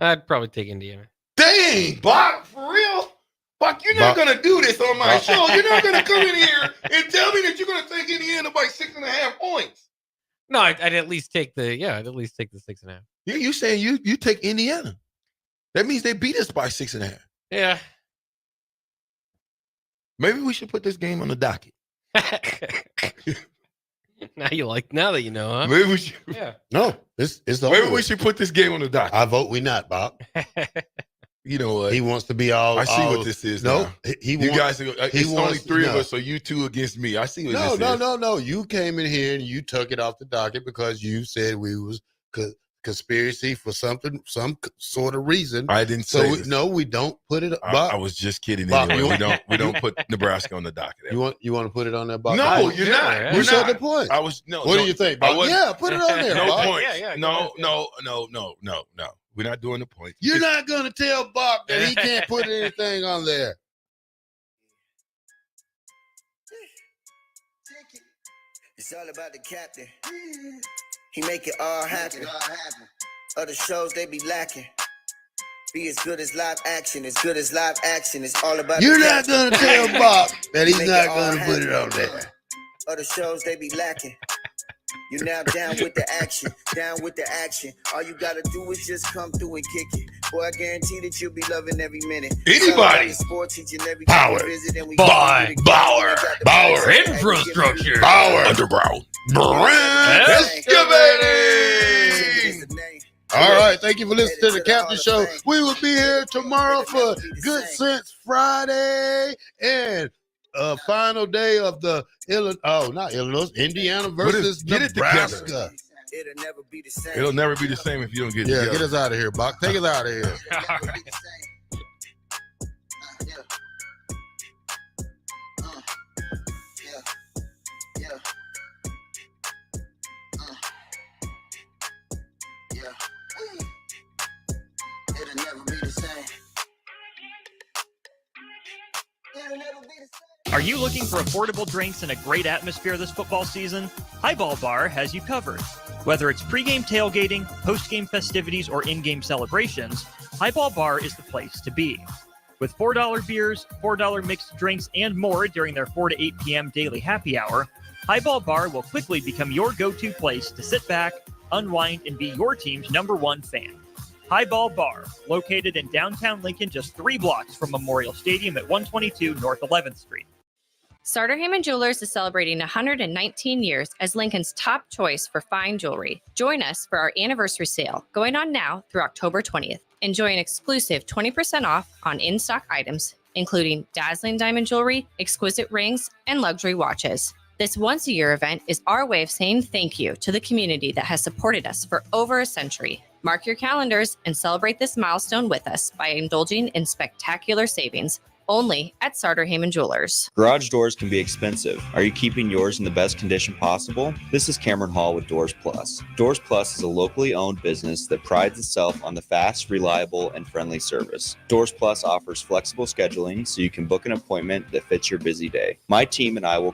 I'd probably take Indiana. Dang, Bach, for real? Bach, you're not going to do this on my show. You're not going to come in here and tell me that you're going to take Indiana by 6.5 points. No, I'd at least take the 6.5. Yeah, you saying you take Indiana. That means they beat us by 6.5. Yeah. Maybe we should put this game on the docket. Now that you know, huh? Maybe we should. Yeah. No, it's Maybe we should put this game on the docket. I vote we not, Bob. You know what? He wants to be all. I see what this is. No, now. you guys. It's only 3 of us, so you 2 against me. I see what this is. No. You came in here and you took it off the docket because you said we was conspiracy for some sort of reason. I didn't say. We don't put it. I was just kidding. Anyway, we don't put Nebraska on the docket. You want to put it on there, Bob? No, you're not. You said the point. I was no. What do you think, Bob? Yeah, put it on there. No Bob. point. Yeah, no. We're not doing the point. You're not gonna tell Bob that he can't put anything on there. It's all about the captain. He make it all happen. Other shows they be lacking. Be as good as live action. As good as live action. It's all about. You're the not captain. gonna tell Bob that he's Make not it all gonna put it happen. on there. Other shows they be lacking. You now down with the action, down with the action. All you gotta do is just come through and kick it. Boy, I guarantee that you'll be loving every minute. Anybody. Sports each and every Power. time you visit and we Bauer. Infrastructure. Bauer. Underground. Excavating. All right, thank you for listening to the Captain Show. We will be here tomorrow for Good Sense Friday and final day of the Indiana versus Nebraska. It'll never be the same. It'll never be the same if you don't get it Yeah, together. get us out of here, Bach. Take us out of here. All right. Are you looking for affordable drinks and a great atmosphere this football season? Highball Bar has you covered. Whether it's pregame tailgating, postgame festivities, or in-game celebrations, Highball Bar is the place to be. With $4 beers, $4 mixed drinks, and more during their 4 to 8 p.m. daily happy hour, Highball Bar will quickly become your go-to place to sit back, unwind, and be your team's #1 fan. Highball Bar, located in downtown Lincoln, just 3 blocks from Memorial Stadium at 122 North 11th Street. Sartor Hamann Jewelers is celebrating 119 years as Lincoln's top choice for fine jewelry. Join us for our anniversary sale, going on now through October 20th. Enjoy an exclusive 20% off on in-stock items, including dazzling diamond jewelry, exquisite rings, and luxury watches. This once-a-year event is our way of saying thank you to the community that has supported us for over a century. Mark your calendars and celebrate this milestone with us by indulging in spectacular savings only at Sartor Hamann Jewelers. Garage doors can be expensive. Are you keeping yours in the best condition possible? This is Cameron Hall with Doors Plus. Doors Plus is a locally owned business that prides itself on the fast, reliable, and friendly service. Doors Plus offers flexible scheduling so you can book an appointment that fits your busy day. My team and I will